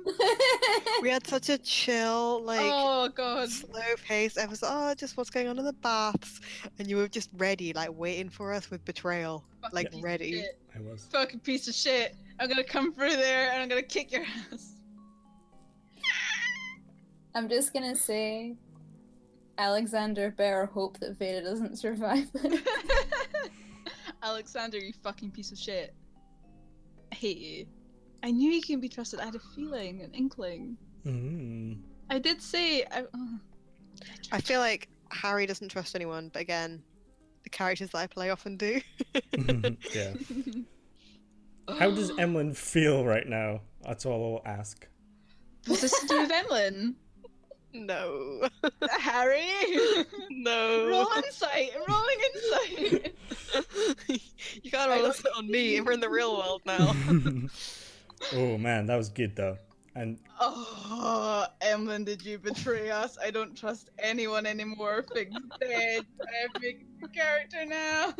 We had such a chill, like, Oh god. slow pace episode. Just what's going on in the baths. And you were just ready, like, waiting for us with betrayal. Fucking Like, piece of ready. shit. I was. Fucking piece of shit. I'm gonna come through there and I'm gonna kick your ass. I'm just gonna say, Alexander bear hope that Veda doesn't survive this. Alexander, you fucking piece of shit. I hate you. I knew you can be trusted. I had a feeling, an inkling. Mm. I did say. I feel like Harry doesn't trust anyone, but again, the characters that I play often do. Yeah. How does Emlyn feel right now? That's all I'll ask. What's this to do with Emlyn? No. Harry? No. Roll insight! Rolling insight! You can't roll this on me. We're in the real world now. Oh man, that was good though. And Oh, Emlyn, did you betray us? I don't trust anyone anymore. Fig's dead. I have a character now.